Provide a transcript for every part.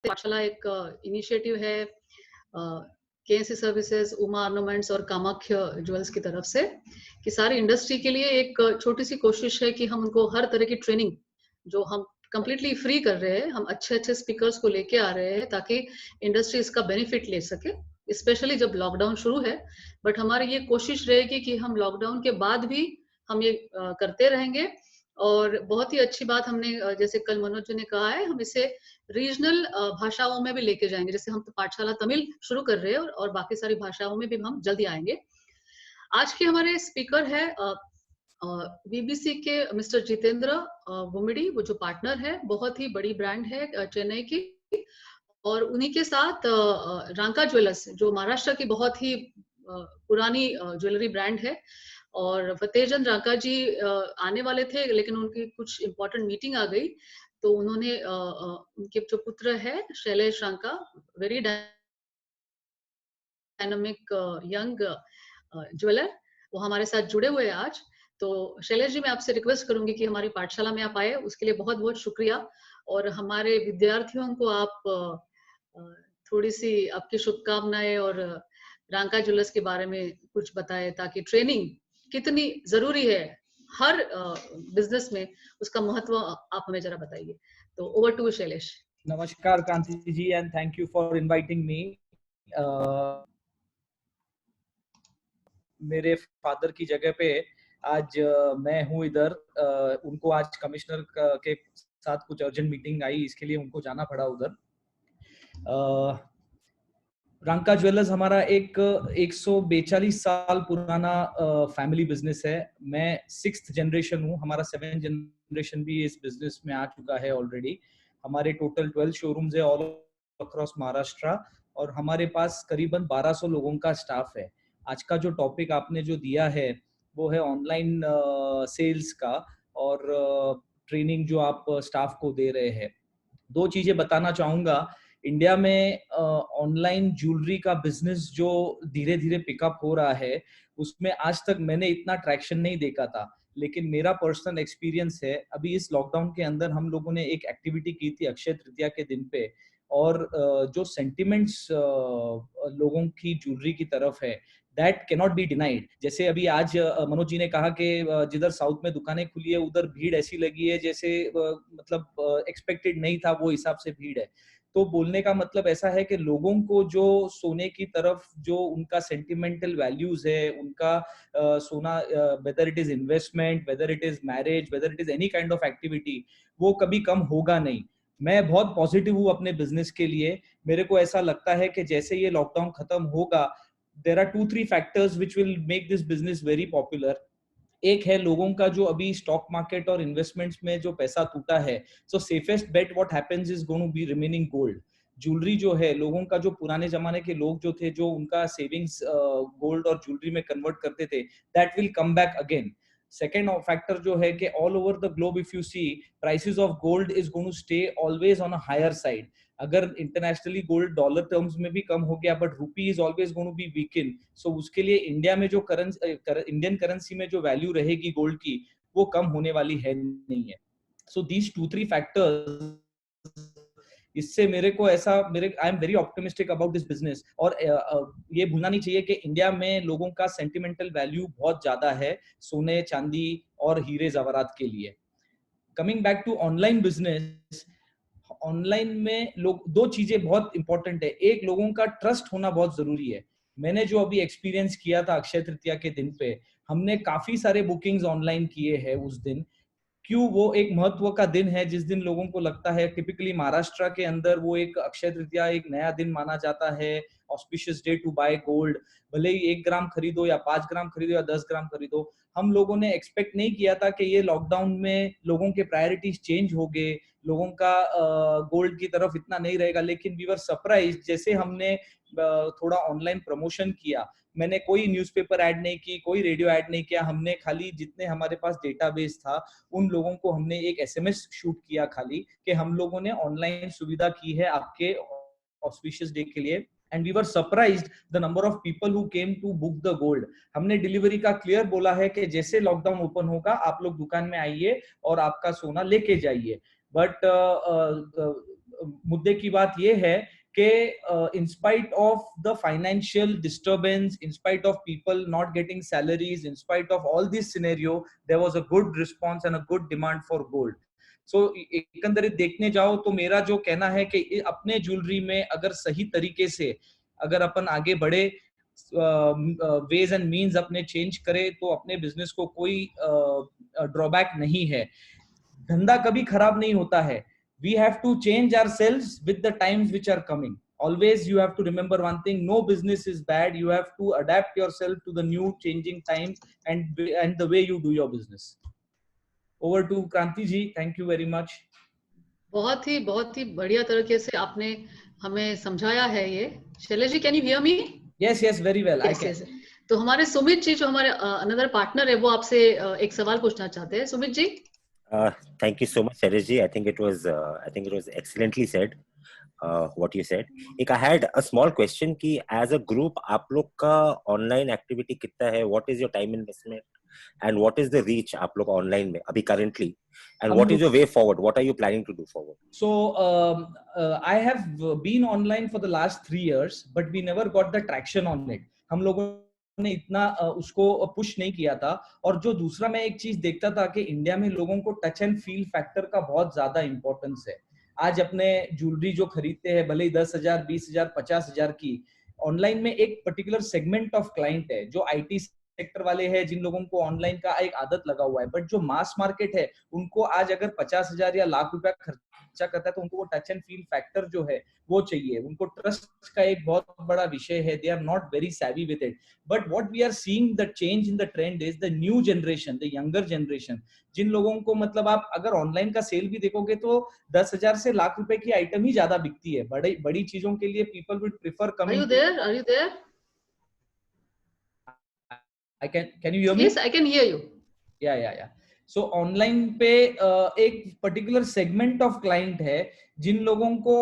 पाठशाला एक इनिशिएटिव है केएनसी सर्विसेज, उमा ऑर्नामेंट्स और कामाख्या ज्वेल्स की तरफ से, कि सारी इंडस्ट्री के लिए एक छोटी सी कोशिश है कि हम उनको हर तरह की ट्रेनिंग जो हम कंप्लीटली फ्री कर रहे हैं, हम अच्छे-अच्छे स्पीकर्स को लेके आ रहे हैं ताकि इंडस्ट्री इसका बेनिफिट ले सके, स्पेशली जब लॉकडाउन शुरू है। बट हमारी ये कोशिश रहेगी कि हम लॉकडाउन के बाद भी हम ये करते रहेंगे। और बहुत ही अच्छी बात हमने जैसे कल मनोज जी ने कहा है, हम इसे रीजनल भाषाओं में भी लेके जाएँगे। जैसे हम तो पाठशाला तमिल शुरू कर रहे हैं और बाकी सारी भाषाओं में भी हम जल्दी आएँगे। आज के हमारे स्पीकर हैं बीबीसी के मिस्टर जितेंद्र गुमिड़ी, वो जो पार्टनर है, बहुत ही बड़ी ब्रांड है चेन्नई की। और उन्हीं के साथ रांका ज्वेलर्स जो महाराष्ट्र की बहुत ही पुरानी ज्वेलरी ब्रांड है। और फतेहचंद रांका जी आने वाले थे, लेकिन उनकी कुछ इम्पोर्टेंट मीटिंग आ गई, तो उन्होंने उनके जो पुत्र है Shailesh Ranka, very dynamic young jeweller, वो हमारे साथ जुड़े हुए हैं आज। तो शैलेश जी, मैं आपसे रिक्वेस्ट करूंगी कि हमारी पाठशाला में आप आए, उसके लिए बहुत बहुत शुक्रिया। और हमारे विद्यार्थियों को आप थोड़ी सी आपकी शुभकामनाएं और रांका ज्वेलर्स के बारे में कुछ बताएं, ताकि ट्रेनिंग कितनी जरूरी है हर बिजनेस में, उसका महत्व आप हमें जरा बताइए। तो ओवर टू शैलेश। नमस्कार Kanti ji, and thank you for inviting me. मेरे फादर की जगह पे आज मैं हूँ इधर। उनको आज कमिश्नर के साथ कुछ अर्जेंट मीटिंग आई, इसके लिए उनको जाना पड़ा उधर। रांका ज्वेलर्स हमारा एक 142 साल पुराना फैमिली बिजनेस है। मैं 6th जनरेशन हूँ, हमारा 7th जनरेशन भी इस बिजनेस में आ चुका है ऑलरेडी। हमारे टोटल 12 शोरूम्स है ऑल अक्रॉस महाराष्ट्र, और हमारे पास करीबन 1200 लोगों का स्टाफ है। आज का जो टॉपिक आपने जो दिया है वो है ऑनलाइन सेल्स का, और ट्रेनिंग जो आप स्टाफ को दे रहे हैं। दो चीजें बताना चाहूंगा। इंडिया में ऑनलाइन ज्वेलरी का बिजनेस जो धीरे धीरे पिकअप हो रहा है, उसमें आज तक मैंने इतना ट्रैक्शन नहीं देखा था। लेकिन मेरा पर्सनल एक्सपीरियंस है, अभी इस लॉकडाउन के अंदर हम लोगों ने एक एक्टिविटी की थी अक्षय तृतीया के दिन पे, और जो सेंटिमेंट्स लोगों की ज्वेलरी की तरफ है, दैट कैनॉट बी डिनाइड। जैसे अभी आज मनोज जी ने कहा कि जिधर साउथ में दुकानें खुली है उधर भीड़ ऐसी लगी है जैसे मतलब एक्सपेक्टेड नहीं था, वो हिसाब से भीड़ है। तो बोलने का मतलब ऐसा है कि लोगों को जो सोने की तरफ जो उनका सेंटिमेंटल वैल्यूज है, उनका सोना, whether it is investment, whether it is marriage, whether it is any kind of activity, वो कभी कम होगा नहीं। मैं बहुत पॉजिटिव हूँ अपने बिजनेस के लिए। मेरे को ऐसा लगता है कि जैसे ये लॉकडाउन खत्म होगा, there are 2-3 factors which will make this business very popular. एक है लोगों का जो अभी स्टॉक मार्केट और इन्वेस्टमेंट्स में जो पैसा टूटा है, so safest bet what happens is going to be remaining gold. Jewellery जो है, लोगों का जो पुराने जमाने के लोग जो थे, जो उनका सेविंग्स गोल्ड और ज्वेलरी में कन्वर्ट करते थे, that will come back again. Second factor जो है कि all over the globe if you see, prices of gold is going to stay always on a higher side. अगर इंटरनेशनली गोल्ड डॉलर टर्म्स में भी कम हो गया, but rupee is always going to be weaken. So उसके लिए India में जो इंडियन करेंसी में जो वैल्यू रहेगी गोल्ड की, वो कम होने वाली है नहीं है। सो दीज 2-3 फैक्टर्स, इससे मेरे को ऐसा, मेरे I am very optimistic about this business. और ये भूलना नहीं चाहिए कि इंडिया में लोगों का सेंटिमेंटल वैल्यू बहुत ज्यादा है सोने, चांदी और हीरे जवाहरात के लिए। Coming back to online business, online में लोग, दो चीजें बहुत इंपॉर्टेंट है। एक, लोगों का ट्रस्ट होना बहुत जरूरी है। मैंने जो अभी एक्सपीरियंस किया था अक्षय तृतीया के दिन पे, हमने काफी सारे बुकिंग्स ऑनलाइन किए हैं उस दिन। क्यों? वो एक महत्व का दिन है जिस दिन लोगों को लगता है, टिपिकली महाराष्ट्र के अंदर वो एक अक्षय तृतीया एक नया दिन माना जाता है, auspicious day to buy gold. भले ही 1 ग्राम खरीदो या 5 ग्राम खरीदो या 10 ग्राम खरीदो। हम लोगों ने एक्सपेक्ट नहीं किया था कि ये लॉकडाउन में लोगों के प्रायोरिटीज चेंज हो गए, लोगों का गोल्ड की तरफ इतना नहीं रहेगा। लेकिन वी वर सरप्राइज, जैसे हमने थोड़ा ऑनलाइन प्रमोशन किया, मैंने कोई न्यूज़पेपर ऐड नहीं की, कोई रेडियो ऐड नहीं किया, हमने खाली जितने हमारे पास डेटाबेस था उन लोगों को हमने एक एसएमएस शूट किया खाली, कि हम लोगों ने ऑनलाइन सुविधा की है आपके ऑस्पिशियस डे के लिए। And we were surprised the number of people who came to book the gold. हमने डिलीवरी का क्लियर बोला है कि जैसे लॉकडाउन ओपन होगा आप लोग दुकान में आइए और आपका सोना लेके जाइए। बट मुद्दे की बात ये है कि in spite of the financial disturbance, in spite of people not getting salaries, in spite of all this scenario, there was a good response and a good demand for gold. So एकंदरित देखने जाओ तो मेरा जो कहना है कि अपने jewellery में अगर सही तरीके से अगर अपन आगे बढ़े, वेज एंड मीन्स अपने चेंज करे, तो अपने बिजनेस को कोई ड्रॉबैक नहीं है। धंधा कभी खराब नहीं होता है। We have to change ourselves with the times which are coming. Always you have to remember one thing: no business is bad. You have to adapt yourself to the new changing times and the way you do your business. Over to Kranti ji. Thank you very much. बहुत ही बढ़िया तरीके से आपने हमें समझाया है ये। Shailesh ji, can you hear me? Yes, yes, very well. I can. तो हमारे सुमित जी जो हमारे अनदर पार्टनर है, वो आपसे एक सवाल पूछना चाहते हैं। Sumit ji. Thank you so much, Shailesh ji. I think it was excellently said. What you said. I had a small question कि as a group आप लोग का online activity कितना है? What is your time investment and what is the reach आप लोग online में अभी currently, and what is your way forward? What are you planning to do forward? So I have been online for the last 3 years, but we never got the traction on it. हम लोगों ने इतना उसको push नहीं किया था। और जो दूसरा मैं एक चीज देखता था कि इंडिया में लोगों को टच एंड फील फैक्टर का बहुत ज्यादा इंपॉर्टेंस है। आज अपने ज्वेलरी जो खरीदते हैं, भले ही 10,000, 20,000, 50,000 की, ऑनलाइन में एक पर्टिकुलर सेगमेंट ऑफ क्लाइंट है जो आईटी सेक्टर वाले हैं, जिन लोगों को ऑनलाइन का एक आदत लगा हुआ है। बट जो मास मार्केट है, उनको आज अगर 50,000 या लाख रुपया खर्चा करता है तो उनको वो टच एंड फील फैक्टर जो है वो चाहिए। उनको ट्रस्ट का एक बहुत बड़ा विषय है। They are not very savvy with it. But what we are seeing the change in the trend is the new generation, the younger generation, जिन लोगों को मतलब आप अगर ऑनलाइन का सेल भी देखोगे तो 10,000 से लाख रुपए की आइटम ही ज्यादा बिकती है। बड़ी चीजों के लिए people would prefer coming. Are you there? Can you hear me? Yes, I can hear you. Yeah. So online पे एक पर्टिकुलर सेगमेंट ऑफ क्लाइंट है जिन लोगों को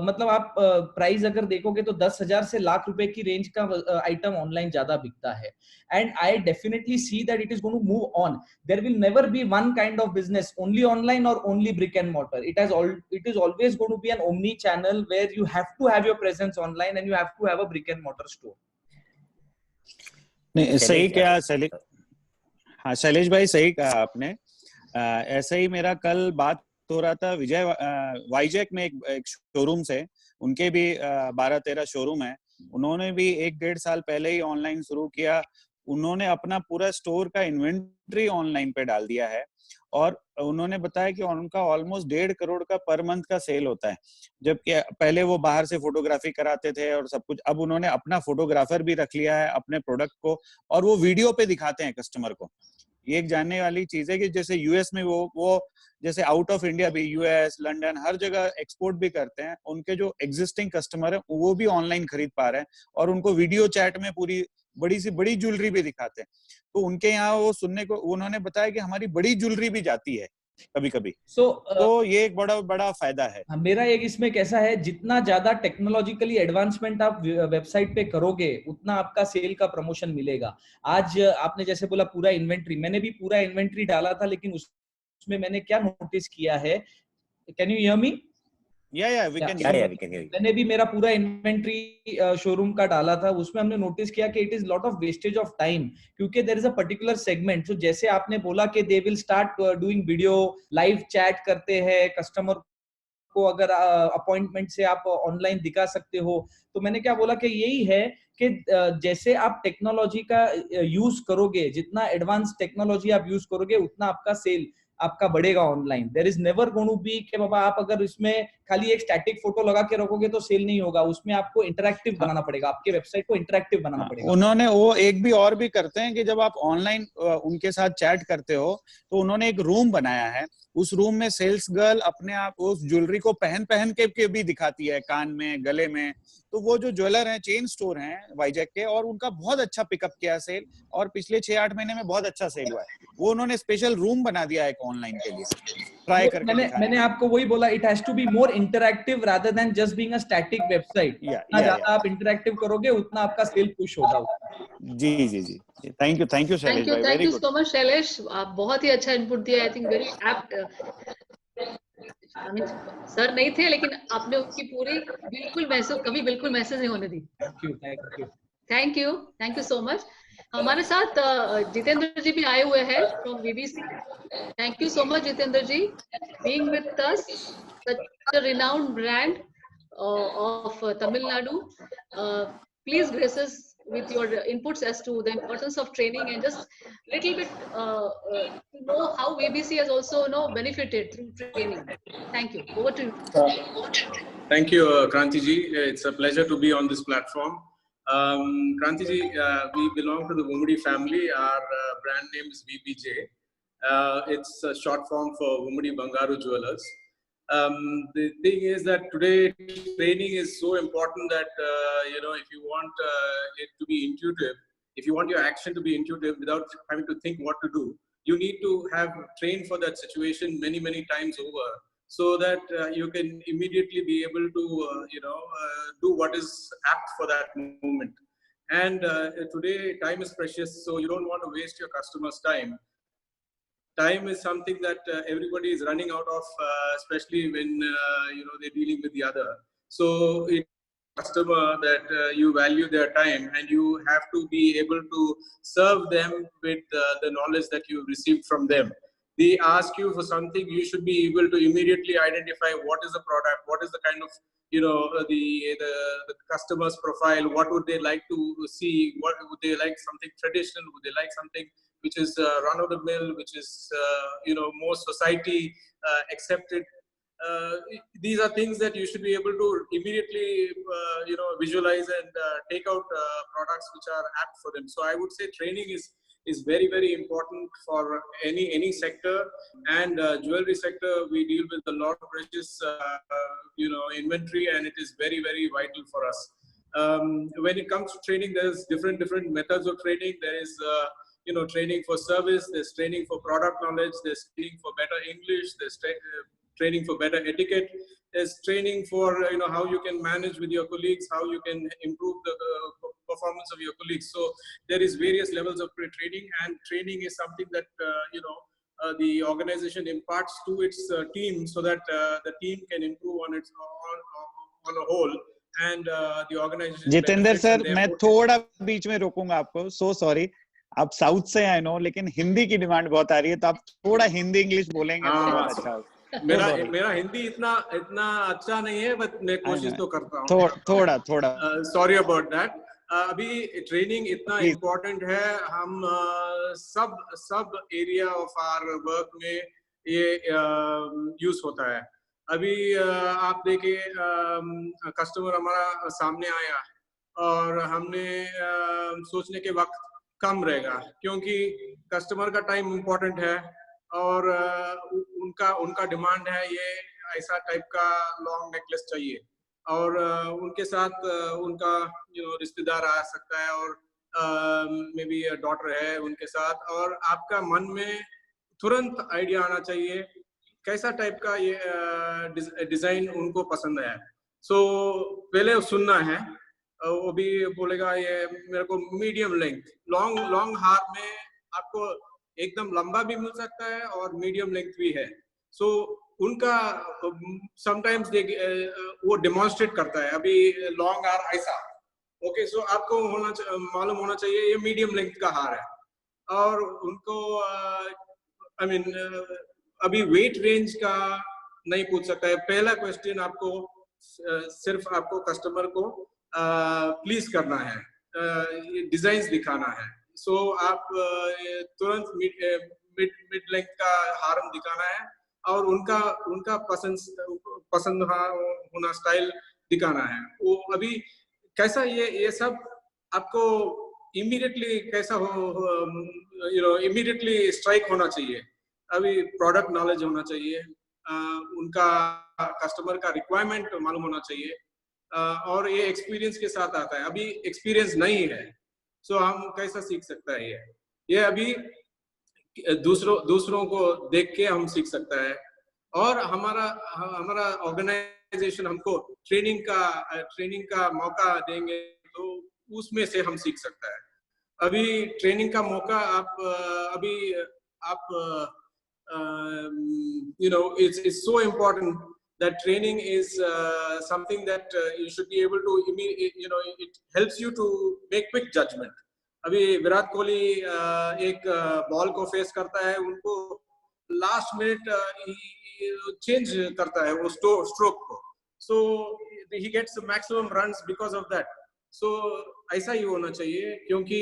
मतलब आप प्राइस अगर देखोगे तो 10,000 से लाख रुपए की रेंज का आइटम ऑनलाइन ज्यादा बिकता है। And I definitely see that it is going to move on. There will never be one kind of business only online और only brick and mortar. It is always going to be an omni channel where you have to have your presence online and you have to have a brick and mortar store. नहीं, सही क्या हाँ शैलेश भाई, सही कहा आपने। ऐसे ही मेरा कल बात हो रहा था वाईजैक में एक शोरूम से, उनके भी 12-13 शोरूम है। उन्होंने भी 1-1.5 साल पहले ही ऑनलाइन शुरू किया। उन्होंने अपना पूरा स्टोर का इन्वेंट्री ऑनलाइन पे डाल दिया है और उन्होंने बताया कि उनका ऑलमोस्ट 1.5 करोड़ का पर मंथ का सेल होता है। जबकि पहले वो बाहर से फोटोग्राफी कराते थे और सब कुछ, अब उन्होंने अपना फोटोग्राफर भी रख लिया है अपने प्रोडक्ट को और वो वीडियो पे दिखाते हैं कस्टमर को। ये एक जानने वाली चीज है कि जैसे यूएस में वो जैसे आउट ऑफ इंडिया भी, यूएस, लंदन, हर जगह एक्सपोर्ट भी करते हैं। उनके जो एग्जिस्टिंग कस्टमर है वो भी ऑनलाइन खरीद पा रहे हैं और उनको वीडियो चैट में पूरी बड़ी सी बड़ी ज्वेलरी भी दिखाते हैं। तो उनके यहाँ वो सुनने को उन्होंने बताया कि हमारी बड़ी ज्वेलरी भी जाती है कभी-कभी। तो ये एक बड़ा फायदा है। मेरा एक इसमें कैसा है, जितना ज्यादा टेक्नोलॉजिकली एडवांसमेंट आप वेबसाइट पे करोगे उतना आपका सेल का प्रमोशन मिलेगा। आज आपने जैसे बोला पूरा इन्वेंट्री, मैंने भी पूरा इन्वेंट्री डाला था, लेकिन उसमें मैंने क्या नोटिस किया है, can you hear me? Yeah, we can hear you. मैंने भी मेरा पूरा इन्वेंट्री शोरूम का डाला था। उसमें हमने नोटिस किया कि it is lot of wastage of time, क्योंकि there is a particular segment. So जैसे आपने बोला कि they will start doing video, live chat करते हैं कस्टमर को, अगर अपॉइंटमेंट से आप ऑनलाइन दिखा सकते हो। तो मैंने क्या बोला कि यही है कि जैसे आप टेक्नोलॉजी का यूज करोगे, जितना एडवांस टेक्नोलॉजी आप यूज करोगे उतना आपका सेल आपका बढ़ेगा online. There is never going to be कि बाबा आप अगर इसमें खाली एक स्टैटिक फोटो लगा के रखोगे तो सेल नहीं होगा। उसमें आपको इंटरैक्टिव बनाना पड़ेगा, आपके वेबसाइट को इंटरैक्टिव बनाना पड़ेगा। उन्होंने वो एक भी और भी करते हैं कि जब आप ऑनलाइन उनके साथ चैट करते हो तो उन्होंने एक रूम बनाया है। उस रूम में सेल्स गर्ल अपने आप उस ज्वेलरी को पहन के भी दिखाती है, कान में, गले में। तो वो जो ज्वेलर हैं, चेन स्टोर हैं वाईजैक के, और उनका बहुत अच्छा पिकअप किया सेल, और पिछले 6-8 महीने में बहुत अच्छा सेल हुआ है। वो उन्होंने स्पेशल रूम बना दिया है ऑनलाइन के लिए, ट्राई करके मैंने आपको वही बोला, it has to be more interactive rather than just being a static website. जितना ज्यादा आप इंटरैक्टिव करोगे उतना आपका सेल पुश होगा। जी। थैंक यू शैलेश भाई, thank you so much Shailesh, आप बहुत ही अच्छा इनपुट दिया। I think very apt. I mean, sir नहीं थे लेकिन आपने उनकी पूरी बिल्कुल मैसेज कभी बिल्कुल मैसेज नहीं होने दी। Thank you so much. हमारे साथ जितेंद्र जी भी आए हुए हैं from BBC. Thank you so much Jitendra ji being with us, such a renowned brand of Tamil Nadu. Please grace us with your inputs as to the importance of training and just little bit to know how ABC has also benefited through training. Thank you. Over to you. Thank you, Kranti ji. It's a pleasure to be on this platform. Kranti ji, we belong to the Wumudi family. Our brand name is VBJ. It's a short form for Wumudi Bangaru Jewelers. The thing is that today training is so important that if you want it to be intuitive, if you want your action to be intuitive without having to think what to do, you need to have trained for that situation many times over, so that you can immediately be able to do what is apt for that moment. And today time is precious, so you don't want to waste your customers' time. Time is something that everybody is running out of, especially when they're dealing with the other. So it customer that you value their time, and you have to be able to serve them with the knowledge that you've received from them. They ask you for something, you should be able to immediately identify what is the product, what is the kind of the customer's profile, what would they like to see, what would they like, something traditional, would they like something which is run of the mill, which is more society accepted. These are things that you should be able to immediately visualize and take out products which are apt for them. So I would say training is very important for any sector, and jewelry sector we deal with a lot of precious inventory, and it is very vital for us. When it comes to training, there's different methods of training. There is training for service, there's training for product knowledge, there's training for better English, there's training for better etiquette, there's training for how you can manage with your colleagues, how you can improve the performance of your colleagues. So there is various levels of training, and training is something that the organization imparts to its team, so that the team can improve on its on a whole, and the organization. Jitendra sir, मैं थोड़ा बीच में रोकूंगा आपको, so sorry. आप south से आए no, लेकिन हिंदी की demand बहुत आ रही है, तो आप थोड़ा हिंदी इंग्लिश बोलेंगे तो बहुत अच्छा होगा। मेरा हिंदी इतना अच्छा नहीं है, बट मैं कोशिश तो करता हूँ। थोड़ा सॉरी अबाउट दैट। अभी ट्रेनिंग इतना इम्पोर्टेंट है, हम सब एरिया ऑफ आवर वर्क में ये यूज होता है। अभी आप देखिए, कस्टमर हमारा सामने आया और हमने सोचने के वक्त कम रहेगा, क्योंकि कस्टमर का टाइम इम्पोर्टेंट है, और उनका डिमांड है ये ऐसा टाइप का लॉन्ग नेकलेस चाहिए, और उनके साथ उनका रिश्तेदार आ सकता है, और मे बी डॉटर है उनके साथ, और आपका मन में तुरंत आइडिया आना चाहिए कैसा टाइप का ये डिजाइन उनको पसंद है। सो पहले सुनना है, वो भी बोलेगा ये मेरे को मीडियम लेंथ, लॉन्ग हार में आपको एकदम लंबा भी मिल सकता है और मीडियम लेंथ भी है। सो उनका समटाइम्स वो डेमोन्स्ट्रेट करता है, अभी लॉन्ग हार ऐसा, ओके, सो आपको मालूम होना चाहिए ये मीडियम लेंथ का हार है, और उनको आई मीन अभी वेट रेंज का नहीं पूछ सकता है। पहला क्वेश्चन आपको सिर्फ आपको कस्टमर को प्लीज करना है, डिजाइन्स दिखाना है। सो आप तुरंत मिड लेंथ का हारम दिखाना है, और उनका पसंद होना स्टाइल दिखाना है। वो अभी कैसा ये सब आपको इमीडिएटली कैसा हो इमीडिएटली स्ट्राइक होना चाहिए। अभी प्रोडक्ट नॉलेज होना चाहिए, उनका कस्टमर का रिक्वायरमेंट मालूम होना चाहिए, और ये एक्सपीरियंस के साथ आता है। अभी एक्सपीरियंस नहीं है, सो हम कैसा सीख सकता है ये अभी दूसरों को देख के हम सीख सकता है, और हमारा ऑर्गेनाइजेशन हमको ट्रेनिंग का मौका देंगे तो उसमें से हम सीख सकता है। अभी ट्रेनिंग का मौका आप it's so important that training is something that you should be able to, it helps you to make quick judgment. अभी विराट कोहली एक बॉल को फेस करता है, उनको लास्ट मिनट चेंज करता है वो स्ट्रोक को, so he gets maximum runs because of that. So ऐसा ही होना चाहिए, क्योंकि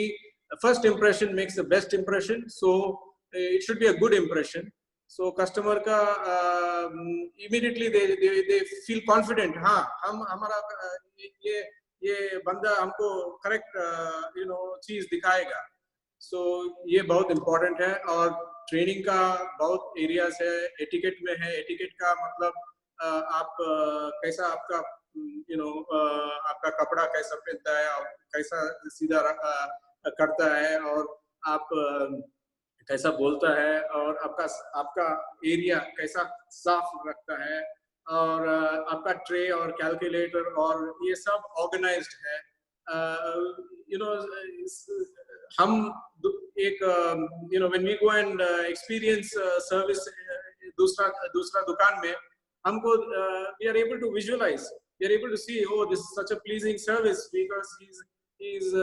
first impression makes the best impression, so it should be a good impression. So customer का immediately they feel confident, हाँ हम हमारा ये बंदा हमको करेक्ट चीज दिखाएगा. सो ये बहुत इम्पोर्टेंट है. और ट्रेनिंग का बहुत एरियाज है. एटिकेट में है. एटिकेट का मतलब आप कैसा आपका आपका कपड़ा कैसा पहनता है, आप कैसा सीधा करता है, और आप कैसा बोलता है, और आपका एरिया कैसा साफ रखता है, और आपका ट्रे और कैलकुलेटर और ये सब ऑर्गेनाइज्ड है. हम एक when we go and experience service दूसरा दुकान में, हमको we are able to visualise, we are able to see, oh, this is such a pleasing service because he's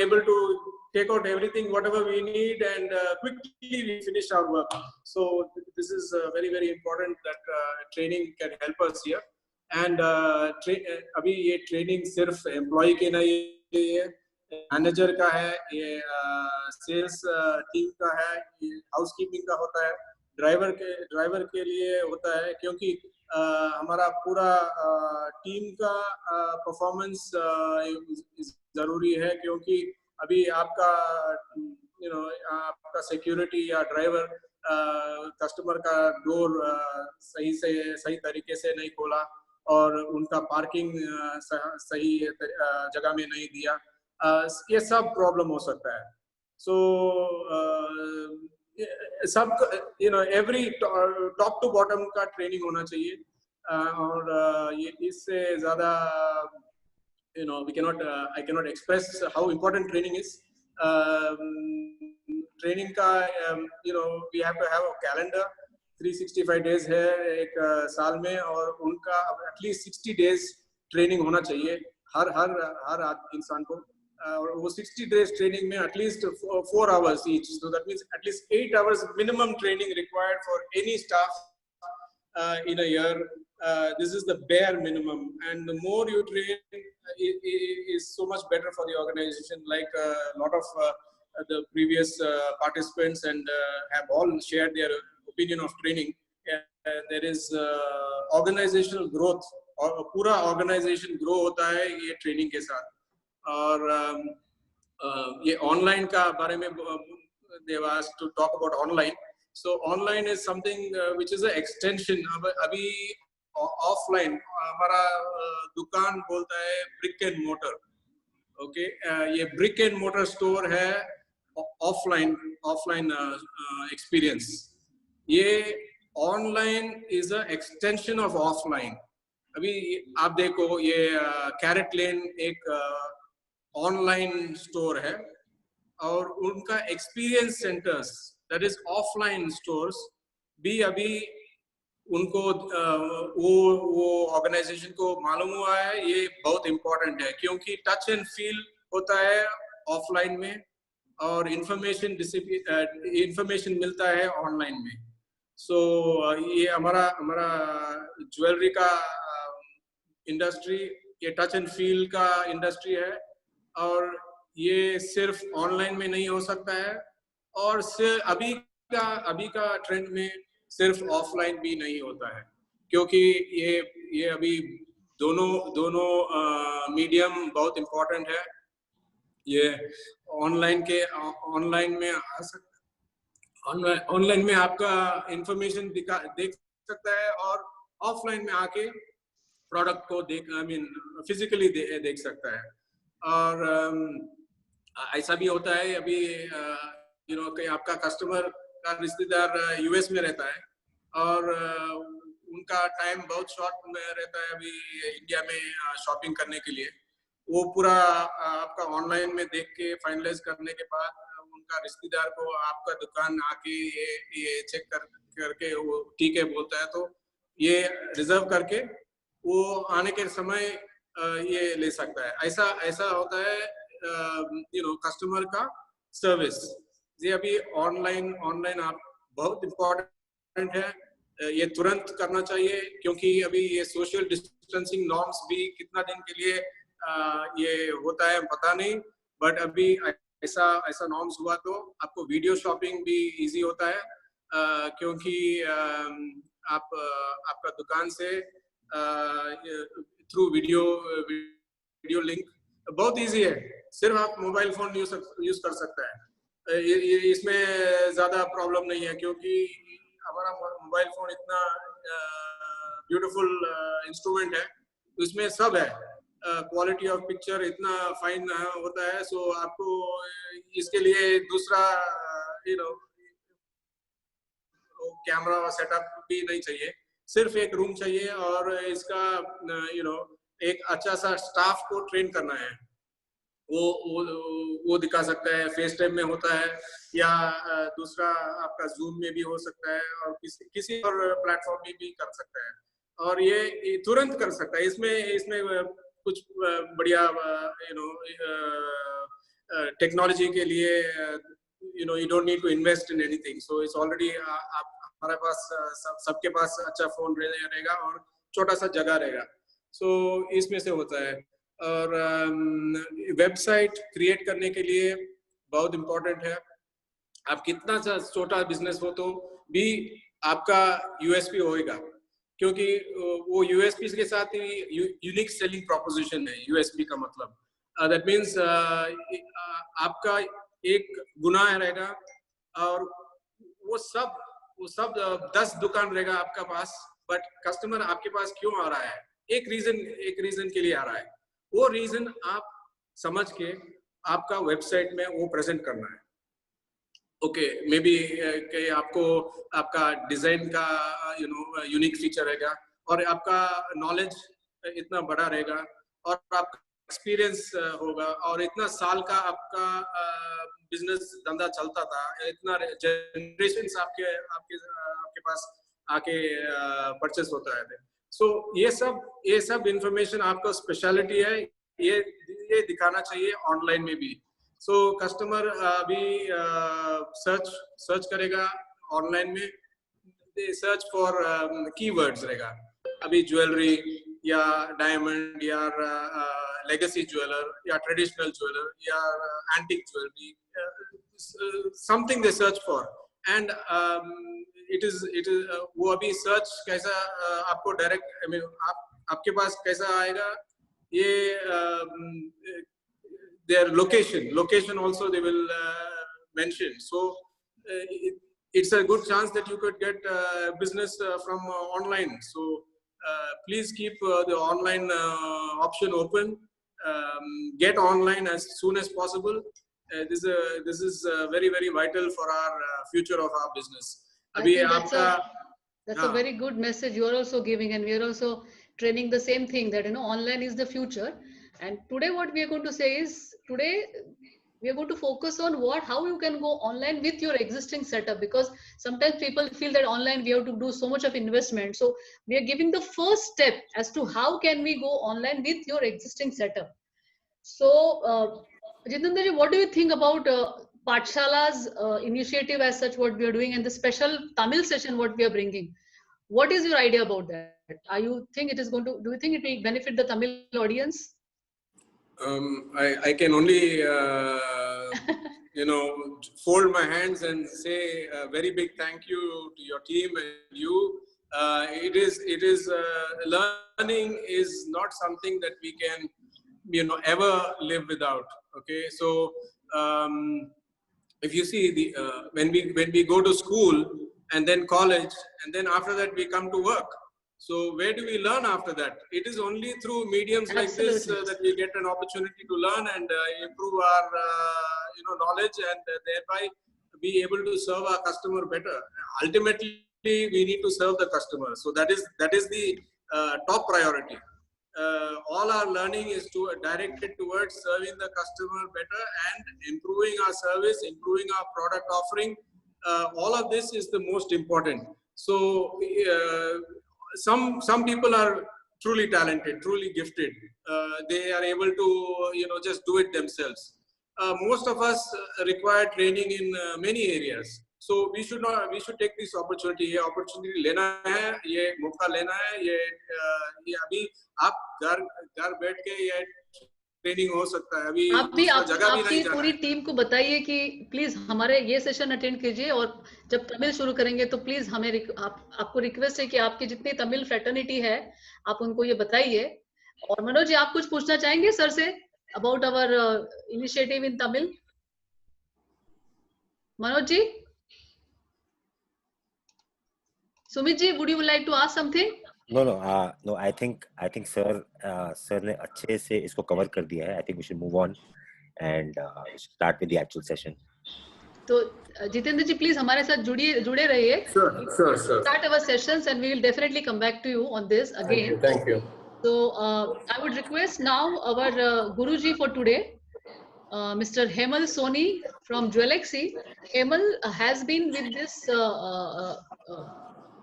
able to take out everything whatever we need, and quickly we finish our work. So this is very very important that training can help us here. And अभी ये training सिर्फ employ के नहीं है, manager का है, ये sales team का है, ये हाउसकीपिंग का होता है, ड्राइवर के लिए होता है, क्योंकि हमारा पूरा टीम का परफॉर्मेंस जरूरी है. क्योंकि अभी आपका सिक्योरिटी या ड्राइवर कस्टमर का डोर सही तरीके से नहीं खोला, और उनका पार्किंग सही जगह में नहीं दिया, ये सब प्रॉब्लम हो सकता है. सो सब एवरी टॉप टू बॉटम का ट्रेनिंग होना चाहिए. और ये इससे ज्यादा I cannot express how important training is. Training का we have to have a calendar. 365 days है एक साल में, और उनका एटलीस्ट 60 days ट्रेनिंग होना चाहिए हर इंसान को. और वो 60 days ट्रेनिंग में at least 4 hours each, so that means at least 8 hours minimum training required for any staff in a year. This is the bare minimum, and the more you train is so much better for the organization. Like a lot of the previous participants and have all shared their opinion of training. There is organizational growth, और पूरा organization grow होता है ये training के साथ. और ये online का बारे में they were asked to talk about online. So online is something which is an extension. अभी ऑफलाइन हमारा दुकान बोलता है ब्रिक एंड मोटर. ओके, ये ब्रिक एंड मोटर स्टोर है, ऑफलाइन एक्सपीरियंस. ये online is a extension of offline. अभी आप देखो, ये कैरेट लेन एक ऑनलाइन स्टोर है, और उनका experience centres that is offline stores भी अभी उनको वो ऑर्गेनाइजेशन को मालूम हुआ है ये बहुत इम्पोर्टेंट है, क्योंकि टच एंड फील होता है ऑफलाइन में, और इंफॉर्मेशन मिलता है ऑनलाइन में. सो ये हमारा ज्वेलरी का इंडस्ट्री, ये टच एंड फील का इंडस्ट्री है, और ये सिर्फ ऑनलाइन में नहीं हो सकता है, और अभी का ट्रेंड में सिर्फ ऑफलाइन भी नहीं होता है, क्योंकि ये अभी दोनों मीडियम बहुत इम्पोर्टेंट है. ये ऑनलाइन में आपका इंफॉर्मेशन देख सकता है, और ऑफलाइन में आके प्रोडक्ट को फिजिकली देख सकता है. और ऐसा भी होता है अभी कि आपका कस्टमर का रिश्तेदार यूएस में रहता है, और उनका टाइम बहुत शॉर्ट में रहता है अभी इंडिया में शॉपिंग करने के लिए. वो पूरा आपका ऑनलाइन में देख के फाइनलाइज करने के बाद उनका रिश्तेदार को आपका दुकान आके ये चेक करके वो ठीक है बोलता है, तो ये रिजर्व करके वो आने के समय ये ले सकता है। ऐसा होता है कस्टमर का सर्विस। ये अभी ऑनलाइन आप बहुत इम्पोर्टेंट है, ये तुरंत करना चाहिए, क्योंकि अभी ये सोशल डिस्टेंसिंग नॉर्म्स भी कितना दिन के लिए ये होता है पता नहीं, बट अभी ऐसा नॉर्म्स हुआ तो आपको वीडियो शॉपिंग भी इजी होता है, क्योंकि आपका दुकान से थ्रू वीडियो लिंक बहुत इजी है, सिर्फ आप मोबाइल फोन यूज कर सकते हैं। इसमें ज्यादा प्रॉब्लम नहीं है, क्योंकि हमारा मोबाइल फोन इतना ब्यूटीफुल इंस्ट्रूमेंट है, उसमें सब है, क्वालिटी ऑफ पिक्चर इतना फाइन होता है। सो आपको इसके लिए दूसरा कैमरा सेटअप भी नहीं चाहिए, सिर्फ एक रूम चाहिए और इसका एक अच्छा सा स्टाफ को ट्रेन करना है, वो दिखा सकता है, फेस टाइम में होता है या दूसरा आपका जूम में भी हो सकता है और किसी और प्लेटफॉर्म में भी कर सकता है, और ये तुरंत कर सकता है। इसमें कुछ बढ़िया टेक्नोलॉजी के लिए you don't need to invest in anything, so it's already हमारे पास सबके पास अच्छा फोन रहेगा और छोटा सा जगह रहेगा, so इसमें से होता है। और वेबसाइट क्रिएट करने के लिए बहुत इम्पोर्टेंट है, आप कितना सा छोटा बिजनेस हो तो भी आपका यूएसपी होएगा, क्योंकि वो यूएसपी के साथ ही यूनिक सेलिंग प्रोपोजिशन है। यूएसपी का मतलब दैट मीन्स आपका एक गुना रहेगा और वो सब 10 दुकान रहेगा आपका पास, बट कस्टमर आपके पास क्यों आ रहा है, एक रीजन के लिए आ रहा है, वो रीजन आप समझ के आपका वेबसाइट में वो प्रेजेंट करना है। ओके, मे बी कि आपका डिजाइन का यूनिक फीचर रहेगा और आपका नॉलेज इतना बड़ा रहेगा और आपका एक्सपीरियंस होगा और इतना साल का आपका बिजनेस धंधा चलता था, इतना जनरेशंस आपके पास आके परचेस होता है। सो ये सब इंफॉर्मेशन आपका स्पेशलिटी है, ये दिखाना चाहिए ऑनलाइन में भी। सो कस्टमर अभी सर्च करेगा ऑनलाइन में, सर्च फॉर कीवर्ड्स रहेगा, अभी ज्वेलरी या डायमंड या लेगेसी ज्वेलर या ट्रेडिशनल ज्वेलर या antique jewellery, something they search for, and it is वो अभी सर्च कैसा आपको डायरेक्ट आपके पास कैसा आएगा, ये their location also they will mention, so it's a good chance that you could get business from online. So please keep the online option open, get online as soon as possible. This is very very vital for our future of our business. That's a very good message you are also giving, and we are also training the same thing, that online is the future. And today what we are going to say is, today we are going to focus on how you can go online with your existing setup, because sometimes people feel that online we have to do so much of investment. So we are giving the first step as to how can we go online with your existing setup. So Jitendra ji, what do you think about Pathshala's initiative as such, what we are doing, and the special Tamil session what we are bringing? What is your idea about that? Do you think it will benefit the Tamil audience? I can only fold my hands and say a very big thank you to your team and you. It is learning is not something that we can ever live without. Okay, so if you see when we go to school and then college and then after that we come to work, so where do we learn after that? It is only through mediums like this that we get an opportunity to learn and improve our knowledge, and thereby be able to serve our customer better. Ultimately, we need to serve the customer. So that is the top priority. all our learning is directed towards serving the customer better and improving our service, improving our product offering. All of this is the most important. So some people are truly talented, truly gifted. They are able to just do it themselves. Most of us require training in many areas. So we should take this opportunity. ये opportunity लेना है, ये मौका लेना है, ये अभी आप घर बैठ के ये ट्रेनिंग हो सकता है. अभी जगह भी नहीं जाना. पूरी टीम को बताइए कि प्लीज हमारे ये सेशन अटेंड कीजिए और जब तमिल शुरू करेंगे तो प्लीज हमें आपको रिक्वेस्ट है कि आपकी जितनी तमिल फ्रेटर्निटी है आप उनको ये बताइए. और मनोज जी, आप कुछ पूछना चाहेंगे सर से about our initiative in Tamil? Manoj ji, Sumit ji, would you like to ask something? No. I think sir ने अच्छे से इसको कवर कर दिया है. I think we should move on and start with the actual session. तो जितेंद्र जी प्लीज हमारे साथ जुड़े रहिए. Sure. Start our sessions and we will definitely come back to you on this again. Thank you. So I would request now our Guruji for today, Mr. Hemal Soni from Jewelexy. Hemal has been with this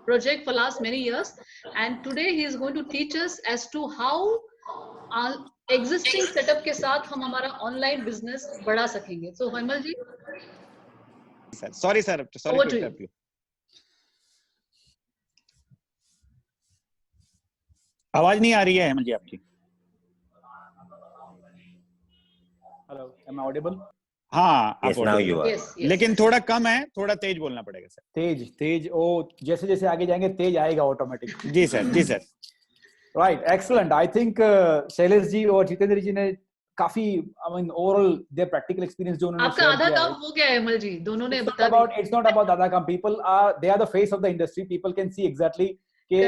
project for last many years, and today he is going to teach us as to how existing setup के साथ हम हमारा online business बढ़ा सकेंगे. So Hemal ji, sorry to interrupt you. आवाज नहीं आ रही है हेमल जी आपकी. Hello, am I audible? हाँ, Yes, now you are. yes. लेकिन थोड़ा कम है, थोड़ा तेज बोलना पड़ेगा सर. तेज ओ जैसे जैसे आगे जाएंगे तेज आएगा ऑटोमेटिक. जी sir. Right, excellent. I think Shailesh ji और जितेंद्र जी ने काफी ओवरऑल देयर प्रैक्टिकल एक्सपीरियंस जो उन्होंने आपका आधा काम हो गया है हेमल जी, दोनों ने बता दिया. इट्स नॉट अबाउट आधा काम. They are the face of the industry. People can see exactly के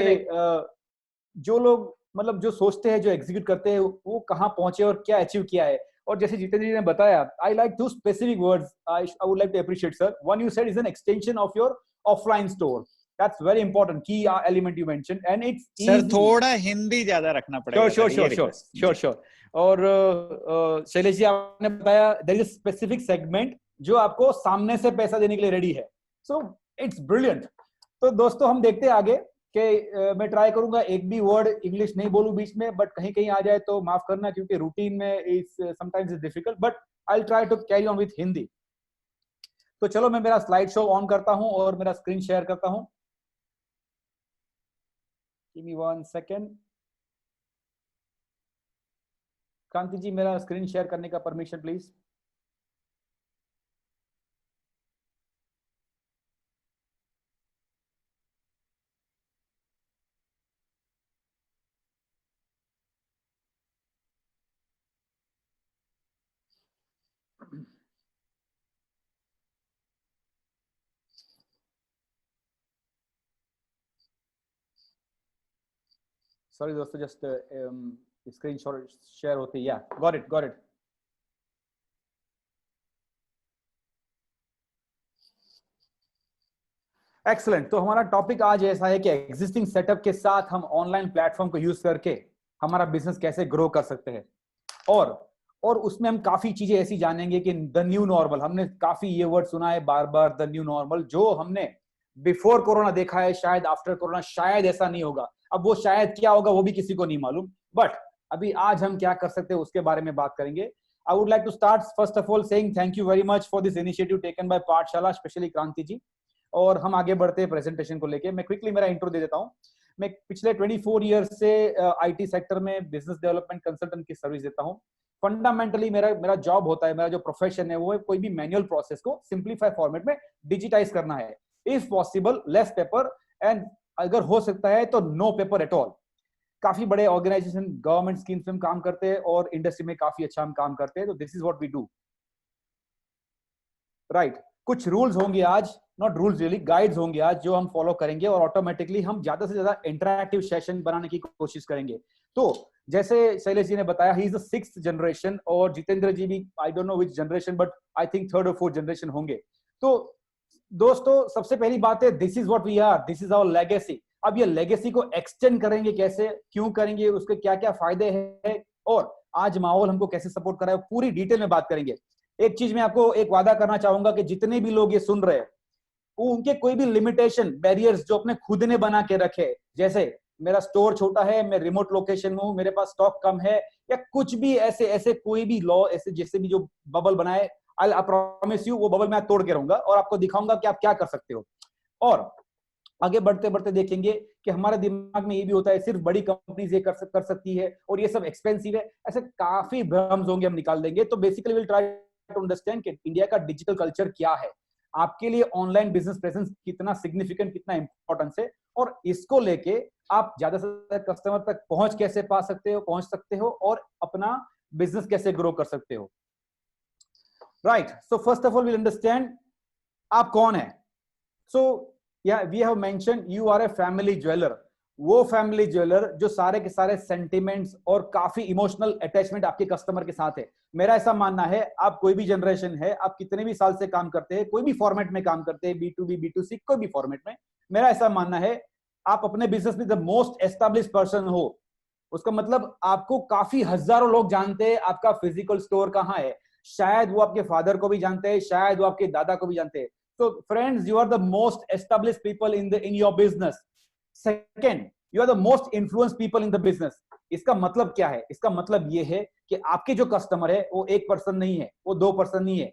जो लोग मतलब जो सोचते हैं, जो एग्जीक्यूट करते हैं, वो कहाँ पहुंचे और क्या अचीव किया है. और जैसे जितेंद्र जी ने बताया, I like to specific words I would like to appreciate sir. One you said is an extension of your offline store. That's very important key element you mentioned. And it's sir थोड़ा हिंदी ज्यादा रखना पड़ेगा. Sure. और शैलेश जी आपने बताया there is a specific segment जो आपको सामने से पैसा देने के लिए रेडी है. So it's brilliant. तो दोस्तों हम देखते हैं आगे कि मैं ट्राई करूंगा एक भी वर्ड इंग्लिश नहीं बोलूं बीच में, बट कहीं आ जाए तो माफ करना, क्योंकि रूटीन में is sometimes is difficult, but I will try to carry on with Hindi. तो चलो मैं मेरा स्लाइड शो ऑन करता हूं और मेरा स्क्रीन शेयर करता हूं. Give me 1 second. Kranti ji, मेरा स्क्रीन शेयर करने का परमिशन प्लीज. सॉरी दोस्तों, जस्ट स्क्रीन शेयर होती है. या गॉट इट. एक्सीलेंट. तो हमारा टॉपिक आज ऐसा है कि एग्जिस्टिंग सेटअप के साथ हम ऑनलाइन प्लेटफॉर्म को यूज करके हमारा बिजनेस कैसे ग्रो कर सकते हैं. और उसमें हम काफी चीजें ऐसी जानेंगे कि द न्यू नॉर्मल, हमने काफी ये वर्ड सुना है बार बार, द न्यू नॉर्मल, जो हमने बिफोर कोरोना देखा है, शायद आफ्टर कोरोना शायद ऐसा नहीं होगा. अब वो शायद क्या होगा वो भी किसी को नहीं मालूम, बट अभी आज हम क्या कर सकते हैं उसके बारे में बात करेंगे. I would like to start first of all saying thank you very much for this initiative taken by Pathshala, specially Kranti ji. और हम आगे बढ़ते हैं प्रेजेंटेशन को लेके. मैं क्विकली मेरा इंट्रो दे देता हूं. मैं पिछले 24 ईयर्स से आईटी सेक्टर में बिजनेस डेवलपमेंट कंसल्टेंट की सर्विस देता हूं. फंडामेंटली मेरा जॉब होता है, मेरा जो प्रोफेशन है वो है कोई भी मैनुअल प्रोसेस को सिंप्लीफाई फॉर्मेट में डिजिटाइज करना है. If possible less paper, and अगर हो सकता है तो नो पेपर एट ऑल. काफी बड़े ऑर्गेनाइजेशन, गवर्नमेंट स्कीम्स में हम काम करते हैं और इंडस्ट्री में काफी अच्छा हम काम करते हैं. तो this is what we do. Right, कुछ रूल्स होंगे आज, नॉट रूल्स रियली, गाइड्स होंगे आज जो हम फॉलो करेंगे और ऑटोमेटिकली हम ज्यादा से ज्यादा इंटरैक्टिव सेशन बनाने की कोशिश करेंगे. तो जैसे शैलेश जी ने बताया, he is the 6th generation, और जितेंद्र जी भी I don't know which generation, but I think 3rd और 4th जनरेशन होंगे. तो दोस्तों सबसे पहली बात है, this is what we are, this is our legacy. अब ये लेगेसी को एक्सटेंड करेंगे कैसे, क्यों करेंगे, उसके क्या क्या फायदे हैं, और आज माहौल हमको कैसे सपोर्ट कर रहा है, पूरी डिटेल में बात करेंगे। एक चीज मैं आपको एक वादा करना चाहूंगा कि जितने भी लोग ये सुन रहे हैं, वो उनके कोई भी लिमिटेशन, बैरियर्स जो अपने खुद ने बना के रखे, जैसे मेरा स्टोर छोटा है, मैं रिमोट लोकेशन में हूं, मेरे पास स्टॉक कम है, या कुछ भी ऐसे ऐसे कोई भी लॉ, ऐसे जैसे भी जो बबल बनाए, आई प्रॉमिस यू वो बबल मैं तोड़ के रहूंगा और आपको दिखाऊंगा कि आप क्या कर सकते हो। और आगे बढ़ते बढ़ते देखेंगे कि हमारे दिमाग में ये भी होता है सिर्फ बड़ी कंपनीज ये कर सकती है और ये सब एक्सपेंसिव है, ऐसे काफी भ्रम्स होंगे, हम निकाल देंगे। तो basically will try to understand कि इंडिया का डिजिटल कल्चर क्या है, आपके लिए ऑनलाइन बिजनेस प्रेजेंस कितना सिग्निफिकेंट, कितना इंपॉर्टेंस है, और इसको लेके आप ज्यादा से ज्यादा कस्टमर तक पहुंच कैसे पहुंच सकते हो और अपना बिजनेस कैसे ग्रो कर सकते हो। Right, so first of all will understand आप कौन है। सो या we have mention you are a family jeweller, वो फैमिली ज्वेलर जो सारे के सारे सेंटिमेंट्स और काफी इमोशनल अटैचमेंट आपके कस्टमर के साथ है। मेरा ऐसा मानना है, आप कोई भी जनरेशन है, आप कितने भी साल से काम करते हैं, कोई भी फॉर्मेट में काम करते हैं, B2B B2C कोई भी फॉर्मेट में, मेरा ऐसा मानना है आप अपने बिजनेस में द मोस्ट एस्टैब्लिश पर्सन हो। उसका मतलब आपको काफी हजारों लोग जानते हैं आपका फिजिकल स्टोर कहाँ है, शायद वो आपके फादर को भी जानते हैं, शायद वो आपके दादा को भी जानते हैं। So friends, you are the most established people in your business. Second, you are the most influenced people in the business. इसका मतलब क्या है? इसका मतलब ये है कि आपके जो कस्टमर है वो एक पर्सन नहीं है, वो दो पर्सन नहीं है,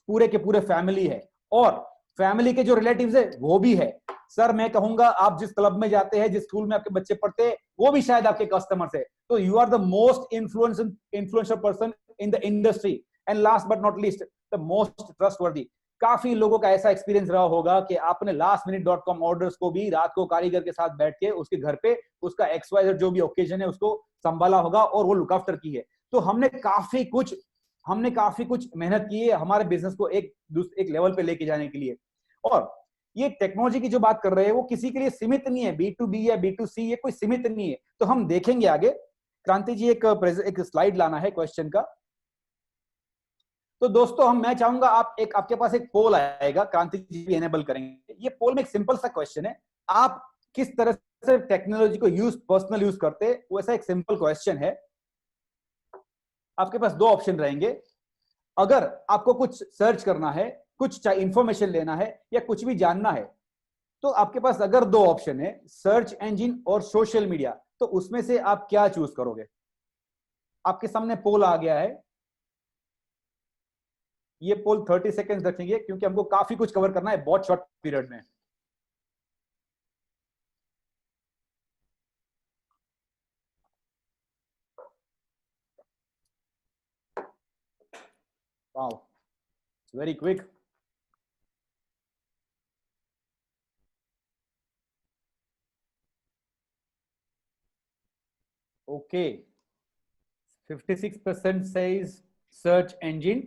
पूरे के पूरे फैमिली है, और फैमिली के जो रिलेटिव्स है वो भी है। सर मैं कहूंगा आप जिस क्लब में जाते हैं, जिस स्कूल में आपके बच्चे पढ़ते हैं, वो भी शायद आपके कस्टमर्स है। तो you are the most influential person in the industry, and last but not least the most trustworthy. काफी लोगों का ऐसा एक्सपीरियंस रहा होगा कि आपने lastminute.com ऑर्डर्स को भी रात को कारीगर के साथ बैठ के उसके घर पे उसका XYZ जो भी ओकेजन है उसको संभाला होगा और वो लुक आफ्टर की है। तो हमने काफी कुछ मेहनत की है हमारे बिजनेस को एक लेवल पे लेके जाने के लिए। और ये टेक्नोलॉजी की जो बात कर रहे हैं वो किसी के लिए सीमित नहीं है, B2B या B2C ये कोई सीमित नहीं है। तो हम देखेंगे आगे। क्रांति जी एक स्लाइड लाना है क्वेश्चन का। तो दोस्तों मैं चाहूंगा आपके पास एक पोल आएगा, क्रांति जी भी एनेबल करेंगे। ये पोल में एक सिंपल सा क्वेश्चन है, आप किस तरह से टेक्नोलॉजी को पर्सनल यूज करते हैं, वैसा एक सिंपल क्वेश्चन है। आपके पास दो ऑप्शन रहेंगे। अगर आपको कुछ सर्च करना है, कुछ इंफॉर्मेशन लेना है या कुछ भी जानना है, तो आपके पास अगर दो ऑप्शन है, सर्च इंजन और सोशल मीडिया, तो उसमें से आप क्या चूज करोगे? आपके सामने पोल आ गया है। ये पोल 30 सेकेंड रखेंगे क्योंकि हमको काफी कुछ कवर करना है बहुत शॉर्ट पीरियड में। Wow, it's very quick. Okay, 56% says search engine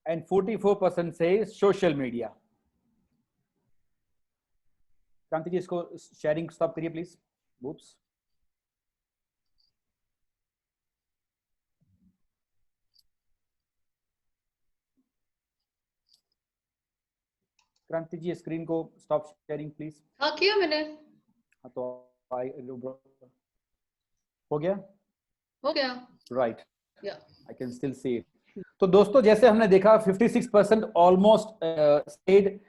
and 44% says social media. Kranti ji इसको शेयरिंग स्टॉप करिए please. Oops. Kranti ji screen को स्टॉप शेयरिंग प्लीज। हाँ किया मैंने। हाँ तो हो गया? हो गया। राइट, या I can still see it. तो दोस्तों जैसे हमने देखा 56% almost stayed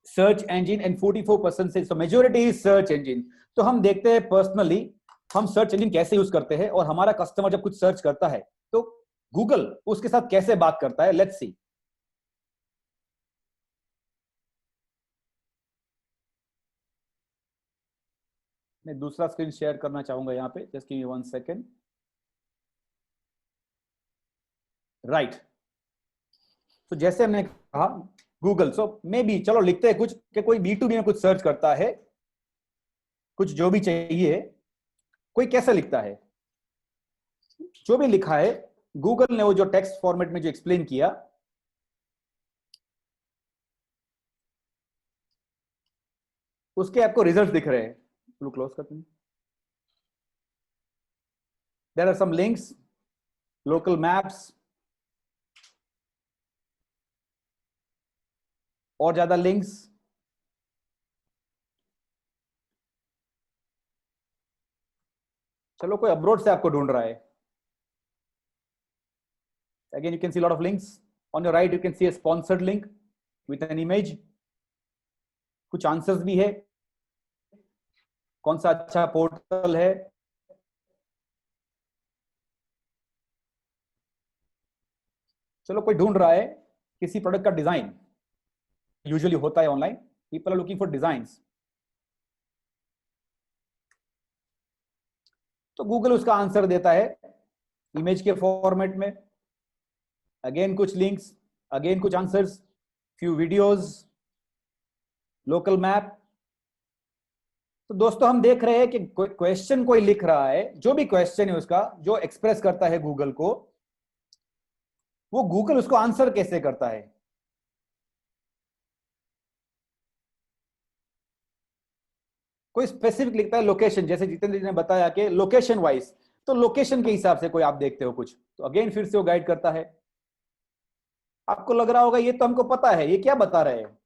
search engine and 44% से मेजॉरिटी इज सर्च इंजन। तो हम देखते हैं पर्सनली हम सर्च इंजन कैसे यूज करते हैं और हमारा कस्टमर जब कुछ सर्च करता है तो गूगल उसके साथ कैसे बात करता है। Let's see. मैं दूसरा स्क्रीन शेयर करना चाहूंगा यहाँ पे, just give me 1 second. Right, तो जैसे हमने कहा गूगल, सो मे बी चलो लिखते हैं कुछ कि कोई B2B में कुछ सर्च करता है, कुछ जो भी चाहिए, कोई कैसे लिखता है, जो भी लिखा है गूगल ने वो जो टेक्स्ट फॉर्मेट में जो एक्सप्लेन किया, उसके आपको रिजल्ट दिख रहे हैं। क्लोज करते हैं। There are some links, local maps, और ज्यादा लिंक्स, चलो कोई अब्रोड से आपको ढूंढ रहा है. Again, you can see a lot of links. On your right, you can see a sponsored link with an image. कुछ आंसर्स भी है. कौन सा अच्छा पोर्टल है. चलो कोई ढूंढ रहा है किसी प्रोडक्ट का डिजाइन. यूजुअली होता है online. People are looking for designs. तो गूगल उसका आंसर देता है इमेज के फॉर्मेट में. अगेन कुछ लिंक्स, अगेन कुछ answers, few videos, local map. तो दोस्तों हम देख रहे हैं कि क्वेश्चन कोई लिख रहा है. जो भी क्वेश्चन है उसका जो एक्सप्रेस करता है गूगल को, वो गूगल उसको आंसर कैसे करता है. कोई स्पेसिफिक लिखता है लोकेशन, जैसे जितेंद्र जी ने बताया कि लोकेशन वाइज, तो लोकेशन के हिसाब से कोई आप देखते हो कुछ, तो अगेन फिर से वो गाइड करता है. आपको लग रहा होगा ये तो हमको पता है, ये क्या बता रहे हैं.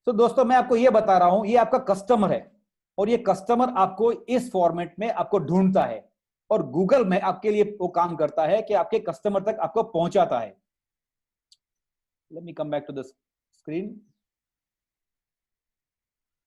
तो दोस्तों मैं आपको ये बता रहा हूं, ये आपका कस्टमर है और ये कस्टमर आपको इस फॉर्मेट में आपको ढूंढता है और गूगल में आपके लिए वो काम करता है कि आपके कस्टमर तक आपको पहुंचाता है. Let me come back to the screen.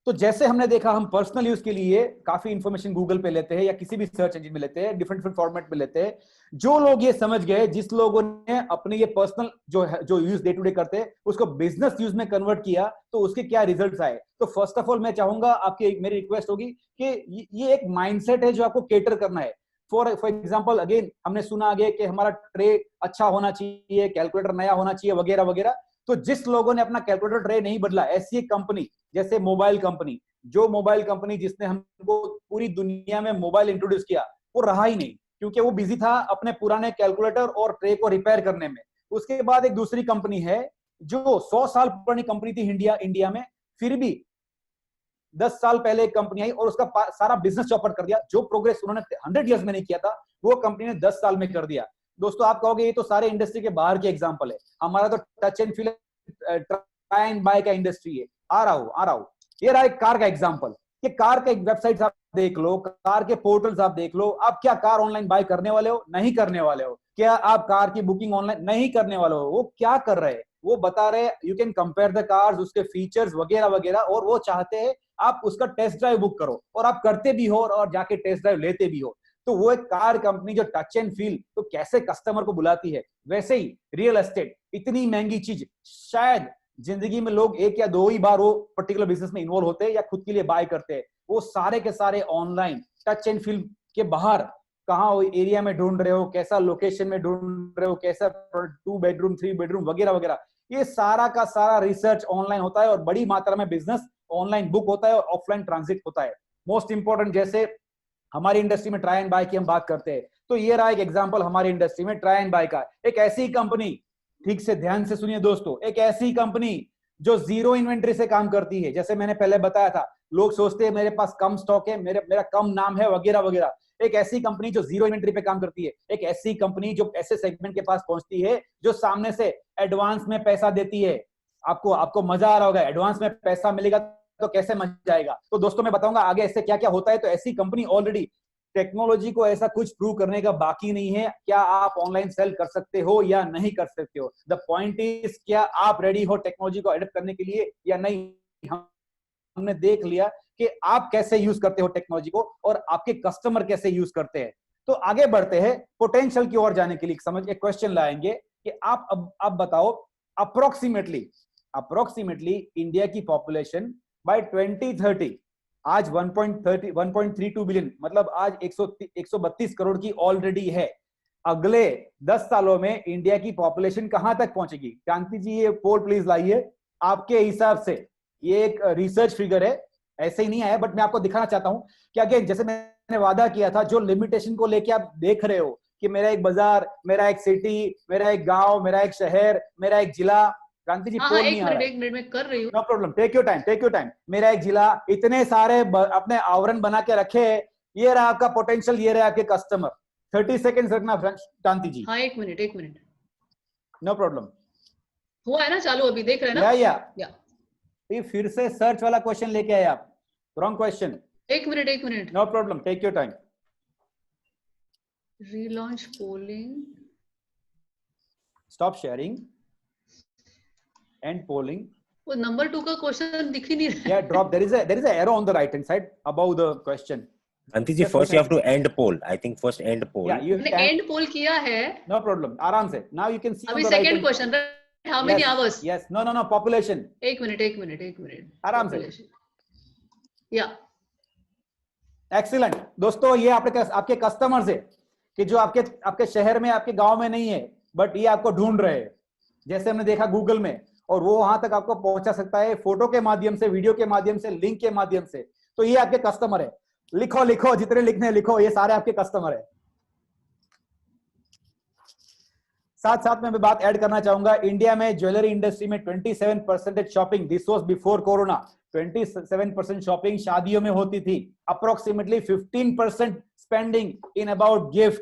तो जैसे हमने देखा, हम पर्सनल यूज के लिए काफी इंफॉर्मेशन गूगल पे लेते हैं या किसी भी सर्च इंजन में लेते हैं, डिफरेंट डिफरेंट फॉर्मेट में लेते हैं. जो लोग ये समझ गए, जिस लोगों ने अपने ये पर्सनल जो यूज डे टू डे करते हैं उसको बिजनेस यूज में कन्वर्ट किया, तो उसके क्या रिजल्ट्स आए. तो फर्स्ट ऑफ ऑल मैं चाहूंगा, आपकी मेरी रिक्वेस्ट होगी कि ये एक माइंडसेट है जो आपको केटर करना है. फॉर एग्जाम्पल, अगेन हमने सुना आगे कि हमारा ट्रे अच्छा होना चाहिए, कैलकुलेटर नया होना चाहिए, वगैरह वगैरह. तो जिस लोगों ने अपना कैलकुलेटर ट्रे नहीं बदला, ऐसी एक कंपनी जैसे मोबाइल कंपनी, जो मोबाइल कंपनी जिसने हमको पूरी दुनिया में मोबाइल इंट्रोड्यूस किया, वो रहा ही नहीं, क्योंकि वो बिजी था अपने पुराने कैलकुलेटर और ट्रे को रिपेयर करने में. उसके बाद एक दूसरी कंपनी है जो 100 साल पुरानी कंपनी थी इंडिया में, फिर भी 10 साल पहले एक कंपनी आई और उसका सारा बिजनेस चौपट कर दिया. जो प्रोग्रेस उन्होंने 100 इयर्स में नहीं किया था, वो कंपनी ने 10 साल में कर दिया. दोस्तों आप कहोगे ये तो सारे इंडस्ट्री के बाहर के एग्जांपल है. हमारा तो touch and feel, try and buy का इंडस्ट्री है. आ रहा हूं. ये रहा एक कार का एग्जांपल. कि कार के वेबसाइट्स आप देख लो, कार के पोर्टल्स आप देख लो. आप क्या कार ऑनलाइन बाय करने वाले हो? नहीं करने वाले हो. क्या आप कार की बुकिंग ऑनलाइन नहीं करने वाले हो? वो क्या कर रहे हैं? वो बता रहे you can compare the cars, उसके फीचर्स वगैरह वगैरह, और वो चाहते हैं आप उसका टेस्ट ड्राइव बुक करो, और आप करते भी हो और जाके टेस्ट ड्राइव लेते भी हो. तो वो एक कार कंपनी जो टच एंड फील तो कैसे कस्टमर को बुलाती है, वैसे ही रियल एस्टेट इतनी महंगी चीज शायद जिंदगी में लोग एक या दो ही बार वो पर्टिकुलर बिजनेस में इन्वॉल्व होते हैं या खुद के लिए बाय करते हैं. वो सारे के सारे ऑनलाइन टच एंड फील के बाहर कहाँ एरिया में ढूंढ रहे हो, कैसा लोकेशन में ढूंढ रहे हो, कैसा 2 बेडरूम 3 बेडरूम वगैरह वगैरह, ये सारा का सारा रिसर्च ऑनलाइन होता है और बड़ी मात्रा में बिजनेस ऑनलाइन बुक होता है और ऑफलाइन ट्रांजिट होता है. मोस्ट इंपॉर्टेंट, जैसे हमारी इंडस्ट्री में ट्राई एंड बाय की हम बात करते हैं, तो ये रहा एक एग्जांपल हमारी इंडस्ट्री में ट्राई एंड बाय का. एक ऐसी कंपनी, ठीक से ध्यान से सुनिए दोस्तों, एक ऐसी कंपनी जो जीरो इन्वेंट्री से काम करती है. जैसे मैंने पहले बताया था, लोग सोचते हैं मेरे पास कम स्टॉक है, मेरा कम नाम है वगैरह वगैरह. एक ऐसी कंपनी जो जीरो इन्वेंट्री पे काम करती है, एक ऐसी कंपनी जो ऐसे सेगमेंट के पास पहुंचती है जो सामने से एडवांस में पैसा देती है. आपको मजा आ रहा होगा, एडवांस में पैसा मिलेगा तो कैसे मजा आएगा. तो दोस्तों मैं बताऊंगा आगे ऐसे क्या क्या होता है. तो ऐसी कंपनी ऑलरेडी टेक्नोलॉजी को ऐसा कुछ प्रूव करने का बाकी नहीं है, क्या आप ऑनलाइन सेल कर सकते हो या नहीं कर सकते हो. द पॉइंट इज, क्या आप रेडी हो टेक्नोलॉजी को एडप्ट करने के लिए या नहीं. हमने देख लिया कि आप कैसे यूज करते हो टेक्नोलॉजी को और आपके कस्टमर कैसे यूज करते हैं. तो आगे बढ़ते हैं पोटेंशियल की ओर जाने के लिए. समझ एक क्वेश्चन लाएंगे कि आप बताओ अप्रोक्सीमेटली इंडिया की पॉपुलेशन बाय 2030 आज 1.32 बिलियन, मतलब आज 132 करोड़ की ऑलरेडी है. अगले 10 सालों में इंडिया की पॉपुलेशन कहां तक पहुंचेगी? क्रांति जी ये पोल प्लीज लाइए. आपके हिसाब से ये एक रिसर्च फिगर है, ऐसे ही नहीं आया, बट मैं आपको दिखाना चाहता हूं कि अगेन जैसे मैंने वादा किया था, जो लिमिटेशन को लेके आप देख रहे हो कि मेरा एक बाजार, मेरा एक सिटी, मेरा एक गांव, मेरा एक शहर, मेरा एक जिला. क्रांति जी पोल नहीं आ रहा है. एक मिनट में कर रही हूँ. No problem, take your time. मेरा एक जिला, इतने सारे अपने आवरण बना के रखे. ये रहा आपका पोटेंशियल, ये रहा आपके कस्टमर. 30 सेकंड्स रखना क्रांति जी. हाँ एक मिनट. No problem. हुआ है ना चालू, अभी देख रहे हैं ना. या ये फिर से सर्च वाला क्वेश्चन लेके आए आप. Wrong question. एक minute. No problem. Take your time. Relaunch polling. Stop sharing. End polling. वो नंबर 2 का क्वेश्चन दिख ही नहीं रहा. Yeah, drop. There is a arrow on the right hand side above the question. Kranti ji, first you have to end poll. I think first end poll. Yeah, you मैंने and pole किया है. No problem. आराम से. Now you can see अभी on the right second hand. Question. How many hours? Yes. No. Population. एक minute. आराम से. या. Excellent. दोस्तों ये आपके कस्टमर्स है कि जो आपके शहर में, आपके गांव में नहीं है, बट ये आपको ढूंढ रहे हैं. जैसे हमने देखा गूगल में, और वो वहां तक आपको पहुंचा सकता है फोटो के माध्यम से, वीडियो के माध्यम से, लिंक के माध्यम से. तो ये आपके कस्टमर है. लिखो जितने लिखने लिखो, ये सारे आपके कस्टमर है. साथ में मैं बात ऐड करना चाहूंगा. इंडिया में ज्वेलरी इंडस्ट्री में 27% shopping, this was before corona. 27% shopping शादियों में होती थी. Approximately 15% spending in about gift,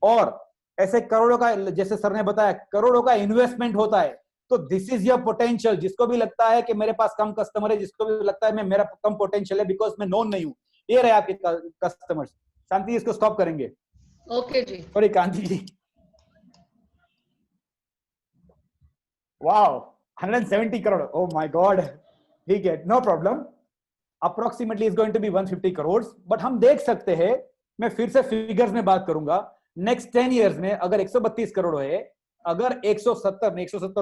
और ऐसे करोड़ों का, जैसे सर ने बताया, करोड़ों का इन्वेस्टमेंट होता है. तो दिस इज योर पोटेंशियल. जिसको भी लगता है कि मेरे पास कम कस्टमर है, जिसको भी लगता है मेरा कम पोटेंशियल है बिकॉज मैं नोन नहीं हूं, ये रहे आपके कस्टमर्स. शांति जी, इसको स्टॉप करेंगे. Okay ji. Sorry Kanti ji. Wow, 170 crore. Oh my God. ठीक है, no problem. Approximately is going to be 150 crore. But हम देख सकते हैं, मैं फिर से फिगर्स में बात करूंगा, नेक्स्ट 10 इयर्स में अगर 132 करोड़ है, अगर 170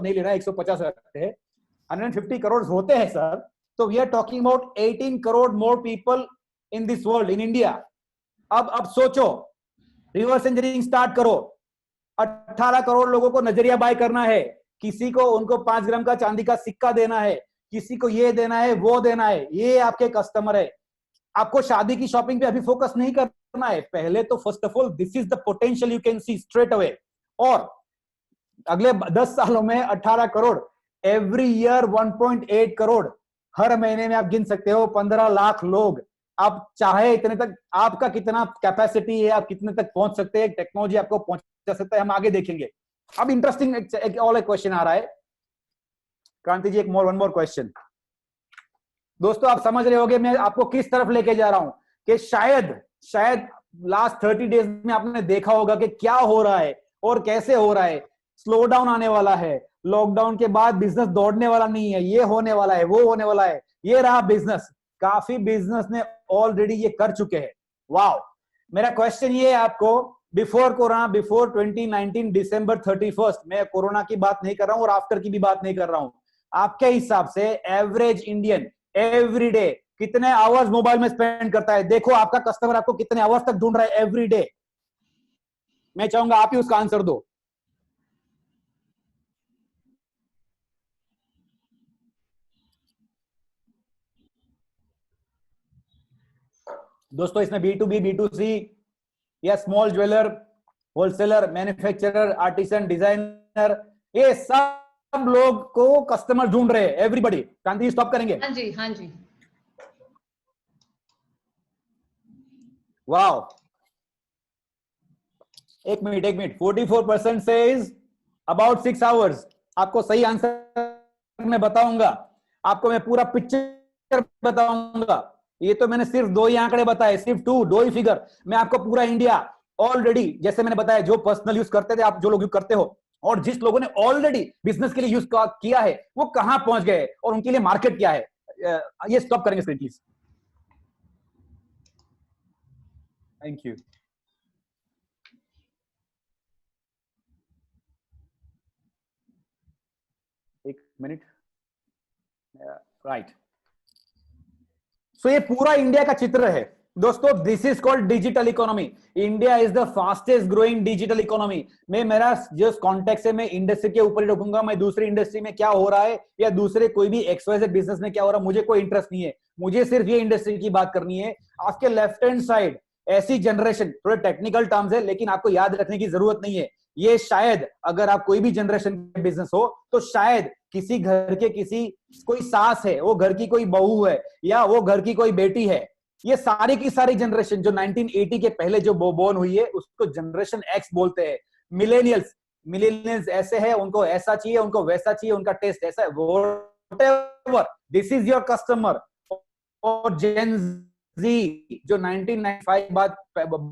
नहीं लेना, 150 रखते हैं, 150 करोड़ होते हैं सर, तो we are talking about 18 crore more people in this world, in India. अब सोचो, रिवर्स इंजीनियरिंग स्टार्ट करो. 18 करोड़ लोगों को नजरिया बाय करना है. किसी को उनको 5 ग्राम का चांदी का सिक्का देना है, किसी को ये देना है, वो देना है. ये आपके कस्टमर है. आपको शादी की शॉपिंग पे अभी फोकस नहीं करना है. पहले तो first of all this is the potential you can see straight away. और अगले 10 सालों में 18 करोड़, एवरी ईयर 1.8 करोड़, हर महीने में आप गिन सकते हो 15 लाख लोग. आप चाहे इतने तक, आपका कितना कैपेसिटी है, आप कितने तक पहुंच सकते हैं, टेक्नोलॉजी आपको पहुंचा सकता है, हम आगे देखेंगे. अब इंटरेस्टिंग एक और एक क्वेश्चन आ रहा है. Kranti ji, one more question. दोस्तों आप समझ रहे होंगे मैं आपको किस तरफ लेके जा रहा हूं, कि शायद लास्ट 30 डेज में आपने देखा होगा कि क्या हो रहा है और कैसे हो रहा है. स्लो डाउन आने वाला है. लॉकडाउन के बाद बिजनेस दौड़ने वाला नहीं है. ये होने वाला है, वो होने वाला है. ये रहा बिजनेस. काफी बिजनेस ने ऑलरेडी ये कर चुके हैं. वाओ. मेरा क्वेश्चन ये है आपको, बिफोर कोरोना, बिफोर 2019 दिसंबर 31, मैं कोरोना की बात नहीं कर रहा हूं और आफ्टर की भी बात नहीं कर रहा हूं. आपके हिसाब से एवरेज इंडियन एवरी डे कितने आवर्स मोबाइल में स्पेंड करता है? देखो आपका कस्टमर आपको कितने आवर्स तक ढूंढ रहा है एवरी डे. मैं चाहूंगा आप ही उसका आंसर दो. दोस्तों इसमें B2B, B2C या small jeweller, wholesaler, manufacturer, artisan, designer, ये सब लोग को कस्टमर ढूंढ रहे हैं. एवरीबॉडी. क्रांति स्टॉप करेंगे. हाँ जी. वाओ. एक मिनट. 44% says about 6 hours. आपको सही आंसर मैं बताऊंगा. आपको मैं पूरा पिक्चर बताऊंगा. ये तो मैंने सिर्फ 2 ही आंकड़े बताए, सिर्फ 2 ही फिगर. मैं आपको पूरा इंडिया ऑलरेडी, जैसे मैंने बताया, जो पर्सनल यूज करते थे, आप जो लोग यूज करते हो, और जिस लोगों ने ऑलरेडी बिजनेस के लिए यूज किया है, वो कहां पहुंच गए और उनके लिए मार्केट क्या है. ये स्टॉप करेंगे स्क्रीन प्लीज. Thank you. एक मिनट. राइट. सो ये पूरा इंडिया का चित्र है दोस्तों. This is called digital economy. India is the fastest growing digital economy. मेरा जो कॉन्टेक्स्ट है, मैं इंडस्ट्री के ऊपर ही रखूंगा. मैं दूसरी इंडस्ट्री में क्या हो रहा है या दूसरे कोई भी XYZ बिजनेस में क्या हो रहा है, मुझे कोई इंटरेस्ट नहीं है. मुझे सिर्फ ये इंडस्ट्री की बात करनी है. आपके लेफ्ट हैंड साइड ऐसी जनरेशन, थोड़े टेक्निकल टर्म्स है लेकिन आपको याद रखने की जरूरत नहीं है. ये शायद अगर आप कोई भी जनरेशन बिजनेस हो, तो शायद किसी घर के कोई सास है, वो घर की कोई बहू है, या वो घर की कोई बेटी है. ये सारी की सारी जनरेशन जो 1980 के पहले जो बोर्न हुई है, उसको जनरेशन X बोलते हैं. मिलेनियल्स ऐसे है, उनको ऐसा चाहिए, उनको वैसा चाहिए, उनका टेस्ट ऐसा है. Whatever, this is your customer. और जेन जो 1995 बाद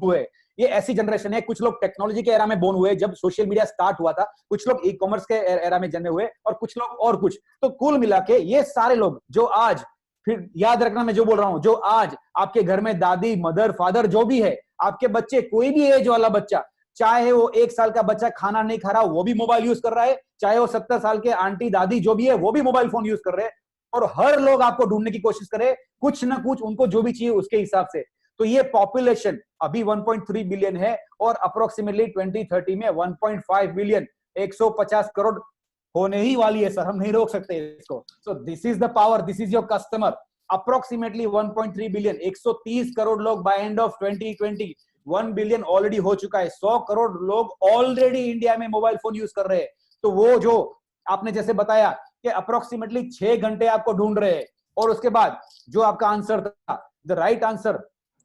हुए, ये ऐसी जनरेशन है, कुछ लोग टेक्नोलॉजी के एरा में बोर्न हुए जब सोशल मीडिया स्टार्ट हुआ था, कुछ लोग ई कॉमर्स के एरा में जन्मे हुए, और कुछ लोग और कुछ। तो कुल मिला के ये सारे लोग जो आज, फिर याद रखना मैं जो बोल रहा हूं, जो आज आपके घर में दादी, मदर, फादर जो भी है, आपके बच्चे, कोई भी एज वाला बच्चा, चाहे वो 1 साल का बच्चा खाना नहीं खा रहा वो भी मोबाइल यूज कर रहा है, चाहे वो 70 साल के आंटी दादी जो भी है वो भी मोबाइल फोन यूज कर रहे हैं, और हर लोग आपको ढूंढने की कोशिश करे कुछ ना कुछ, उनको जो भी चाहिए उसके हिसाब से। तो ये पॉपुलेशन अभी 1.3 बिलियन है, और अप्रोक्सीमेटली 2030 में 1.5 बिलियन, 150 करोड़ होने ही वाली है सर, हम नहीं रोक सकते इसको। So this is the power, this is your customer. Approximately 1.3 billion, 130 crore लोग by end of 2020, 1 billion already हो चुका है, 100 करोड़ लोग ऑलरेडी इंडिया में मोबाइल फोन यूज कर रहे हैं। तो वो जो आपने जैसे बताया कि अप्रोक्सीमेटली 6 घंटे आपको ढूंढ रहे हैं, और उसके बाद जो आपका आंसर था, द राइट आंसर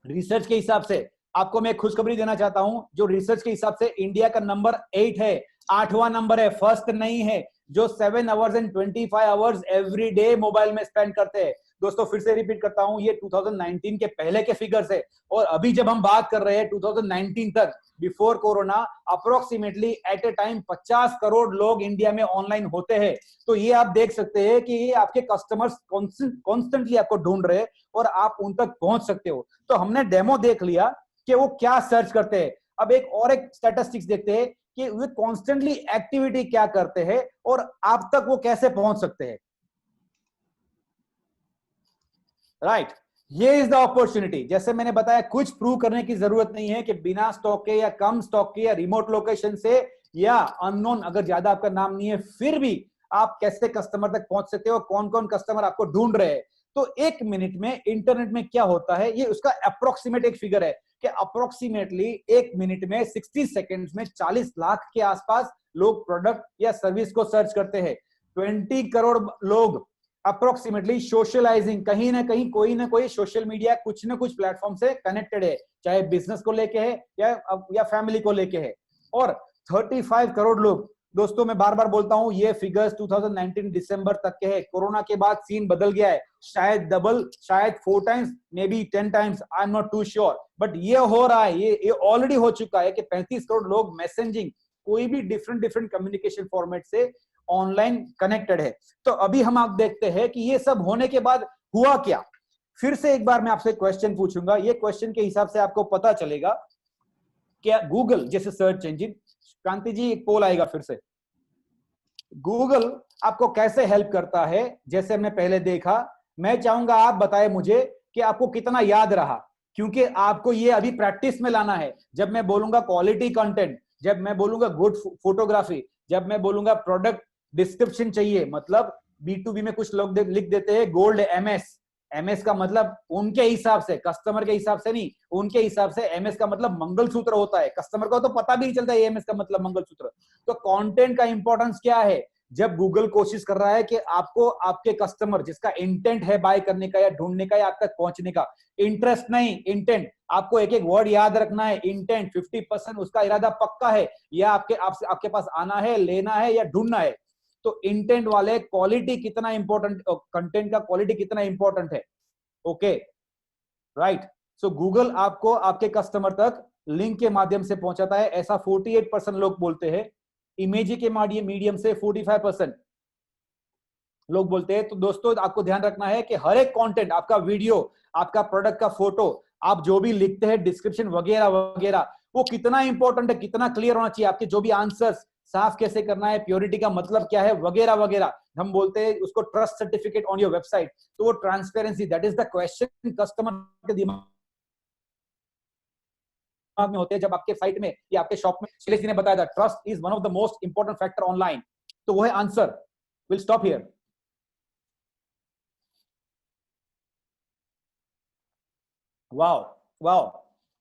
रिसर्च के हिसाब से, आपको मैं खुशखबरी देना चाहता हूं, जो रिसर्च के हिसाब से इंडिया का नंबर 8 है, 8वां नंबर है, फर्स्ट नहीं है, जो 7 hours and 25 hours every day mobile में स्पेंड करते हैं। दोस्तों फिर से रिपीट करता हूं, ये 2019 के पहले के फिगर्स है, और अभी जब हम बात कर रहे हैं 2019 तक, before corona, approximately at a time 50 crore लोग इंडिया में ऑनलाइन होते हैं। तो ये आप देख सकते हैं कि ये आपके कस्टमर्स कॉन्स्टेंटली आपको ढूंढ रहे हैं, और आप उन तक पहुंच सकते हो। तो हमने डेमो देख लिया कि वो क्या सर्च करते हैं। अब एक स्टैटिस्टिक्स देखते हैं कि वे कॉन्स्टेंटली एक्टिविटी क्या करते हैं, और आप तक वो कैसे पहुंच सकते हैं। राइट, ये इज द अपॉर्चुनिटी। जैसे मैंने बताया, कुछ प्रूव करने की जरूरत नहीं है कि बिना स्टॉक के या कम स्टॉक के या रिमोट लोकेशन से या अननोन, अगर ज्यादा आपका नाम नहीं है, फिर भी आप कैसे कस्टमर तक पहुंच सकते हो, कौन कौन कस्टमर आपको ढूंढ रहे हैं। तो 1 मिनट में इंटरनेट में क्या होता है, ये उसका अप्रोक्सीमेट एक फिगर है कि अप्रोक्सीमेटली 1 मिनट में 60 सेकेंड्स में 40 लाख के आसपास लोग प्रोडक्ट या सर्विस को सर्च करते हैं। 20 करोड़ लोग अप्रोक्सीमेटली सोशलाइजिंग, कहीं ना कहीं कोई ना कोई सोशल मीडिया कुछ ना कुछ प्लेटफॉर्म से कनेक्टेड है, चाहे बिजनेस को लेके है या फैमिली को लेके है। और 35 करोड़ लोग, दोस्तों मैं बार बार बोलता हूं, ये फिगर्स 2019 दिसंबर तक के हैं। कोरोना के बाद सीन बदल गया है, शायद डबल, शायद 4 times, may be 10 times, I am not too sure, but ये हो रहा है, ये ऑलरेडी हो चुका है कि 35 करोड़ लोग मैसेजिंग, कोई भी डिफरेंट कम्युनिकेशन फॉर्मेट से ऑनलाइन कनेक्टेड है। तो अभी हम आप देखते हैं कि ये सब होने के बाद हुआ क्या। फिर से एक बार मैं आपसे क्वेश्चन पूछूंगा, ये क्वेश्चन के हिसाब से आपको पता चलेगा क्या गूगल जैसे सर्च इंजिन, क्रांति जी एक पोल आएगा फिर से, गूगल आपको कैसे हेल्प करता है। जैसे हमने पहले देखा, मैं चाहूंगा आप बताएं मुझे कि आपको कितना याद रहा, क्योंकि आपको ये अभी प्रैक्टिस में लाना है। जब मैं बोलूंगा क्वालिटी कंटेंट, जब मैं बोलूंगा गुड फोटोग्राफी, जब मैं बोलूंगा प्रोडक्ट डिस्क्रिप्शन चाहिए, मतलब B2B में कुछ लोग लिख देते हैं गोल्ड MS का मतलब उनके हिसाब से, कस्टमर के हिसाब से नहीं, उनके हिसाब से MS का मतलब मंगलसूत्र होता है। कस्टमर को तो पता भी नहीं चलता है MS का मतलब मंगलसूत्र। तो कंटेंट का इंपॉर्टेंस क्या है, जब गूगल कोशिश कर रहा है कि आपको, आपके कस्टमर जिसका इंटेंट है बाय करने का या ढूंढने का या आप तक पहुंचने का, इंटरेस्ट नहीं इंटेंट, आपको एक एक वर्ड याद रखना है। इंटेंट 50% उसका इरादा पक्का है, या आपके पास आना है, लेना है या ढूंढना है। तो इंटेंट वाले क्वालिटी कितना इंपॉर्टेंट, कंटेंट का क्वालिटी कितना इंपॉर्टेंट है। ओके राइट, सो गूगल आपको आपके कस्टमर तक लिंक के माध्यम से पहुंचाता है, ऐसा 48% लोग बोलते हैं। इमेज के मीडियम से 45% लोग बोलते हैं। तो दोस्तों आपको ध्यान रखना है कि हर एक कंटेंट, आपका वीडियो, आपका प्रोडक्ट का फोटो, आप जो भी लिखते हैं डिस्क्रिप्शन वगैरह वगैरह, वो कितना इंपॉर्टेंट है, कितना क्लियर होना चाहिए। आपके जो भी आंसर्स साफ कैसे करना है, प्योरिटी का मतलब क्या है वगैरह वगैरह। हम बोलते हैं उसको trust certificate on your website. तो वो transparency, that is the question customer के दिमाग में होते हैं जब आपके साइट में या आपके शॉप में। शैलेश जी ने बताया था, trust is one of the most important factor online. तो वो है answer. Will stop here. Wow wow,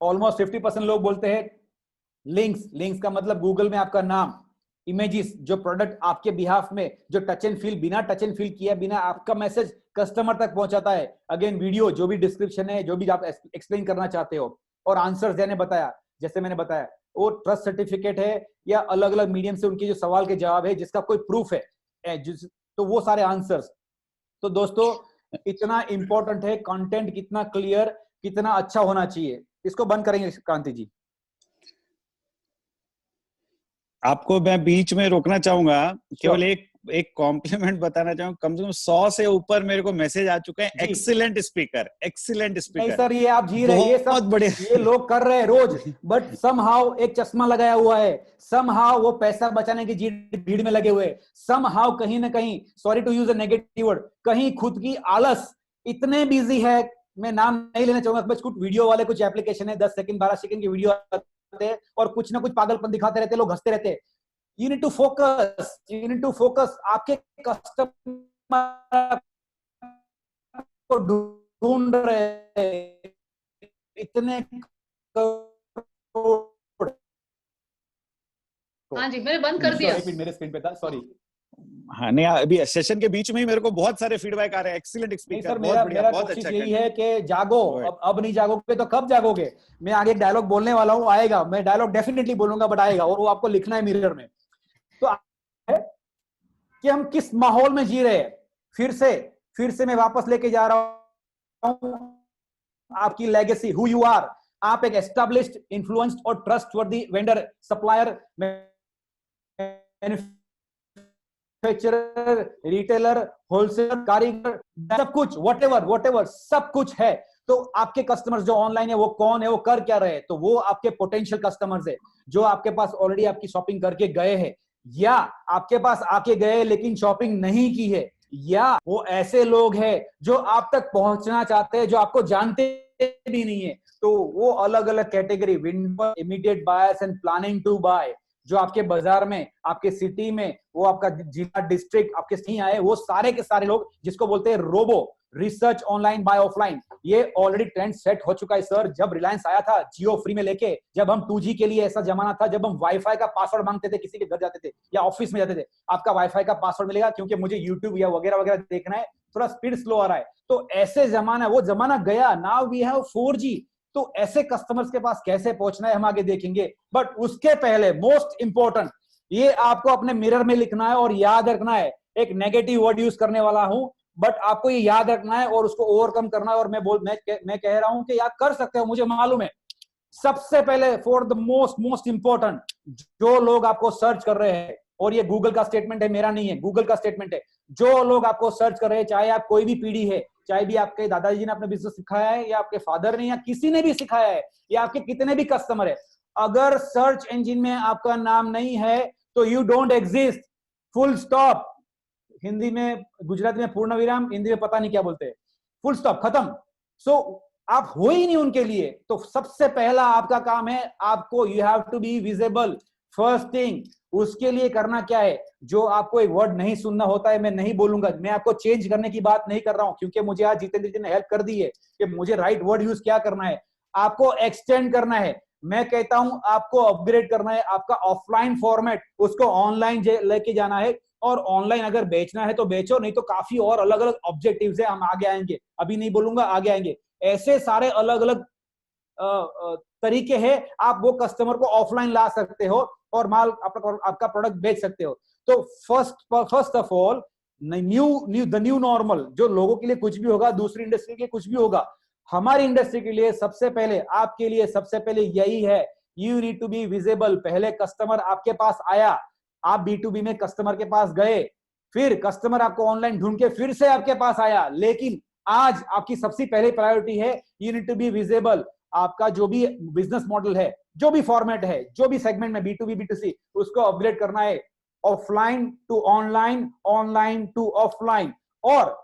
almost 50% लोग बोलते हैं लिंक्स का मतलब गूगल में आपका नाम, इमेजेस, जो प्रोडक्ट आपके बिहाफ में, जो टच एंड फील, बिना टच एंड फील किया, बिना आपका मैसेज कस्टमर तक पहुंचाता है। अगेन वीडियो, जो भी डिस्क्रिप्शन है, जो भी आप एक्सप्लेन करना चाहते हो, और आंसर्स मैंने बताया, जैसे मैंने बताया वो ट्रस्ट सर्टिफिकेट है या अलग अलग मीडियम से उनके जो सवाल के जवाब है जिसका कोई प्रूफ है, तो वो सारे आंसर्स। तो दोस्तों इतना इंपॉर्टेंट है कंटेंट कितना क्लियर, कितना अच्छा होना चाहिए। इसको बंद करेंगे क्रांति जी। आपको मैं बीच में रोकना चाहूंगा, केवल एक कॉम्प्लीमेंट बताना चाहूंगा। कम से कम 100 से ऊपर मेरे को मैसेज आ चुके हैं, एक्सीलेंट स्पीकर, एक्सीलेंट स्पीकर। नहीं सर, ये आप जी रहे, ये सब बढ़िया, ये लोग कर रहे हैं रोज, बट समहाउ एक चश्मा लगाया हुआ है, समहाउ वो पैसा बचाने की भीड़ में लगे हुए, समहाउ कहीं ना कहीं, sorry to use a negative word, कहीं खुद की आलस, इतने बिजी है। मैं नाम नहीं लेना चाहूंगा, बस कुछ वीडियो वाले कुछ एप्लीकेशन है, 10 सेकंड 12 सेकंड की वीडियो आते हैं और कुछ ना कुछ पागलपन दिखाते रहते, लोग हंसते रहते। You need to focus. You need to focus. आपके कस्टमर को ढूंढ रहे इतने करोड़। हाँ जी, मैंने बंद कर दिया। मेरे स्क्रीन पे था, सॉरी। हाँ नहीं, अभी सेशन के बीच में ही मेरे को बहुत सारे फीडबैक आ रहे हैं, एक्सीलेंट स्पीकर, सर, बहुत बढ़िया, बहुत कोशिश अच्छा। यही है कि जागो, अब नहीं जागोगे तो कब जागोगे। मैं आगे एक डायलॉग बोलने वाला हूँ, आएगा, मैं डायलॉग डेफिनेटली बोलूंगा, बट आएगा, और वो आपको लिखना है मिरर में। तो है कि हम किस माहौल में जी रहे हैं। फिर से मैं वापस लेके जा रहा हूं आपकी लेगेसी, हु यू आर। आप एक एस्टैब्लिश्ड, इन्फ्लुएंस्ड और trustworthy vendor, supplier, manufacturer, retailer, wholesaler, कारीगर, सब कुछ, व्हाटएवर सब कुछ है। तो आपके कस्टमर्स जो ऑनलाइन है वो कौन है, वो कर क्या रहे हैं, तो वो आपके पोटेंशियल कस्टमर्स है, जो आपके पास ऑलरेडी आपकी शॉपिंग करके गए हैं, या आपके पास आके गए लेकिन शॉपिंग नहीं की है, या वो ऐसे लोग हैं जो आप तक पहुंचना चाहते हैं, जो आपको जानते भी नहीं है। तो वो अलग अलग category, window, immediate buyers and planning to buy, जो आपके बाजार में, आपके सिटी में, वो आपका जिला, डिस्ट्रिक्ट आपके नहीं आए, वो सारे के सारे लोग, जिसको बोलते हैं robo, research online buy offline, ये ऑलरेडी ट्रेंड सेट हो चुका है सर। जब रिलायंस आया था जियो फ्री में लेके, जब हम 2G के लिए, ऐसा जमाना था जब हम वाईफाई का पासवर्ड मांगते थे, किसी के घर जाते थे या ऑफिस में जाते थे, आपका वाईफाई का पासवर्ड मिलेगा क्योंकि मुझे यूट्यूब या वगैरह वगैरह देखना है, थोड़ा स्पीड स्लो आ रहा है। तो ऐसे जमाना, वो जमाना गया, नाउ वी हैव 4G। तो ऐसे कस्टमर्स के पास कैसे पहुंचना है हम आगे देखेंगे, बट उसके पहले मोस्ट इंपॉर्टेंट, ये आपको अपने मिरर में लिखना है और याद रखना है। एक नेगेटिव वर्ड यूज करने वाला हूं, बट आपको ये याद रखना है और उसको ओवरकम करना है। और मैं कह रहा हूं कि आप कर सकते हो, मुझे मालूम है। सबसे पहले, फॉर द मोस्ट इंपॉर्टेंट, जो लोग आपको सर्च कर रहे हैं, और ये गूगल का स्टेटमेंट है, मेरा नहीं है, गूगल का स्टेटमेंट है, जो लोग आपको सर्च कर रहे हैं, चाहे आप कोई भी पीढ़ी है, चाहे भी आपके दादाजी ने अपने बिजनेस सिखाया है, या आपके फादर ने, या किसी ने भी सिखाया है, या आपके कितने भी कस्टमर है, अगर सर्च इंजिन में आपका नाम नहीं है तो you don't exist, full stop. Hindi में, गुजराती में पूर्ण विराम, हिंदी में पता नहीं क्या बोलते हैं, फुल स्टॉप, खत्म। सो आप हो ही नहीं उनके लिए। तो सबसे पहला आपका काम है, आपको, you have to be visible, first thing. उसके लिए करना क्या है, जो आपको एक वर्ड नहीं सुनना होता है, मैं नहीं बोलूंगा, मैं आपको चेंज करने की बात नहीं कर रहा हूं, क्योंकि मुझे आज जितेंद्र जी ने हेल्प कर दी है कि मुझे राइट वर्ड यूज क्या करना है। आपको एक्सटेंड करना है, मैं कहता हूं आपको अपग्रेड करना है, आपका ऑफलाइन फॉर्मेट उसको ऑनलाइन लेके जाना है। और ऑनलाइन अगर बेचना है तो बेचो, नहीं तो काफी और अलग अलग ऑब्जेक्टिव्स है, हम आगे आएंगे, अभी नहीं बोलूंगा, आगे आएंगे। ऐसे सारे अलग अलग तरीके हैं, आप वो कस्टमर को ऑफलाइन ला सकते हो और माल आपका प्रोडक्ट बेच सकते हो। तो first of all, the new normal, जो लोगों के लिए कुछ भी होगा, दूसरी इंडस्ट्री के लिए कुछ भी होगा, हमारी इंडस्ट्री के लिए सबसे पहले, आपके लिए सबसे पहले यही है, you need to be visible. पहले कस्टमर आपके पास आया, आप B2B में कस्टमर के पास गए, फिर कस्टमर आपको ऑनलाइन ढूंढ के फिर से आपके पास आया, लेकिन आज आपकी सबसे पहले प्रायोरिटी है, you need to be visible. आपका जो भी बिजनेस मॉडल है, जो भी फॉर्मेट है, जो भी सेगमेंट में, B2B B2C, उसको अपग्रेड करना है, offline to online, online to offline. और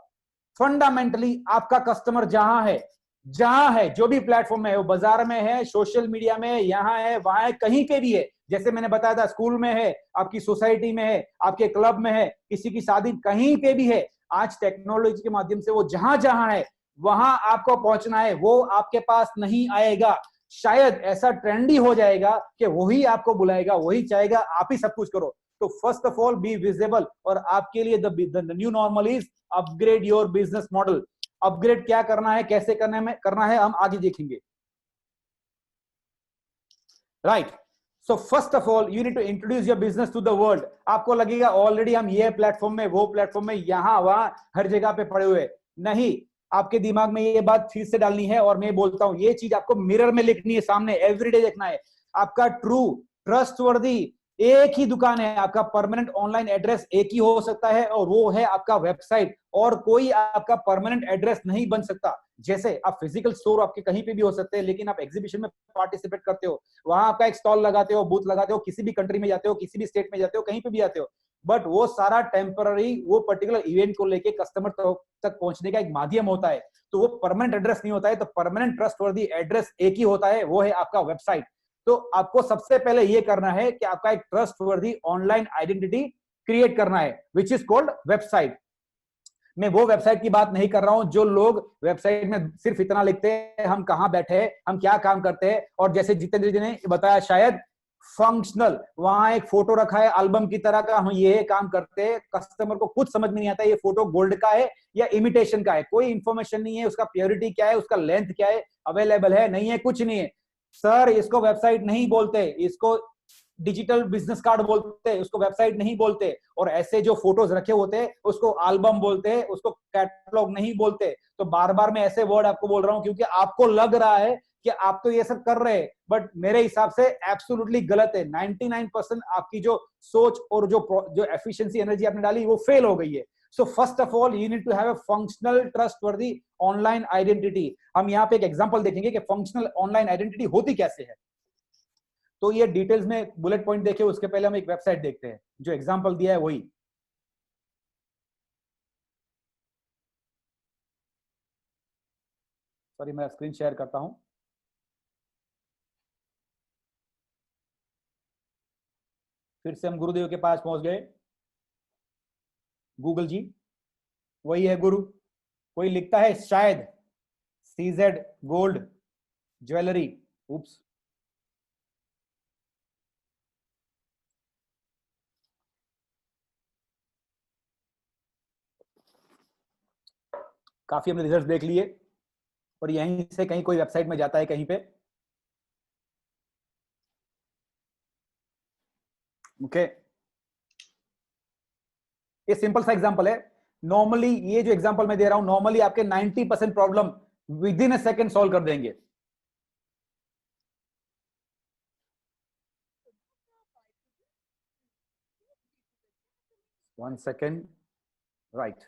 फंडामेंटली आपका कस्टमर जहां है, जो भी प्लेटफॉर्म है, वो बाजार में है, सोशल मीडिया में, यहाँ है, वहां है, कहीं पे भी है, जैसे मैंने बताया था, स्कूल में है, आपकी सोसाइटी में है, आपके क्लब में है, किसी की शादी, कहीं पे भी है। आज टेक्नोलॉजी के माध्यम से वो जहां है, वहां आपको पहुंचना है, वो आपके पास नहीं आएगा। शायद ऐसा ट्रेंडी हो जाएगा कि वही आपको बुलाएगा, वही चाहेगा आप ही सब कुछ करो। तो first of all, be visible. और आपके लिए the new normal is upgrade your business model. Upgrade क्या करना है, कैसे करना है, हम आगे देखेंगे। Right. So first of all, you need to introduce your business to the world. आपको लगेगा ऑलरेडी हम ये प्लेटफॉर्म में, वो प्लेटफॉर्म में, यहां वहां हर जगह पे पड़े हुए, नहीं। आपके दिमाग में ये बात फिर से डालनी है, और मैं बोलता हूं ये चीज आपको मिरर में लिखनी है, सामने एवरीडे देखना है। आपका ट्रू ट्रस्टवर्दी एक ही दुकान है, आपका परमानेंट ऑनलाइन एड्रेस एक ही हो सकता है, और वो है आपका वेबसाइट, और कोई आपका परमानेंट एड्रेस नहीं बन सकता। जैसे आप फिजिकल स्टोर आपके कहीं पे भी हो सकते हैं, लेकिन आप एग्जीबिशन में पार्टिसिपेट करते हो, वहां आपका एक स्टॉल लगाते हो, बूथ लगाते हो, किसी भी कंट्री में जाते हो, किसी भी स्टेट में जाते हो, कहीं पे भी जाते हो, बट वो सारा टेम्पररी वो पर्टिकुलर इवेंट को लेके कस्टमर तक पहुंचने का एक माध्यम होता है, तो वो परमानेंट एड्रेस नहीं होता है। तो परमानेंट ट्रस्टवर्दी एड्रेस एक ही होता है, वो है आपका वेबसाइट। तो आपको सबसे पहले ये करना है कि आपका एक ट्रस्टवर्दी ऑनलाइन आइडेंटिटी क्रिएट करना है, विच इज कॉल्ड वेबसाइट। मैं वो वेबसाइट की बात नहीं कर रहा हूं जो लोग वेबसाइट में सिर्फ इतना लिखते हैं हम कहां बैठे हैं, हम क्या काम करते हैं, और जैसे जितेंद्र जी ने बताया शायद फंक्शनल, वहां एक फोटो रखा है एल्बम की तरह का, हम ये काम करते हैं, कस्टमर को कुछ समझ में नहीं आता ये फोटो गोल्ड का है या इमिटेशन का है, कोई इंफॉर्मेशन नहीं है, उसका प्योरिटी क्या है, उसका लेंथ क्या है, अवेलेबल है नहीं है, कुछ नहीं है। सर इसको वेबसाइट नहीं बोलते, इसको डिजिटल बिजनेस कार्ड बोलते हैं, उसको वेबसाइट नहीं बोलते। और ऐसे जो फोटोज रखे होते हैं उसको एल्बम बोलते हैं, उसको कैटलॉग नहीं बोलते। तो बार बार मैं ऐसे वर्ड आपको बोल रहा हूं क्योंकि आपको लग रहा है कि आप तो ये सब कर रहे हैं, बट मेरे हिसाब से एब्सोल्युटली गलत है। 99% आपकी जो सोच और जो एफिशिएंसी एनर्जी आपने डाली वो फेल हो गई है। So first of all you need to have a functional trustworthy online identity. हम यहाँ पे एक एग्जांपल देखेंगे कि फंक्शनल ऑनलाइन आइडेंटिटी होती कैसे है। तो ये डिटेल्स में बुलेट पॉइंट देखे, उसके पहले हम एक वेबसाइट देखते हैं, जो एग्जांपल दिया है वही। सॉरी मैं स्क्रीन शेयर करता हूं। फिर से हम गुरुदेव के पास पहुंच गए। गूगल जी वही है गुरु। कोई लिखता है शायद CZ गोल्ड ज्वेलरी, उप्स, काफी हमने रिजल्ट देख लिए, और यहीं से कहीं कोई वेबसाइट में जाता है कहीं पे, ओके। ये सिंपल सा एग्जांपल है। नॉर्मली ये जो एग्जांपल मैं दे रहा हूं, नॉर्मली आपके 90% problem with in a second solve कर देंगे। One second, right.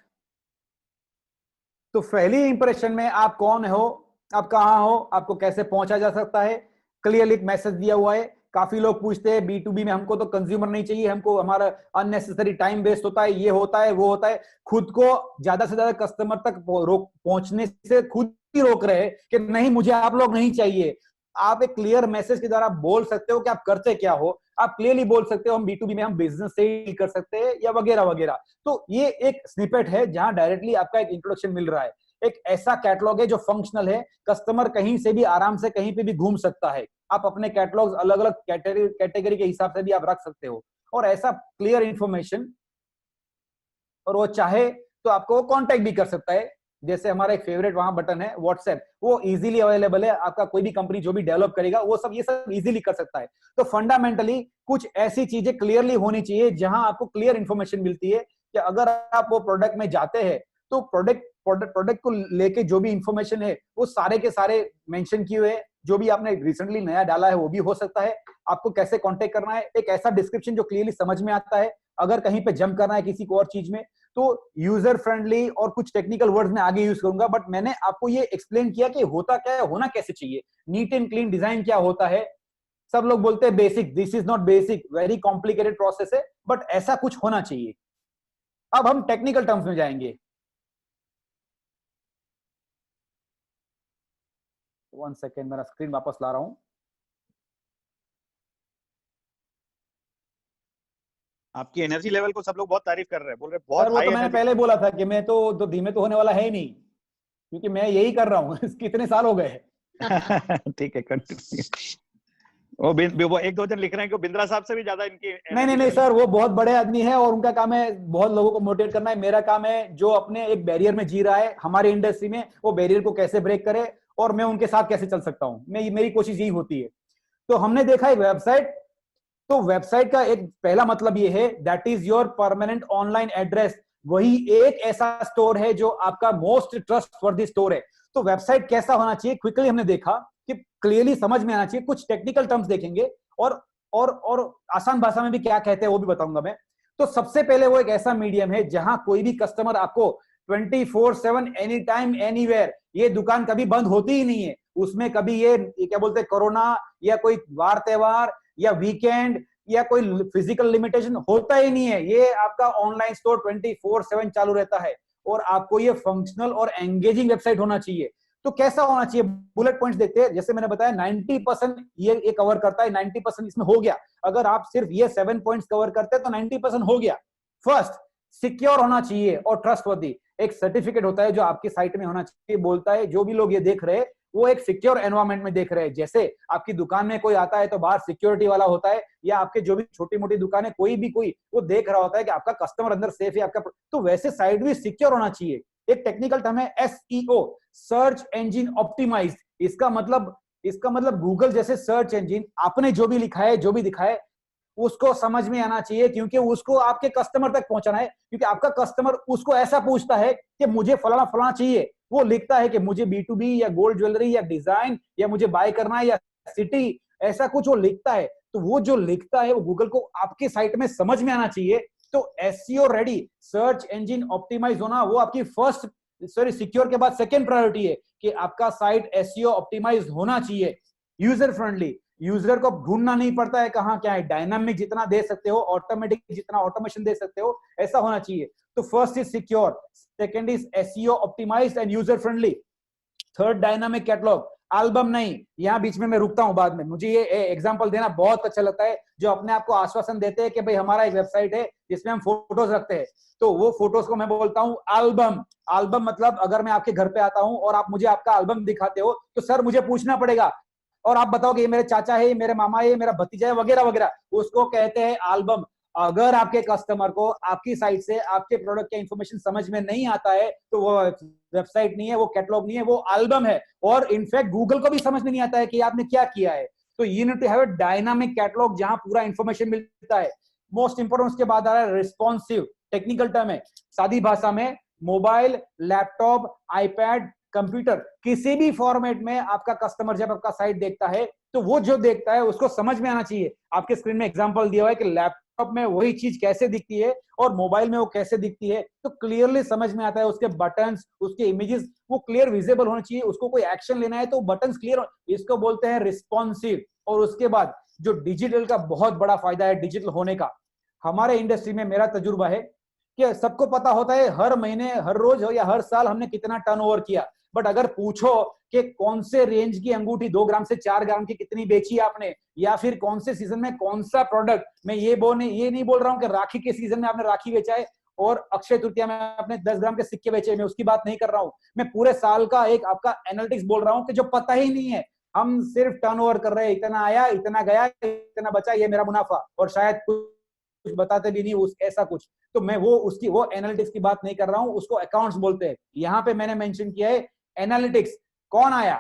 तो पहली इंप्रेशन में आप कौन हो, आप कहां हो, आपको कैसे पहुंचा जा सकता है, क्लियरली एक मैसेज दिया हुआ है। काफी लोग पूछते हैं B2B में हमको तो कंज्यूमर नहीं चाहिए, हमको हमारा अननेसेसरी टाइम वेस्ट होता है, ये होता है वो होता है। खुद को ज्यादा से ज्यादा कस्टमर तक पहुंचने से खुद ही रोक रहे हैं कि नहीं मुझे आप लोग नहीं चाहिए। आप एक क्लियर मैसेज के द्वारा बोल सकते हो कि आप करते क्या हो। आप क्लियरली बोल सकते हो हम B2B में हम बिजनेस से डील कर सकते हैं या वगैरह वगैरह। तो ये एक स्निपेट है जहां डायरेक्टली आपका एक इंट्रोडक्शन मिल रहा है। एक ऐसा कैटलॉग है जो फंक्शनल है, कस्टमर कहीं से भी आराम से कहीं पे भी घूम सकता है। आप अपने कैटलॉग्स अलग अलग कैटेगरी के हिसाब से भी आप रख सकते हो, और ऐसा क्लियर इंफॉर्मेशन, और वो चाहे तो आपको कांटेक्ट भी कर सकता है। जैसे हमारा एक फेवरेट वहां बटन है व्हाट्सएप, वो इजीली अवेलेबल है। आपका कोई भी कंपनी जो भी डेवलप करेगा वो सब ये सब इजीली कर सकता है। तो फंडामेंटली कुछ ऐसी चीजें क्लियरली होनी चाहिए जहां आपको क्लियर इंफॉर्मेशन मिलती है कि अगर आप वो प्रोडक्ट में जाते हैं तो प्रोडक्ट को लेके जो भी इंफॉर्मेशन है वो सारे के सारे मेंशन किए हुए। जो भी आपने रिसेंटली नया डाला है वो भी हो सकता है। आपको कैसे कांटेक्ट करना है, एक ऐसा डिस्क्रिप्शन जो क्लियरली समझ में आता है। अगर कहीं पे जंप करना है किसी को और चीज में तो यूजर फ्रेंडली और कुछ टेक्निकल वर्ड्स में आगे यूज करूंगा, बट मैंने आपको ये एक्सप्लेन किया कि होता क्या है, होना कैसे चाहिए। नीट एंड क्लीन डिजाइन क्या होता है। सब लोग बोलते हैं basic, this is not basic, very complicated process है, बट ऐसा कुछ होना चाहिए। अब हम टेक्निकल टर्म्स में जाएंगे। वन सेकेंड, मेरा स्क्रीन वापस ला रहा हूं। आपकी एनर्जी लेवल को सब लोग बहुत तारीफ कर रहे हैं, बोल रहे हैं बहुत वो हाई तो मैंने एनर्जी। पहले बोला था कि मैं तो धीमे तो होने वाला है ही नहीं, क्योंकि मैं यही कर रहा हूँ कितने साल हो गए। ठीक है, कंटिन्यू। वो एक दो जन लिख रहे हैं कि बिंद्रा साहब से भी ज्यादा इनकी नहीं सर, वो बहुत बड़े आदमी है और उनका काम है बहुत लोगों को मोटिवेट करना है। मेरा काम है जो अपने एक बैरियर में जी रहा है हमारी इंडस्ट्री में, वो बैरियर को कैसे ब्रेक करे और मैं उनके साथ कैसे चल सकता हूँ। मेरी कोशिश यही होती है। तो हमने देखा एक वेबसाइट। तो वेबसाइट का एक पहला मतलब ये है, that is your permanent online address, वही एक ऐसा स्टोर है जो आपका मोस्ट ट्रस्टवर्दी स्टोर है। तो वेबसाइट कैसा होना चाहिए, क्विकली हमने देखा कि क्लियरली समझ में आना चाहिए। कुछ टेक्निकल टर्म्स देखेंगे और आसान भाषा में भी क्या कहते हैं वो भी बताऊंगा मैं। तो सबसे पहले वो एक ऐसा मीडियम है जहां कोई भी कस्टमर आपको 24/7 एनी टाइम एनीवेयर, ये दुकान कभी बंद होती ही नहीं है। उसमें कभी ये क्या बोलते हैं कोरोना या कोई वार त्योहार या वीकेंड या कोई फिजिकल लिमिटेशन होता ही नहीं है। ये आपका ऑनलाइन स्टोर 24/7 चालू रहता है। और आपको ये फंक्शनल और एंगेजिंग वेबसाइट होना चाहिए। तो कैसा होना चाहिए, बुलेट पॉइंट्स देखते हैं। जैसे मैंने बताया 90% ये कवर करता है, 90% इसमें हो गया। अगर आप सिर्फ ये 7 पॉइंट्स कवर करते हैं तो 90% हो गया। फर्स्ट, सिक्योर होना चाहिए और ट्रस्टवर्दी। एक सर्टिफिकेट होता है जो आपकी साइट में होना चाहिए, बोलता है जो भी लोग ये देख रहे हैं वो एक सिक्योर एनवायरनमेंट में देख रहे हैं। जैसे आपकी दुकान में कोई आता है तो बाहर सिक्योरिटी वाला होता है, या आपके जो भी छोटी मोटी दुकान है कोई वो देख रहा होता है कि आपका कस्टमर अंदर सेफ है आपका। तो वैसे साइट भी सिक्योर होना चाहिए। एक टेक्निकल टर्म है SEO, सर्च इंजन ऑप्टिमाइज्ड। इसका मतलब गूगल जैसे सर्च इंजन आपने जो भी लिखा है, जो भी दिखा है, उसको समझ में आना चाहिए, क्योंकि उसको आपके कस्टमर तक पहुंचाना है। क्योंकि आपका कस्टमर उसको ऐसा पूछता है कि मुझे फलाना फलाना चाहिए, वो लिखता है कि मुझे B2B या गोल्ड ज्वेलरी या डिजाइन या मुझे बाय करना है या सिटी, ऐसा कुछ वो लिखता है। तो वो जो लिखता है वो गूगल को आपके साइट में समझ में आना चाहिए। तो SEO ready, search engine optimize होना, वो आपकी सिक्योर के बाद सेकंड प्रायोरिटी है कि आपका साइट SEO ऑप्टिमाइज होना चाहिए। यूजर फ्रेंडली, यूजर को ढूंढना नहीं पड़ता है कहां क्या है। डायनामिक जितना दे सकते हो, ऑटोमेटिक जितना ऑटोमेशन दे सकते हो, ऐसा होना चाहिए। तो first is secure, second is SEO optimized and user friendly, third dynamic catalog. Album नहीं, यहाँ बीच में मैं रुकता हूं बाद में, मुझे ये एग्जांपल देना बहुत अच्छा लगता है। जो अपने आप को आश्वासन देते हैं कि भाई हमारा एक वेबसाइट है जिसमें हम फोटोज रखते हैं, तो वो फोटोज को मैं बोलता हूँ एल्बम। एल्बम मतलब अगर मैं आपके घर पे आता हूं और आप मुझे आपका एल्बम दिखाते हो तो सर मुझे पूछना पड़ेगा और आप बताओगे ये मेरे चाचा है, ये मेरे मामा है, ये मेरा भतीजा है, वगैरह वगैरह, उसको कहते हैं एल्बम। अगर आपके कस्टमर को आपकी साइट से आपके प्रोडक्ट का इंफॉर्मेशन समझ में नहीं आता है तो वो वेबसाइट नहीं है, वो कैटलॉग नहीं है, वो एल्बम है। और इनफैक्ट गूगल को भी समझ में नहीं आता है कि आपने क्या किया है। तो you need to have a dynamic catalog जहां पूरा इंफॉर्मेशन मिलता है। मोस्ट इंपोर्टेंट उसके बाद आ रहा है रिस्पॉन्सिव, टेक्निकल टर्म है, सादी भाषा में मोबाइल, लैपटॉप, आईपैड, कंप्यूटर, किसी भी फॉर्मेट में आपका कस्टमर जब आपका साइट देखता है तो वो जो देखता है उसको समझ में आना चाहिए। आपके स्क्रीन में एग्जांपल दिया हुआ है कि लैपटॉप में वही चीज कैसे दिखती है और मोबाइल में वो कैसे दिखती है, तो क्लियरली समझ में आता है। उसके बटन्स, उसके इमेजेस वो क्लियर विजिबल होने चाहिए। उसको कोई एक्शन लेना है तो बटन्स क्लियर, इसको बोलते हैं रिस्पॉन्सिव। और उसके बाद जो डिजिटल का बहुत बड़ा फायदा है, डिजिटल होने का, हमारे इंडस्ट्री में मेरा तजुर्बा है कि सबको पता होता है हर महीने, हर रोज हो या हर साल हमने कितना टर्नओवर किया। बट अगर पूछो कि कौन से रेंज की अंगूठी 2 ग्राम से 4 ग्राम की कितनी बेची आपने, या फिर कौन से सीजन में कौन सा प्रोडक्ट, मैं ये नहीं बोल रहा हूं कि राखी के सीजन में आपने राखी बेचा है और अक्षय तृतीया में आपने 10 ग्राम के सिक्के बेचे, मैं उसकी बात नहीं कर रहा हूं। मैं पूरे साल का एक आपका एनालिटिक्स बोल रहा हूं कि जो पता ही नहीं है, हम सिर्फ टर्नओवर कर रहे हैं, इतना आया, इतना गया, इतना बचा, ये मेरा मुनाफा, और शायद कुछ बताते भी नहीं ऐसा कुछ। तो मैं वो एनालिटिक्स की बात नहीं कर रहा हूं, उसको अकाउंट्स बोलते हैं। यहाँ पे मैंने मेंशन किया है एनालिटिक्स, कौन आया,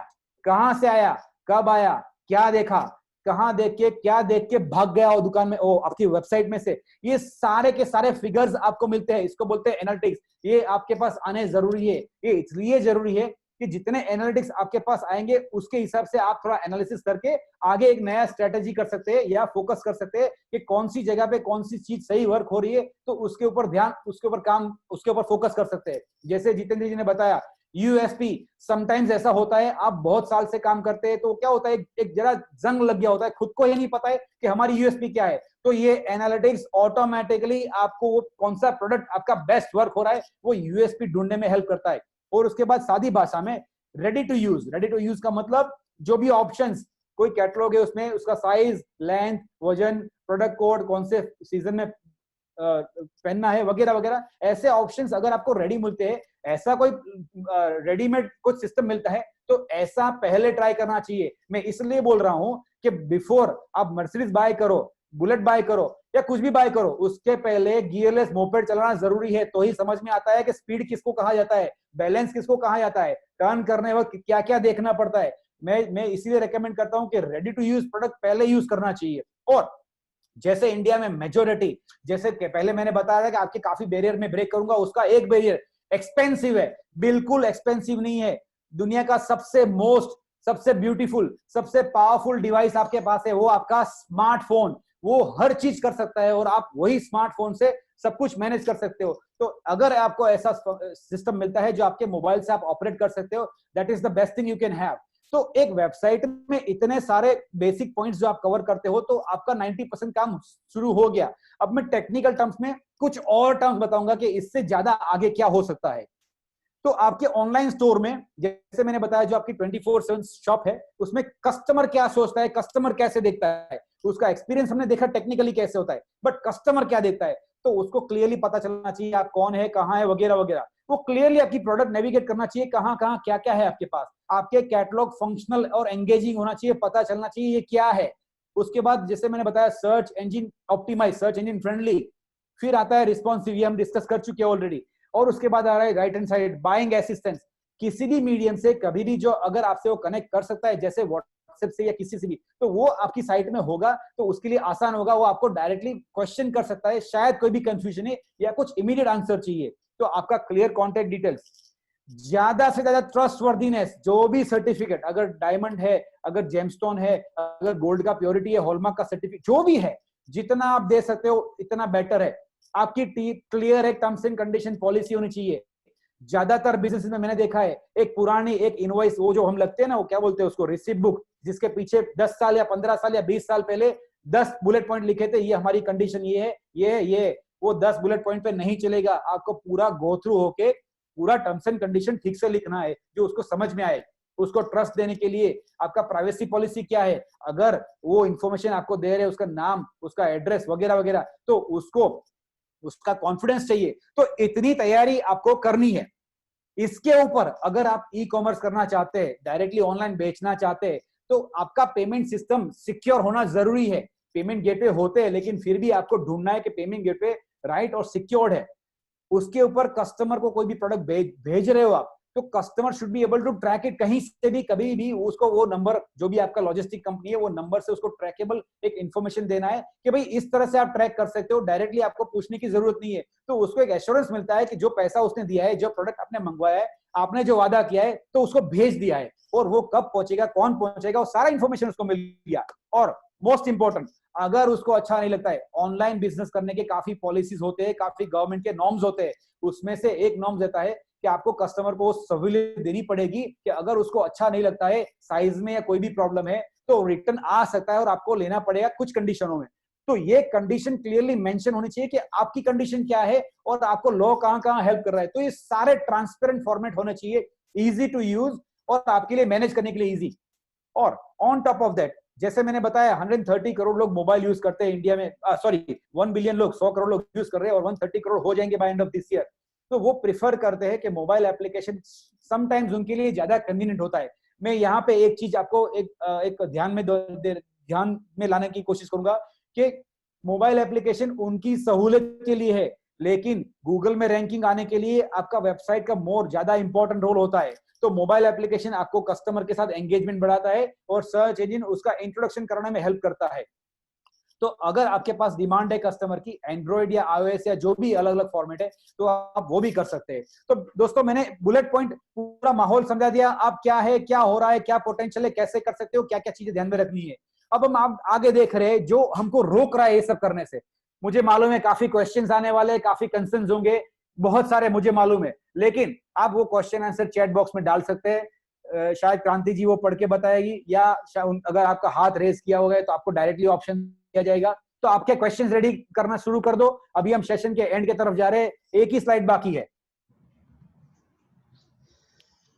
कहां से आया, कब आया, क्या देखा, कहां देख के, क्या देख के भाग गया वो दुकान में, ओ आपकी वेबसाइट में से, ये सारे के सारे फिगर्स आपको मिलते हैं। इसको बोलते हैं एनालिटिक्स। ये आपके पास आने जरूरी है। ये इसलिए जरूरी है कि जितने एनालिटिक्स आपके पास आएंगे उसके हिसाब से आप थोड़ा एनालिसिस करके आगे एक नया स्ट्रेटेजी कर सकते हैं या फोकस कर सकते हैं कि कौन सी जगह पे कौन सी चीज सही वर्क हो रही है, तो उसके ऊपर ध्यान, उसके ऊपर काम, उसके ऊपर फोकस कर सकते हैं। जैसे जितेंद्र जी ने बताया USP, समटाइम्स ऐसा होता है आप बहुत साल से काम करते हैं तो क्या होता है, एक जरा जंग लग गया होता है, खुद को ये नहीं पता है कि हमारी USP क्या है। तो ये एनालिटिक्स ऑटोमेटिकली आपको वो कौन सा प्रोडक्ट आपका बेस्ट वर्क हो रहा है वो USP ढूंढने में हेल्प करता है। और उसके बाद सादी भाषा में ready to use. Ready to use का मतलब जो भी ऑप्शंस, कोई कैटलॉग है उसमें उसका साइज, लेंथ, वजन, प्रोडक्ट कोड, कौन से सीजन में पहनना है, वगैरह वगैरह, ऐसे ऑप्शंस अगर आपको रेडी मिलते हैं, ऐसा कोई रेडीमेड कुछ सिस्टम मिलता है तो ऐसा पहले ट्राई करना चाहिए। मैं इसलिए बोल रहा हूं कि बिफोर आप मर्सिडीज बाय करो, बुलेट बाय करो या कुछ भी बाय करो, उसके पहले गियरलेस मोपेड चलाना जरूरी है। तो ही समझ में आता है कि स्पीड किसको कहा जाता है, बैलेंस किसको कहा जाता है, टर्न करने वक्त क्या क्या देखना पड़ता है। मैं इसीलिए रेकमेंड करता हूं कि रेडी टू यूज प्रोडक्ट पहले यूज करना चाहिए। और जैसे इंडिया में मेजोरिटी, जैसे पहले मैंने बताया था कि आपके काफी बैरियर में ब्रेक करूंगा, उसका एक बैरियर एक्सपेंसिव है, बिल्कुल एक्सपेंसिव नहीं है। दुनिया का सबसे ब्यूटीफुल, सबसे पावरफुल डिवाइस आपके पास है, वो आपका स्मार्टफोन। वो हर चीज कर सकता है और आप वही स्मार्टफोन से सब कुछ मैनेज कर सकते हो। तो अगर आपको ऐसा सिस्टम मिलता है जो आपके मोबाइल से आप ऑपरेट कर सकते हो, that is the best thing you can have. तो एक वेबसाइट में इतने सारे बेसिक पॉइंट्स जो आप कवर करते हो, तो आपका 90% काम शुरू हो गया। अब मैं टेक्निकल टर्म्स में कुछ और टर्म्स बताऊंगा कि इससे ज्यादा आगे क्या हो सकता है। तो आपके ऑनलाइन स्टोर में, जैसे मैंने बताया, जो आपकी 24/7 शॉप है, उसमें कस्टमर क्या सोचता है, कस्टमर कैसे देखता है, उसका एक्सपीरियंस हमने देखा टेक्निकली कैसे होता है, बट कस्टमर क्या देखता है, तो उसको क्लियरली पता चलना चाहिए आप कौन है, कहाँ है, वगैरह वगैरह। वो क्लियरली आपकी प्रोडक्ट नेविगेट करना चाहिए, कहाँ कहाँ क्या क्या है आपके पास। आपके कैटलॉग फंक्शनल और एंगेजिंग होना चाहिए, पता चलना चाहिए ये क्या है। उसके बाद जैसे मैंने बताया, search engine optimize, search engine friendly. फिर आता है रिस्पॉन्सिव, ये हम डिस्कस कर चुके हैं ऑलरेडी। और उसके बाद आ रहा है right hand side, buying assistance. किसी भी मीडियम से कभी भी जो अगर आपसे वो कनेक्ट कर सकता है, जैसे व्हाट्सएप से या किसी से भी, तो वो आपकी साइट में होगा, तो उसके लिए आसान होगा। वो आपको डायरेक्टली क्वेश्चन कर सकता है, शायद कोई भी कंफ्यूजन है या कुछ इमीडिएट आंसर चाहिए, तो आपका क्लियर कॉन्टेक्ट डिटेल्स, ज्यादा से ज्यादा ट्रस्टवर्दीनेस, जो भी सर्टिफिकेट, अगर डायमंड है, अगर जेमस्टोन है, अगर गोल्ड का प्योरिटी है, हॉलमार्क का सर्टिफिकेट, जो भी है, जितना आप दे सकते हो इतना बेटर है। आपकी क्लियर है टर्म्स एंड कंडीशन पॉलिसी होनी चाहिए। ज्यादातर बिजनेस में मैंने देखा है, एक पुरानी एक इनवॉइस, वो जो हम लगते हैं ना, वो क्या बोलते हैं उसको, रिसिप्ट बुक, जिसके पीछे 10 साल या 15 साल या 20 साल पहले 10 बुलेट पॉइंट लिखे थे, ये हमारी कंडीशन ये है, ये वो 10 बुलेट पॉइंट पे नहीं चलेगा। आपको पूरा गो थ्रू होके पूरा टर्म्स एंड कंडीशन ठीक से लिखना है, जो उसको समझ में आए। उसको ट्रस्ट देने के लिए आपका प्राइवेसी पॉलिसी क्या है, अगर वो इंफॉर्मेशन आपको दे रहे, उसका नाम, उसका एड्रेस वगैरह वगैरह, तो उसका कॉन्फिडेंस चाहिए। तो इतनी तैयारी आपको करनी है। इसके ऊपर अगर आप ई कॉमर्स करना चाहते हैं, डायरेक्टली ऑनलाइन बेचना चाहते हैं, तो आपका पेमेंट सिस्टम सिक्योर होना जरूरी है। पेमेंट गेटवे होते हैं, लेकिन फिर भी आपको ढूंढना है कि पेमेंट गेटवे राइट और सिक्योर्ड है। उसके ऊपर कस्टमर को कोई भी प्रोडक्ट भेज रहे हो आप, तो customer should be able to track it, कहीं से भी कभी भी उसको वो नंबर, जो भी आपका लॉजिस्टिक कंपनी है, वो नंबर से उसको ट्रैकेबल एक इंफॉर्मेशन देना है कि भाई इस तरह से आप ट्रैक कर सकते हो, डायरेक्टली आपको पूछने की जरूरत नहीं है। तो उसको एक एश्योरेंस मिलता है कि जो पैसा उसने दिया है, जो प्रोडक्ट आपने मंगवाया है, आपने जो वादा किया है, तो उसको भेज दिया है, और वो कब पहुंचेगा, कौन पहुंचेगा, वो सारा इंफॉर्मेशन उसको मिल गया। और मोस्ट इंपॉर्टेंट, अगर उसको अच्छा नहीं लगता है, ऑनलाइन बिजनेस करने के काफी पॉलिसीज होते हैं, काफी गवर्नमेंट के नॉर्म्स होते हैं। उसमें से एक नॉर्म्स देता है कि आपको कस्टमर को सहूलियत देनी पड़ेगी कि अगर उसको अच्छा नहीं लगता है, साइज में या कोई भी प्रॉब्लम है, तो रिटर्न आ सकता है और आपको लेना पड़ेगा कुछ कंडीशनों में। तो ये कंडीशन क्लियरली मेंशन होनी चाहिए कि आपकी कंडीशन क्या है और आपको लॉ कहां कहां हेल्प कर रहा है। तो ये सारे ट्रांसपेरेंट फॉर्मेट होने चाहिए, इजी टू यूज और आपके लिए मैनेज करने के लिए इजी। और ऑन टॉप ऑफ दैट, जैसे मैंने बताया, 130 करोड़ लोग मोबाइल यूज करते हैं इंडिया में, 1 बिलियन लोग, 100 करोड़ लोग यूज कर रहे हैं, और 130 करोड़ हो जाएंगे by end of this year. तो वो प्रिफर करते हैं कि मोबाइल एप्लीकेशन समटाइम्स उनके लिए ज्यादा कन्वीनियंट होता है। मैं यहाँ पे एक चीज आपको एक ध्यान में लाने की कोशिश करूंगा कि मोबाइल एप्लीकेशन उनकी सहूलियत के लिए है, लेकिन गूगल में रैंकिंग आने के लिए आपका वेबसाइट का मोर ज्यादा इंपॉर्टेंट रोल होता है। तो मोबाइल एप्लीकेशन आपको कस्टमर के साथ एंगेजमेंट बढ़ाता है और सर्च इंजन उसका इंट्रोडक्शन कराने में हेल्प करता है। तो अगर आपके पास डिमांड है कस्टमर की, एंड्रॉइड या iOS या जो भी अलग अलग फॉर्मेट है, तो आप वो भी कर सकते हैं। तो दोस्तों, मैंने बुलेट पॉइंट पूरा माहौल समझा दिया, आप क्या है, क्या हो रहा है, क्या पोटेंशियल है, कैसे कर सकते हो, क्या क्या चीजें ध्यान में रखनी है। अब हम आप आगे देख रहे हैं जो हमको रोक रहा है ये सब करने से। मुझे मालूम है काफी क्वेश्चंस आने वाले, काफी कंसर्न्स होंगे, बहुत सारे मुझे मालूम है, लेकिन आप वो क्वेश्चन आंसर चैट बॉक्स में डाल सकते हैं। शायद क्रांति जी वो पढ़ के बताएगी, या अगर आपका हाथ रेज किया होगा तो आपको डायरेक्टली ऑप्शन दिया जाएगा। तो आपके क्वेश्चंस रेडी करना शुरू कर दो। अभी हम सेशन के एंड की तरफ जा रहे हैं, एक ही स्लाइड बाकी है।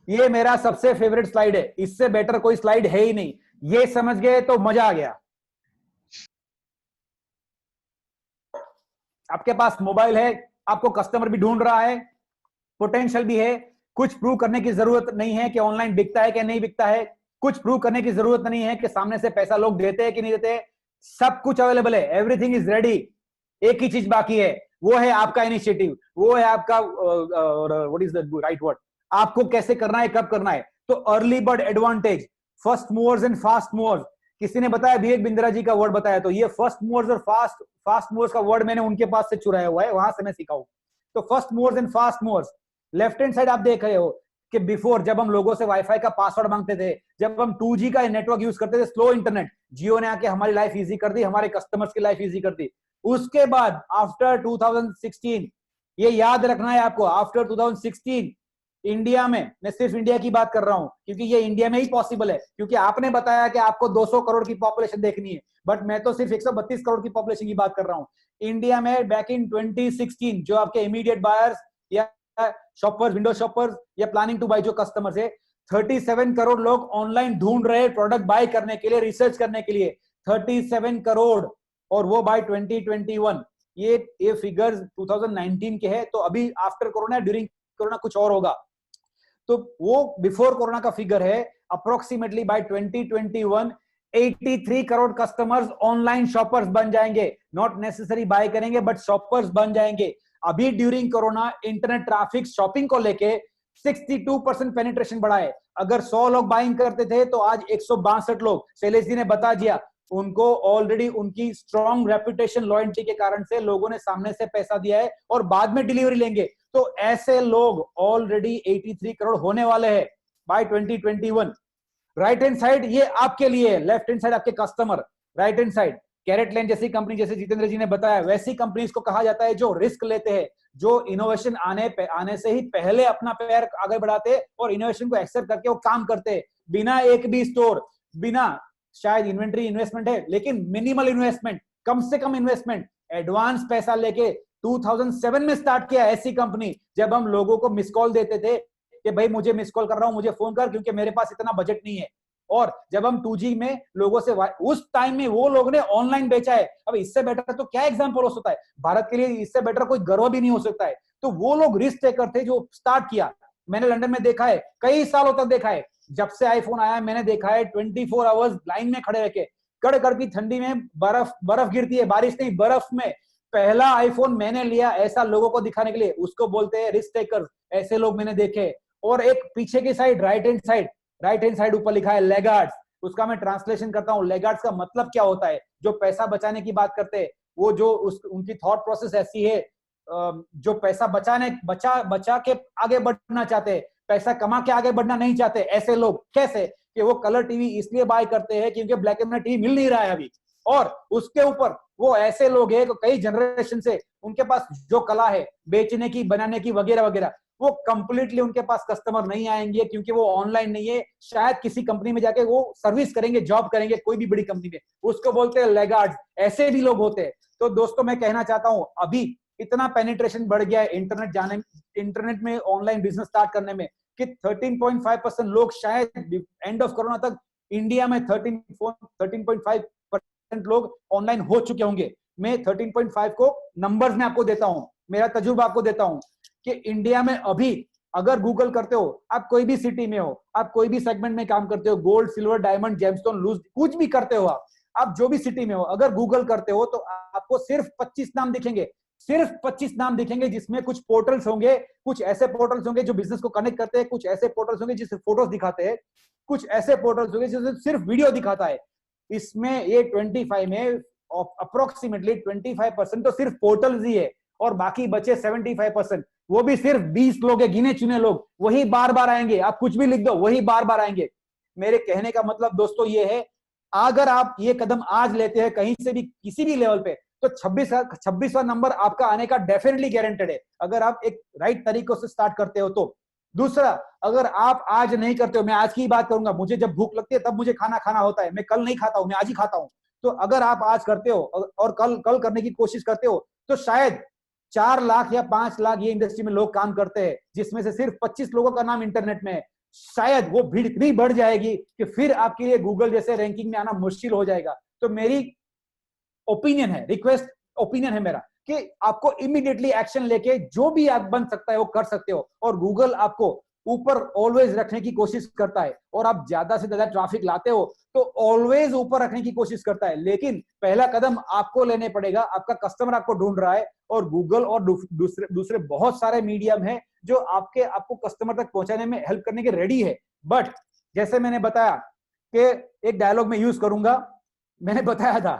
ये मेरा सबसे फेवरेट स्लाइड है, इससे बेटर कोई स्लाइड है ही नहीं। ये समझ गए तो मजा आ गया। आपके पास मोबाइल है, आपको कस्टमर भी ढूंढ रहा है, पोटेंशियल भी है, कुछ प्रूव करने की जरूरत नहीं है कि ऑनलाइन बिकता है कि नहीं बिकता है, कुछ प्रूव करने की जरूरत नहीं है कि सामने से पैसा लोग देते हैं कि नहीं देते, सब कुछ अवेलेबल है, एवरीथिंग इज रेडी। एक ही चीज बाकी है, वो है आपका इनिशिएटिव, वो है आपका what is the right word, आपको कैसे करना है, कब करना है। तो early bird advantage, first movers and fast movers, किसी ने बताया विवेक बिंद्रा जी का वर्ड बताया, तो ये फर्स्ट मूवर्स और फास्ट मूवर्स का वर्ड मैंने उनके पास से चुराया हुआ है, वहां से मैं सीखा हूं। तो first movers and fast movers, left hand side आप देख रहे हो कि बिफोर जब हम लोगों से वाईफाई का पासवर्ड मांगते थे, जब हम 2G का नेटवर्क यूज करते थे, स्लो इंटरनेट, जियो ने आके हमारी लाइफ इजी कर दी, हमारे कस्टमर्स की लाइफ इजी कर दी। उसके बाद आफ्टर 2016, ये याद रखना है आपको, आफ्टर 2016 इंडिया में, मैं सिर्फ इंडिया की बात कर रहा हूं क्योंकि ये इंडिया में ही पॉसिबल है, क्योंकि आपने बताया कि आपको 200 करोड़ की पॉपुलेशन देखनी है, बट मैं तो सिर्फ 132 करोड़ की पॉपुलेशन की बात कर रहा हूं। इंडिया में बैक इन 2016 जो आपके इमीडिएट बायर्स या शॉपर्स, विंडो शॉपर्स या प्लानिंग टू बाय जो कस्टमर्स है, 37 करोड़ लोग ऑनलाइन ढूंढ रहे प्रोडक्ट बाय करने के लिए, रिसर्च करने के लिए, 37 करोड़, और वो बाय 2021। ये फिगर्स 2019 के हैं, तो अभी आफ्टर कोरोना, ड्यूरिंग कोरोना कुछ और होगा, तो वो बिफोर कोरोना का फिगर है। Approximately by 2021 83 crore customers online shoppers बन जाएंगे, नॉट नेसेसरी बाय करेंगे बट शॉपर्स बन जाएंगे। अभी during corona internet traffic shopping को लेके 62% पेनिट्रेशन बढ़ा है। अगर 100 लोग बाइंग करते थे तो आज 162 लोग, शैलेश जी ने बता दिया, उनको ऑलरेडी उनकी स्ट्रॉन्ग रेपुटेशन, लॉयल्टी के कारण से लोगों ने सामने से पैसा दिया है और बाद में डिलीवरी लेंगे, तो ऐसे लोग ऑलरेडी 83 करोड़ होने वाले हैं बाय 2021। राइट हैंड साइड ये आपके लिए, लेफ्ट हैंड साइड आपके कस्टमर, राइट हैंड साइड कैरेटलैंड जैसी कंपनी, जैसे जितेंद्र जी ने बताया, वैसी कंपनीज को कहा जाता है जो रिस्क लेते हैं, जो इनोवेशन आने से ही पहले अपना पैर आगे बढ़ाते और इनोवेशन को एक्सेप्ट करके वो काम करते, बिना एक भी स्टोर, बिना, शायद इन्वेंट्री इन्वेस्टमेंट है लेकिन मिनिमल इन्वेस्टमेंट, कम से कम इन्वेस्टमेंट, एडवांस पैसा लेके 2007 में स्टार्ट किया ऐसी कंपनी। जब हम लोगों को मिस कॉल देते थे कि भाई मुझे मिस कॉल कर रहा हूं, मुझे फोन कर क्योंकि मेरे पास इतना बजट नहीं है, और जब हम 2G में लोगों से, उस टाइम में वो लोग ने ऑनलाइन बेचा है। अब इससे बेटर तो क्या एग्जांपल हो सकता है, भारत के लिए इससे बेटर कोई गर्व भी नहीं हो सकता है। तो वो लोग रिस्क टेकर थे जो स्टार्ट किया। मैंने लंदन में देखा है, कई सालों तक देखा है, जब से आईफोन आया मैंने देखा है 24 आवर्स लाइन में खड़े रखे, कड़कड़ की ठंडी में, बर्फ गिरती है, बारिश नहीं, बर्फ में पहला आईफोन मैंने लिया, ऐसा लोगों को दिखाने के लिए, उसको बोलते हैं रिस्क टेकर। ऐसे लोग मैंने देखे। और एक पीछे की साइड, राइट हैंड साइड ऊपर लिखा है लैगार्ड्स, उसका मैं ट्रांसलेशन करता हूँ। लैगार्ड्स का मतलब क्या होता है? जो पैसा बचाने की बात करते हैं, वो जो उनकी थॉट प्रोसेस ऐसी है, जो पैसा बचा के आगे बढ़ना चाहते हैं, पैसा कमा के आगे बढ़ना नहीं चाहते, ऐसे लोग कैसे कि वो कलर टीवी इसलिए बाय करते हैं क्योंकि ब्लैक एंड व्हाइट टीवी मिल नहीं रहा है अभी, और उसके ऊपर वो ऐसे लोग हैं कई जनरेशन से उनके पास जो कला है बेचने की, बनाने की, वगैरह वगैरह, वो कंप्लीटली उनके पास कस्टमर नहीं आएंगे क्योंकि वो ऑनलाइन नहीं है। शायद किसी कंपनी में जाके वो सर्विस करेंगे, जॉब करेंगे कोई भी बड़ी कंपनी में, उसको बोलते हैं लैगार्ड्स। ऐसे भी लोग होते हैं। तो दोस्तों मैं कहना चाहता हूं, अभी इतना पेनिट्रेशन बढ़ गया है इंटरनेट में ऑनलाइन बिजनेस स्टार्ट करने में कि 13.5% लोग शायद एंड ऑफ कोरोना तक इंडिया में 13.5% लोग ऑनलाइन हो चुके होंगे। मैं 13.5 को नंबर्स में आपको देता हूं, मेरा तजुर्बा आपको देता हूं कि इंडिया में अभी अगर गूगल करते हो, आप कोई भी सिटी में हो, आप कोई भी सेगमेंट में काम करते हो, gold, silver, diamond, gemstone, loose, कुछ भी करते हो आप जो भी सिटी में हो, अगर गूगल करते हो तो आपको सिर्फ 25 नाम दिखेंगे, सिर्फ 25 नाम दिखेंगे, जिसमें कुछ पोर्टल्स होंगे, कुछ ऐसे पोर्टल्स होंगे जो बिजनेस को कनेक्ट करते हैं, कुछ ऐसे पोर्टल्स होंगे जिससे फोटोज दिखाते हैं, कुछ ऐसे पोर्टल्स होंगे जिससे सिर्फ वीडियो दिखाता है। इसमें ये 25 में अप्रोक्सीमेटली 25% तो सिर्फ पोर्टल्स ही है, और बाकी बचे 75%, वो भी सिर्फ 20 लोग है, गिने चुने लोग, वही बार बार आएंगे। आप कुछ भी लिख दो, वही बार बार आएंगे। मेरे कहने का मतलब दोस्तों ये है, अगर आप ये कदम आज लेते हैं कहीं से भी, किसी भी लेवल पे, तो 26वां नंबर आपका आने का डेफिनेटली गारंटेड है, अगर आप एक राइट तरीकों से स्टार्ट करते हो तो। दूसरा, अगर आप आज नहीं करते हो, मैं आज की बात करूंगा, मुझे जब भूख लगती है तब मुझे खाना होता है, मैं कल नहीं खाता हूं, मैं आज ही खाता हूं। तो अगर आप आज करते हो और कल करने की कोशिश करते हो, तो शायद 4 लाख या 5 लाख ये इंडस्ट्री में लोग काम करते हैं, जिसमें से सिर्फ 25 लोगों का नाम इंटरनेट में है। शायद वो भीड़ इतनी बढ़ जाएगी कि फिर आपके लिए गूगल जैसे रैंकिंग में आना मुश्किल हो जाएगा। तो मेरी ओपिनियन है, रिक्वेस्ट ओपिनियन है मेरा, कि आपको इमीडिएटली एक्शन लेके जो भी आप बन सकता है वो कर सकते हो, और गूगल आपको ऊपर ऑलवेज रखने की कोशिश करता है, और आप ज्यादा से ज्यादा ट्रैफिक लाते हो तो ऑलवेज ऊपर रखने की कोशिश करता है। लेकिन पहला कदम आपको लेने पड़ेगा, आपका कस्टमर आपको ढूंढ रहा है, और गूगल और दूसरे बहुत सारे मीडियम है जो आपको कस्टमर तक पहुंचाने में हेल्प करने के रेडी है। बट जैसे मैंने बताया, के एक डायलॉग में यूज करूंगा। मैंने बताया था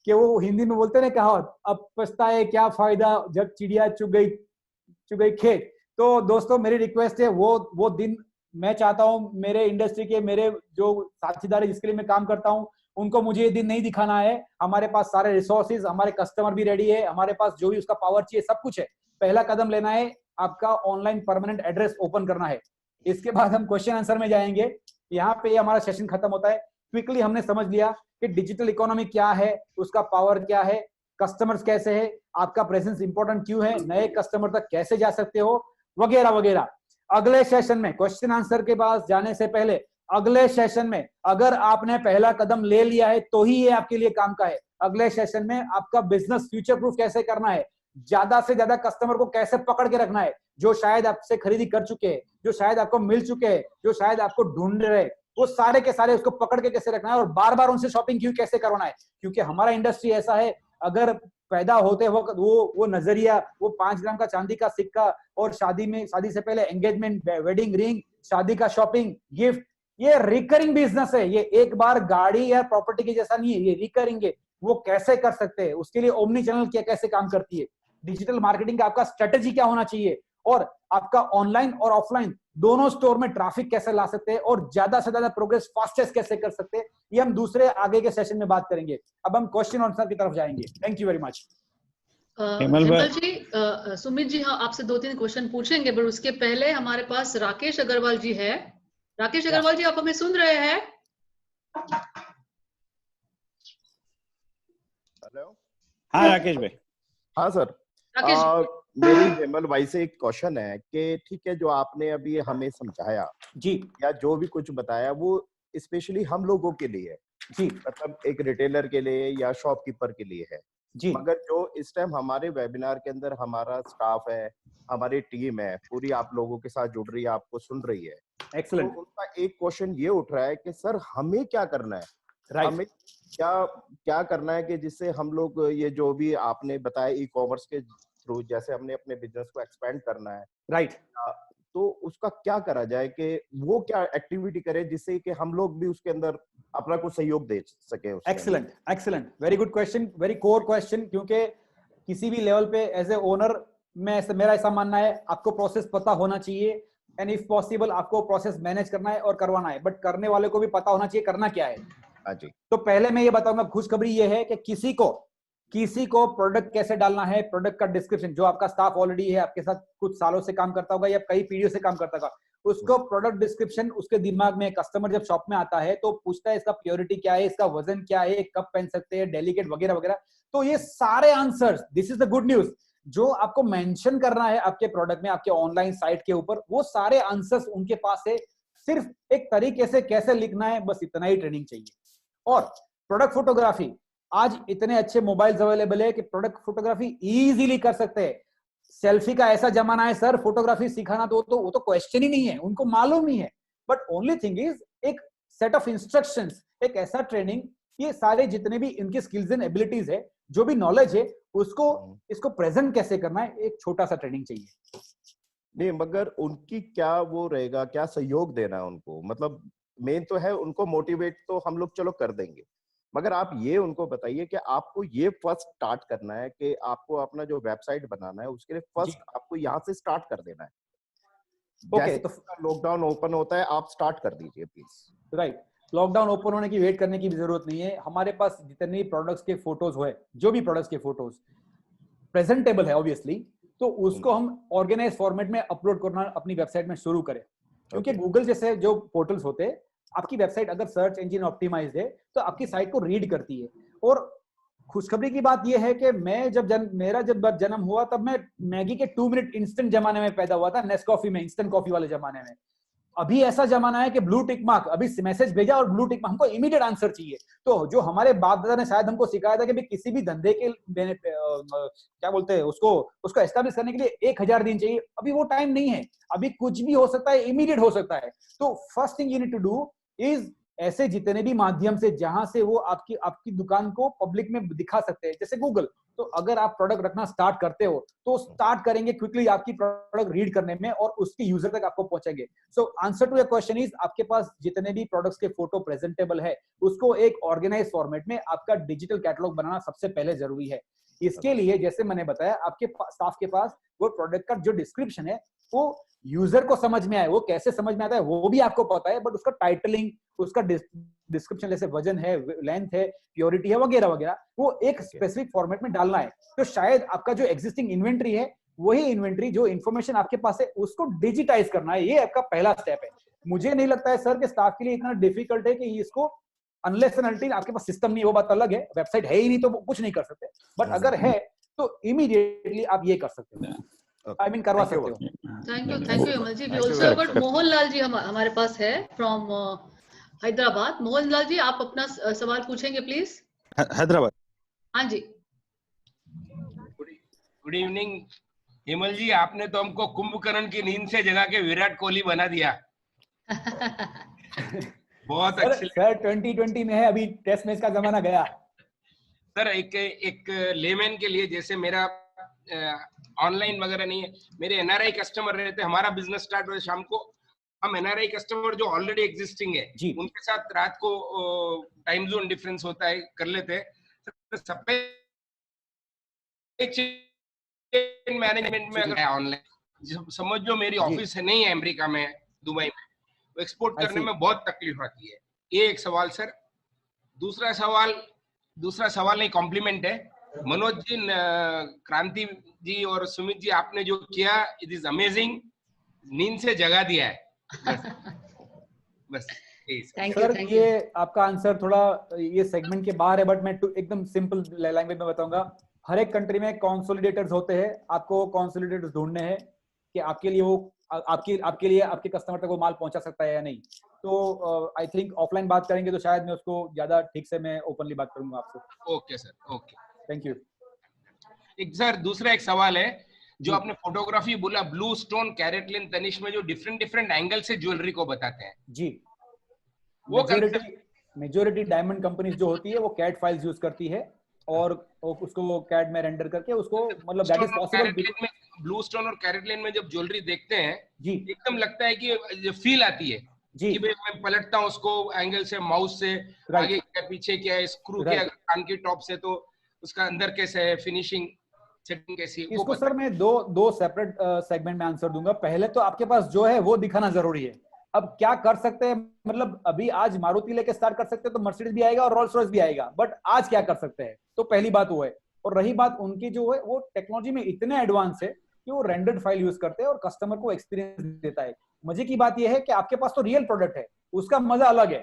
कि वो हिंदी में बोलते ना कहावत, अब पछताए क्या फायदा जब चिड़िया चुग गई खेत। तो दोस्तों मेरी रिक्वेस्ट है, वो दिन मैं चाहता हूं मेरे इंडस्ट्री के मेरे जो साथीदार है जिसके लिए मैं काम करता हूं उनको मुझे ये दिन नहीं दिखाना है। हमारे पास सारे रिसोर्सेज, हमारे कस्टमर भी रेडी है, हमारे पास जो भी उसका पावर चाहिए सब कुछ है। पहला कदम लेना है, आपका ऑनलाइन परमानेंट एड्रेस ओपन करना है। इसके बाद हम क्वेश्चन आंसर में जाएंगे। यहाँ पे हमारा सेशन खत्म होता है। क्विकली हमने समझ लिया कि डिजिटल इकोनॉमी क्या है, उसका पावर क्या है, कस्टमर्स कैसे है, आपका प्रेजेंस इंपॉर्टेंट क्यों है, नए कस्टमर तक कैसे जा सकते हो, वगैरह वगैरह। अगले सेशन में क्वेश्चन आंसर के पास जाने से पहले अगले सेशन में अगर आपने पहला कदम ले लिया है तो ही ये आपके लिए काम का है। अगले सेशन में आपका बिजनेस फ्यूचर प्रूफ कैसे करना है, ज्यादा से ज्यादा कस्टमर को कैसे पकड़ के रखना है, जो शायद आपसे खरीदी कर चुके हैं, जो शायद आपको मिल चुके हैं, जो शायद आपको ढूंढ रहे, वो सारे के सारे उसको पकड़ के कैसे रखना है और बार बार उनसे शॉपिंग क्यों कैसे करवाना है। क्योंकि हमारा इंडस्ट्री ऐसा है, अगर पैदा होते वक्त वो नजरिया, वो 5 ग्राम का चांदी का सिक्का और शादी से पहले एंगेजमेंट, वेडिंग रिंग, शादी का शॉपिंग, गिफ्ट, ये रिकरिंग बिजनेस है। ये एक बार गाड़ी या प्रॉपर्टी के जैसा नहीं है, ये रिकरिंग है। वो कैसे कर सकते हैं, उसके लिए ओमनी चैनल क्या कैसे काम करती है, डिजिटल मार्केटिंग का आपका स्ट्रेटेजी क्या होना चाहिए, और आपका ऑनलाइन और ऑफलाइन दोनों स्टोर में ट्रैफिक कैसे ला सकते हैं और ज्यादा से ज्यादा प्रोग्रेस फास्टेस्ट कैसे कर सकते हैं, ये हम दूसरे आगे के सेशन में बात करेंगे। अब हम क्वेश्चन आंसर की तरफ जाएंगे। Thank you very much. Hemal ji, Sumit ji हाँ आपसे 2-3 क्वेश्चन पूछेंगे, पर उसके पहले हमारे पास राकेश अग्रवाल जी है। राकेश अग्रवाल जी, आप हमें सुन रहे हैं? हेलो। हाँ राकेश भाई। हाँ सर। मेरी हेमल भाई से एक क्वेश्चन है कि ठीक है, जो आपने अभी हमें समझाया जी या जो भी कुछ बताया वो स्पेशली हम लोगों के लिए है जी, मतलब एक रिटेलर के लिए या शॉपकीपर के लिए है जी, मगर जो इस टाइम हमारे वेबिनार के अंदर हमारा स्टाफ है, हमारी टीम है पूरी, आप लोगों के साथ जुड़ रही है, आपको सुन रही है, एक्सीलेंट। तो उनका एक क्वेश्चन ये उठ रहा है कि सर हमें क्या करना है, राइट, हमें क्या करना है कि जिससे हम लोग ये जो भी आपने बताया ई कॉमर्स के थ्रू जैसे हमने अपने बिजनेस को एक्सपेंड करना है, राइट, तो उसका क्या करा जाए कि वो क्या एक्टिविटी करे जिससे कि हम लोग भी उसके अंदर अपना कुछ सहयोग दे सके। Excellent, excellent, very good question, very core question. क्योंकि किसी भी लेवल पे एज ए ओनर मेरा ऐसा मानना है, आपको प्रोसेस पता होना चाहिए एंड इफ पॉसिबल आपको प्रोसेस मैनेज करना है और करवाना है, बट करने वाले को भी पता होना चाहिए करना क्या है। हाँ जी। तो पहले मैं ये बताऊंगा, खुशखबरी ये है कि किसी को प्रोडक्ट कैसे डालना है, प्रोडक्ट का डिस्क्रिप्शन, जो आपका स्टाफ ऑलरेडी है, आपके साथ कुछ सालों से काम करता होगा या कई पीढ़ियों से काम करता होगा, उसको प्रोडक्ट डिस्क्रिप्शन उसके दिमाग में, कस्टमर जब शॉप में आता है तो पूछता है इसका प्योरिटी क्या है, इसका वजन क्या है, कब पहन सकते हैं, डेलिकेट वगैरह वगैरह। तो ये सारे answers, this is the good news, जो आपको मेंशन करना है आपके प्रोडक्ट में, आपके ऑनलाइन साइट के ऊपर, वो सारे आंसर्स उनके पास है। सिर्फ एक तरीके से कैसे लिखना है, बस इतना ही ट्रेनिंग चाहिए। और प्रोडक्ट फोटोग्राफी, आज इतने अच्छे मोबाइल्स अवेलेबल है कि प्रोडक्ट फोटोग्राफी इजीली कर सकते हैं। सेल्फी का ऐसा जमाना है सर, फोटोग्राफी सिखाना तो वो तो क्वेश्चन ही नहीं है, उनको मालूम ही है। बट ओनली थिंग इज एक सेट ऑफ इंस्ट्रक्शंस, एक ऐसा ट्रेनिंग, ये सारे जितने भी इनके स्किल्स एंड एबिलिटीज है, जो भी नॉलेज है, उसको इसको प्रेजेंट कैसे करना है, एक छोटा सा ट्रेनिंग चाहिए। नहीं मगर उनकी क्या वो रहेगा, क्या सहयोग देना है उनको, मतलब मेन तो है उनको मोटिवेट तो हम लोग चलो कर देंगे, मगर आप ये उनको बताइए कि आपको ये फर्स्ट स्टार्ट करना है कि आपको अपना जो वेबसाइट बनाना है उसके लिए फर्स्ट आपको यहाँ से स्टार्ट कर देना है। ओके, तो लॉकडाउन ओपन होता है आप स्टार्ट कर दीजिए प्लीज। राइट, लॉकडाउन ओपन होने की वेट करने की भी जरूरत नहीं है। हमारे पास जितने भी प्रोडक्ट्स के फोटोज हुए, जो भी प्रोडक्ट्स के फोटोज प्रेजेंटेबल है ऑब्वियसली, तो उसको हम ऑर्गेनाइज फॉर्मेट में अपलोड करना अपनी वेबसाइट में शुरू करें। क्योंकि गूगल जैसे जो पोर्टल्स होते हैं, आपकी वेबसाइट अगर सर्च इंजन ऑप्टिमाइज्ड है तो आपकी साइट को रीड करती है। और खुशखबरी की बात यह है कि मेरा जब जन्म हुआ तब मैं मैगी के 2 मिनट इंस्टेंट जमाने में पैदा हुआ था, नेस्कॉफी में, इंस्टेंट कॉफी वाले जमाने में। अभी ऐसा जमाना है कि ब्लू टिक मार्क, अभी मैसेज भेजा और ब्लू टिक मार्क, हमको इमीडिएट आंसर चाहिए। तो जो हमारे बाप दादा ने शायद हमको सिखाया था कि किसी भी धंधे के क्या बोलते हैं उसको एस्टैब्लिश करने के लिए 1000 दिन चाहिए, अभी वो टाइम नहीं है। अभी कुछ भी हो सकता है, इमीडिएट हो सकता है। तो first thing you need to do is ऐसे जितने भी माध्यम से जहां से वो आपकी दुकान को पब्लिक में दिखा सकते हैं, जैसे गूगल, तो अगर आप प्रोडक्ट रखना स्टार्ट करते हो तो स्टार्ट करेंगे क्विकली आपकी प्रोडक्ट रीड करने में और उसके यूजर तक आपको पहुंचेंगे। So answer to your question is, आपके पास जितने भी प्रोडक्ट्स के फोटो प्रेजेंटेबल है उसको एक ऑर्गेनाइज फॉर्मेट में आपका डिजिटल कैटलॉग बनाना सबसे पहले जरूरी है। इसके लिए जैसे मैंने बताया, आपके स्टाफ के पास वो प्रोडक्ट का जो डिस्क्रिप्शन है वो यूजर को समझ में आए, वो कैसे समझ में आता है वो भी आपको पता है, बट उसका टाइटलिंग, उसका डिस्क्रिप्शन जैसे वजन है, लेंथ है, प्योरिटी है, वगैरह वगैरह, वो एक स्पेसिफिक फॉर्मेट में डालना है। तो शायद आपका जो एग्जिस्टिंग इन्वेंट्री है, वही इन्वेंट्री जो इन्फॉर्मेशन आपके पास है उसको डिजिटाइज करना है, ये आपका पहला स्टेप है। मुझे नहीं लगता है सर कि स्टाफ के लिए इतना डिफिकल्ट है कि इसको, अनलेस एंड अनटिल आपके पास सिस्टम नहीं, वो बात अलग है, वेबसाइट है ही नहीं तो कुछ नहीं कर सकते, बट अगर है तो इमीडिएटली आप ये कर सकते हो, आई मीन करवा सकते हो। Thank you Amal ji. We also but Mohan Lal ji हमारे पास है फ्रॉम हैदराबाद। मोहन लाल जी, आप अपना सवाल पूछेंगे प्लीज। हैदराबाद। हाँ जी। गुड इवनिंग हेमल जी, आपने तो हमको कुंभकर्ण की नींद से जगा के विराट कोहली बना दिया। बहुत अच्छे सर 2020 में है, अभी टेस्ट मैच का जमाना गया। सर एक लेमैन के लिए, जैसे मेरा ऑनलाइन वगैरह नहीं है, मेरे एनआरआई कस्टमर रहते, हमारा बिजनेस स्टार्ट हो शाम को, हम एनआरआई कस्टमर जो ऑलरेडी एग्जिस्टिंग है उनके साथ रात को टाइम जोन डिफरेंस होता है, कर लेते हैं। सप्लाई चेन मैनेजमेंट में अगर ऑनलाइन समझ लो मेरी ऑफिस है नहीं है अमेरिका में, दुबई में, तो एक्सपोर्ट करने में बहुत तकलीफ आती है। ये एक सवाल सर। दूसरा सवाल नहीं, कॉम्प्लीमेंट है। मनोज जी, क्रांति जी और सुमित जी, आपने जो किया इट इज अमेजिंग, नींद से जगा दिया है। बस सर ये आपका आंसर थोड़ा ये सेगमेंट के बाहर है, बट मैं एकदम सिंपल लैंग्वेज में बताऊंगा। हर एक कंट्री में कंसोलिडेटर्स होते हैं, आपको कंसोलिडेटर्स ढूंढने हैं कि आपके लिए वो आपके लिए आपके कस्टमर तक वो माल पहुंचा सकता है या नहीं। तो आई थिंक ऑफलाइन बात करेंगे तो शायद मैं उसको ज्यादा ठीक से मैं ओपनली बात करूंगा आपसे। Okay sir, okay, thank you. एक सर दूसरा एक सवाल है, जो आपने फोटोग्राफी बोला, ब्लू स्टोन, कैरेटलिन, तनिष्क में जो डिफरेंट एंगल से ज्वेलरी को बताते हैं जी, वो मेजोरिटी डायमंड कंपनीज जो होती है वो कैट फाइल्स यूज करती है और उसको कैट में रेंडर करके उसको, मतलब that is possible. Blue stone और कैरेटलिन में जब ज्वेलरी देखते हैं जी, एकदम लगता है कि फील आती है कि भाई मैं पलटता हूँ उसको एंगल से, माउस से, आगे क्या पीछे क्या है, स्क्रू क्या, कान की टॉप से, तो उसका अंदर कैसे है, फिनिशिंग सेटिंग कैसी है, इसको सर मैं दो सेपरेट सेगमेंट में आंसर दूंगा। पहले तो आपके पास जो है वो दिखाना जरूरी है। अब क्या कर सकते हैं, मतलब अभी आज मारुति लेके स्टार्ट कर सकते हैं तो मर्सिडीज भी आएगा और रोल्स रॉयस भी आएगा, बट आज क्या कर सकते हैं, तो पहली बात वो है। और रही बात उनकी जो है, वो टेक्नोलॉजी में इतने एडवांस है कि वो रेंडर्ड फाइल यूज करते हैं और कस्टमर को एक्सपीरियंस देता है। मजे की बात यह है कि आपके पास तो रियल प्रोडक्ट है, उसका मजा अलग है,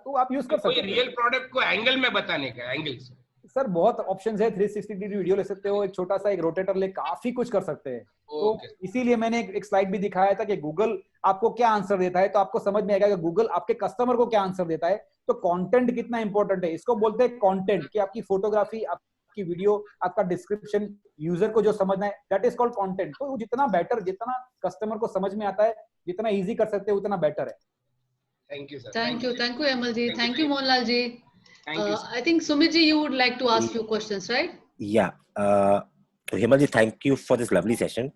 तो आप यूज कर सकते हैं। रियल प्रोडक्ट को एंगल में बताने का, एंगल से सर बहुत ऑप्शंस है, 360 डिग्री वीडियो ले सकते हो, एक छोटा सा एक रोटेटर ले काफी कुछ कर सकते हैं। तो इसीलिए मैंने एक स्लाइड भी दिखाया था कि गूगल आपको क्या आंसर देता है, तो आपको समझ में आएगा कि गूगल आपके कस्टमर को क्या आंसर देता है। तो कंटेंट कितना इंपॉर्टेंट है, इसको बोलते हैं कंटेंट, कि आपकी फोटोग्राफी, आपकी वीडियो, आपका डिस्क्रिप्शन, यूजर को जो समझना है, दैट इज कॉल्ड कंटेंट। तो जितना बेटर, जितना कस्टमर को समझ में आता है, जितना इजी कर सकते हैं उतना बेटर है। Thank you sir. Thank you ML ji, thank you Mohanlal ji. I think Sumit ji, you would like to ask few questions, right? Yeah. Hemal ji, thank you for this lovely session.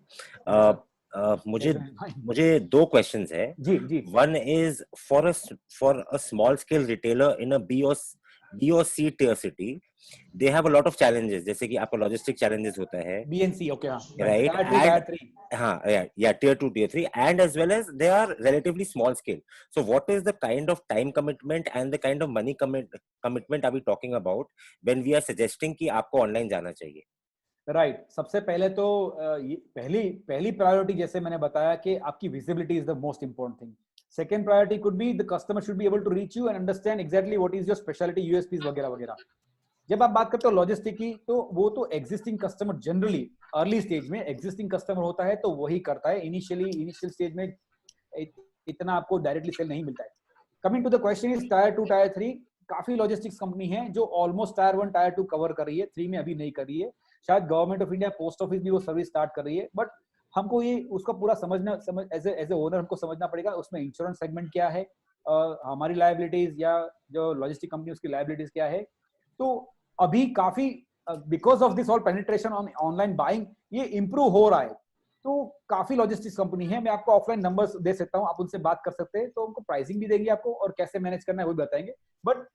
मुझे दो questions है। जी। One is for a small scale retailer in a B or C tier city, they have a lot of challenges, जैसे कि आपका logistic challenges होता है, BNC, okay, right? Tier 3. Tier 2, Tier 3, and as well as they are relatively small scale. So what is the kind of time commitment and the kind of money commitment are we talking about when we are suggesting कि आपको online जाना चाहिए? Right सबसे पहले तो पहली priority, जैसे मैंने बताया कि आपकी visibility is the most important thing. Second priority could be the customer should be able to reach you and understand exactly what is your speciality, USPs वगैरह वगैरह। जब आप बात करते हो लॉजिस्टिक की, तो वो तो existing customer, generally early stage में एग्जिस्टिंग कस्टमर होता है तो वही करता है। इनिशियल स्टेज में इतना आपको डायरेक्टली सेल नहीं मिलता है। Coming to the question is tier 2, tier 3, काफी लॉजिस्टिक्स कंपनी है जो ऑलमोस्ट टायर 1, टायर 2 कवर कर रही है, 3 में अभी नहीं कर रही है। शायद government of India, post office भी वो सर्विस स्टार्ट कर रही है, बट हमको ये उसका पूरा एज ए ओनर हमको समझना पड़ेगा उसमें इंश्योरेंस सेगमेंट क्या है, हमारी लायबिलिटीज या जो लॉजिस्टिक कंपनी उसकी लायबिलिटीज क्या है। तो अभी काफी because of this all penetration on online buying ये इंप्रूव हो रहा है। तो काफी लॉजिस्टिक्स कंपनी है, मैं आपको ऑफलाइन नंबर्स दे सकता हूँ, आप उनसे बात कर सकते हैं, तो उनको प्राइसिंग भी देंगे आपको और कैसे मैनेज करना है वो भी बताएंगे। But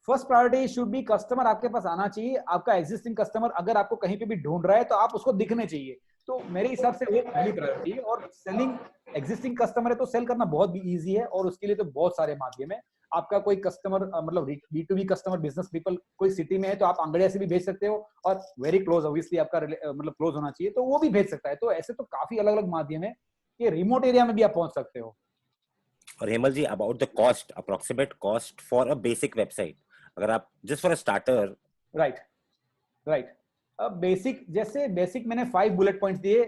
first priority should be customer आपके पास आना चाहिए। आपका एग्जिस्टिंग कस्टमर अगर आपको कहीं पे भी ढूंढ रहा है तो आप उसको दिखने चाहिए। तो मेरे हिसाब से वो पहली प्रायोरिटी है। और सेलिंग एग्जिस्टिंग कस्टमर है तो सेल करना बहुत भी इजी है, और उसके लिए तो बहुत सारे माध्यम है। आपका कोई कस्टमर मतलब B2B कस्टमर बिजनेस पीपल कोई सिटी में है तो आप अंगड़िया से भी भेज सकते हो, और वेरी क्लोज ऑब्वियसली आपका मतलब क्लोज होना चाहिए तो वो भी भेज सकता है। तो ऐसे तो काफी अलग अलग माध्यम है कि रिमोट एरिया में भी आप पहुंच सकते हो। और Hemal ji, about the cost, approximate cost for a basic website, अगर आप just for a starter. Right. अब बेसिक, जैसे बेसिक मैंने 5 बुलेट पॉइंट्स दिए,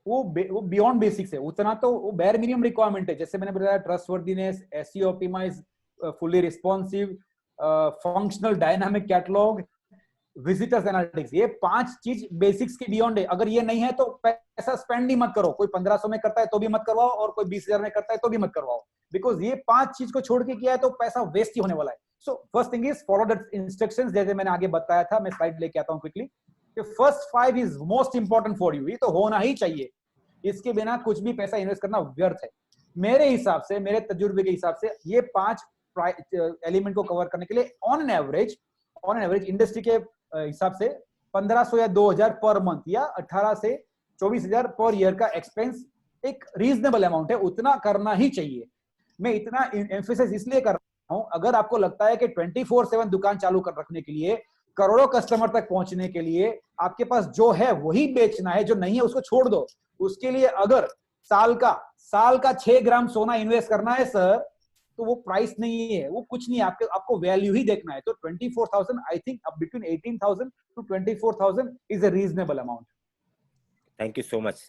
वो बियॉन्ड बेसिक्स है, उतना तो वो बेयर मिनिमम रिक्वायरमेंट है। जैसे मैंने बताया trustworthiness, SEO optimize, fully responsive, functional dynamic catalog, visitors analytics, ये 5 चीज बेसिक्स के बियॉन्ड है। अगर ये नहीं है तो पैसा स्पेंड ही मत करो। कोई 1500 में करता है तो भी मत करवाओ, और कोई 20,000 में करता है तो भी मत करवाओ, बिकॉज ये 5 चीज को छोड़ के किया है तो पैसा वेस्ट ही होने वाला है। So first thing is follow the instructions, जैसे मैंने आगे बताया था। मैं स्लाइड लेके आता हूँ quickly. First 5 is most important for you, ये तो होना ही चाहिए। इसके बिना कुछ भी पैसा इन्वेस्ट करना व्यर्थ है मेरे हिसाब से, मेरे तजुर्बे के हिसाब से। ये 5 एलिमेंट को कवर करने के लिए ऑन एन एवरेज इंडस्ट्री के हिसाब से 1500 या 2000 पर मंथ या 18 से 24,000 पर ईयर का एक्सपेंस एक रीजनेबल अमाउंट है, उतना करना ही चाहिए। मैं इतना एम्फेसिस इसलिए कर रहा हूं, अगर आपको लगता है कि 24/7 दुकान चालू कर रखने के लिए, करोड़ों कस्टमर तक पहुंचने के लिए आपके पास जो है वही बेचना है, जो नहीं है उसको छोड़ दो। उसके लिए अगर साल का 6 ग्राम सोना इन्वेस्ट करना है सर, तो वो प्राइस नहीं है, वो कुछ नहीं है, आपको वैल्यू ही देखना है। तो 24,000 I think between 18,000 to 24,000 is a reasonable amount. Thank you so much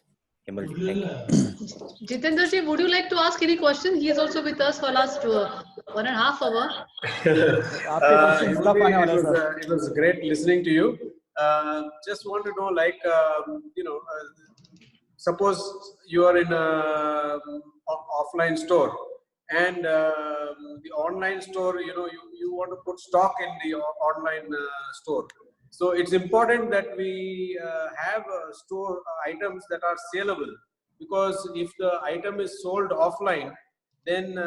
Hemal ji, thank you. Jitendra ji, would you like to ask any question? He is also with us for last 1.5 hour. It was great listening to you. Just want to know, like, suppose you are in a offline store, and the online store, you want to put stock in the online store. So it's important that we have store items that are saleable, because if the item is sold offline, then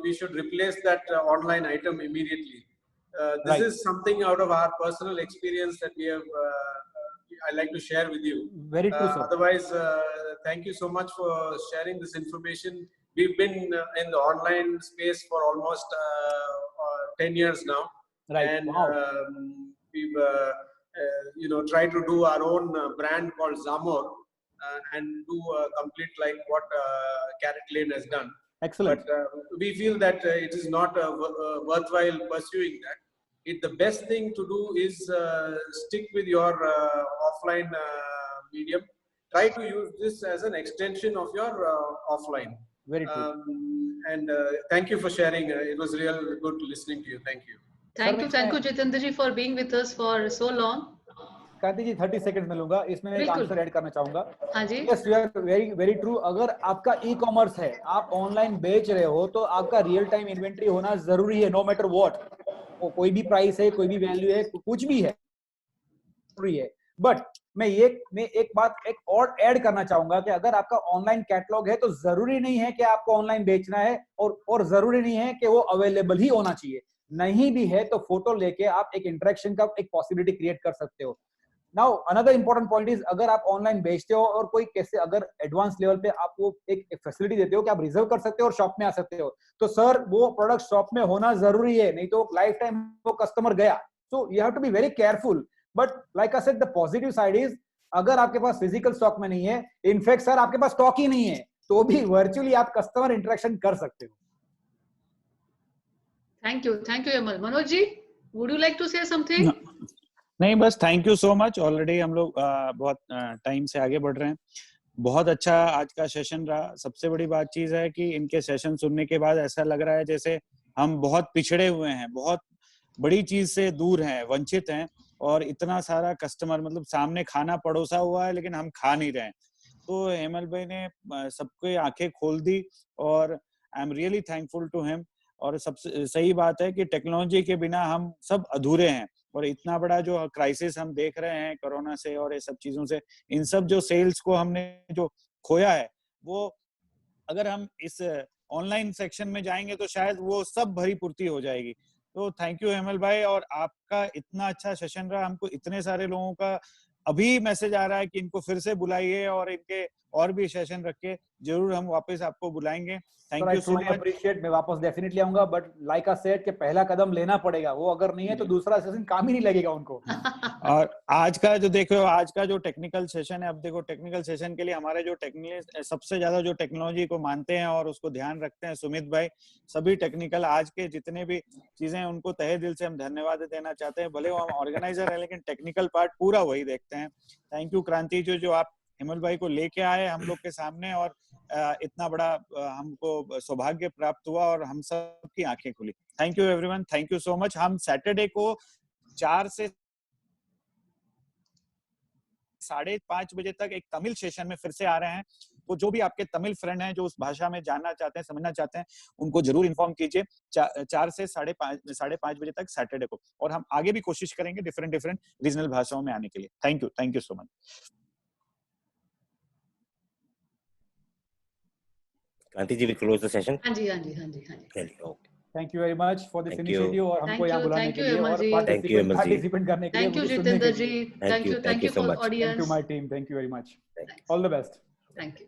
we should replace that online item immediately. This Right. is something out of our personal experience that we have. I like to share with you. Very true, sir. Otherwise, thank you so much for sharing this information. We've been in the online space for almost 10 years now. Right. And Wow. we've tried to do our own brand called Zamor, and do complete like what Carrot Lane has done. Excellent. But we feel that it is not worthwhile pursuing that. The best thing to do is stick with your offline medium. Try to use this as an extension of your offline. Very true. And thank you for sharing. It was real good listening to you. Thank you. Thank you, Jitendra ji, for being with us for so long. Kranti ji 30 second में लूंगा, इसमें एक answer add करना चाहूंगा। हाँ जी। Yes, you are very true. अगर आपका e commerce है, आप ऑनलाइन बेच रहे हो, तो आपका रियल टाइम इन्वेंट्री होना जरूरी है, नो मैटर व्हाट। कोई भी प्राइस है, कोई भी वैल्यू है, कुछ भी है, जरूरी है। बट मैं एक बात और ऐड करना चाहूंगा कि अगर आपका ऑनलाइन कैटलॉग है तो जरूरी नहीं है कि आपको ऑनलाइन बेचना है, और जरूरी नहीं है कि वो अवेलेबल ही होना चाहिए। नहीं भी है तो फोटो लेके आप एक इंटरेक्शन का एक पॉसिबिलिटी क्रिएट कर सकते हो। Now another important point is, अगर आप ऑनलाइन बेचते हो और कोई कैसे अगर एडवांस लेवल पे आपको एक फैसिलिटी देते हो कि आप रिजर्व कर सकते हो और शॉप में आ सकते हो, तो सर वो प्रोडक्ट शॉप में होना जरूरी है, नहीं तो लाइफ टाइम वो कस्टमर गया। So you have to be very careful. But like I said, the positive side is, अगर आपके पास फिजिकल स्टॉक में नहीं है, इनफैक्ट सर आपके पास स्टॉक ही नहीं है, तो भी वर्चुअली आप कस्टमर इंटरेक्शन कर सकते हो। Thank you ML. Manoj ji, would you like to say something? नहीं, बस thank you so much. Already हम लोग बहुत टाइम से आगे बढ़ रहे हैं। बहुत अच्छा आज का सेशन रहा। सबसे बड़ी बात चीज है कि इनके सेशन सुनने के बाद ऐसा लग रहा है जैसे हम बहुत पिछड़े हुए हैं, बहुत बड़ी चीज से दूर हैं, वंचित हैं, और इतना सारा कस्टमर, मतलब सामने खाना परोसा हुआ है लेकिन हम खा नहीं रहे हैं। तो हेमल भाई ने सबके आंखें खोल दी, और I am really thankful to him. और सबसे सही बात है कि टेक्नोलॉजी के बिना हम सब अधूरे हैं, और इतना बड़ा जो क्राइसिस हम देख रहे हैं कोरोना से और ये सब चीजों से, इन सब जो सेल्स को हमने जो खोया है, वो अगर हम इस ऑनलाइन सेक्शन में जाएंगे तो शायद वो सब भरी पूर्ति हो जाएगी। तो थैंक यू हेमल भाई, और आपका इतना अच्छा सेशन रहा। हमको इतने सारे लोगों का अभी मैसेज आ रहा है कि इनको फिर से बुलाइए और इनके और भी सेशन रखे, जरूर हम वापस आपको बुलाएंगे। Thank you so much. Appreciate, मैं वापस डेफिनेटली आऊंगा, बट लाइक आई सेड कि पहला कदम लेना पड़ेगा, वो अगर नहीं है तो दूसरा सेशन काम ही नहीं लगेगा उनको। और आज का जो देखो, आज का जो टेक्निकल सेशन है, अब देखो टेक्निकल सेशन के लिए हमारे जो टेक्निकल सबसे ज्यादा जो टेक्नोलॉजी को मानते हैं और उसको ध्यान रखते हैं, सुमित भाई, सभी टेक्निकल आज के जितने भी चीजें हैं उनको तहे दिल से हम धन्यवाद देना चाहते हैं। भले वो हम ऑर्गेनाइजर है लेकिन टेक्निकल पार्ट पूरा वही देखते हैं। थैंक यू क्रांति जी, जो आप हेमल भाई को लेके आए हम लोग के सामने, और इतना बड़ा हमको सौभाग्य प्राप्त हुआ और हम सब की आंखें खुली। Thank you everyone, thank you so much. हम सैटरडे को 4 से 5:30 बजे तक एक तमिल सेशन में फिर से आ रहे हैं। तो जो भी आपके तमिल फ्रेंड हैं जो उस भाषा में जानना चाहते हैं, समझना चाहते हैं, उनको जरूर इन्फॉर्म कीजिए 4 से 5:30 बजे तक सैटरडे को। और हम आगे भी कोशिश करेंगे डिफरेंट रीजनल भाषाओं में आने के लिए। Thank you so much. Kranti ji, we close the session. हाँ जी। Okay. Thank you very much for this initiative और हमको यहाँ बुलाने के लिए और पार्टिसिपेंट करने के लिए। Thank you Jitendra ji, Thank you thank you so for much. Thank you audience, my team, thank you very much, all the best. Thank you.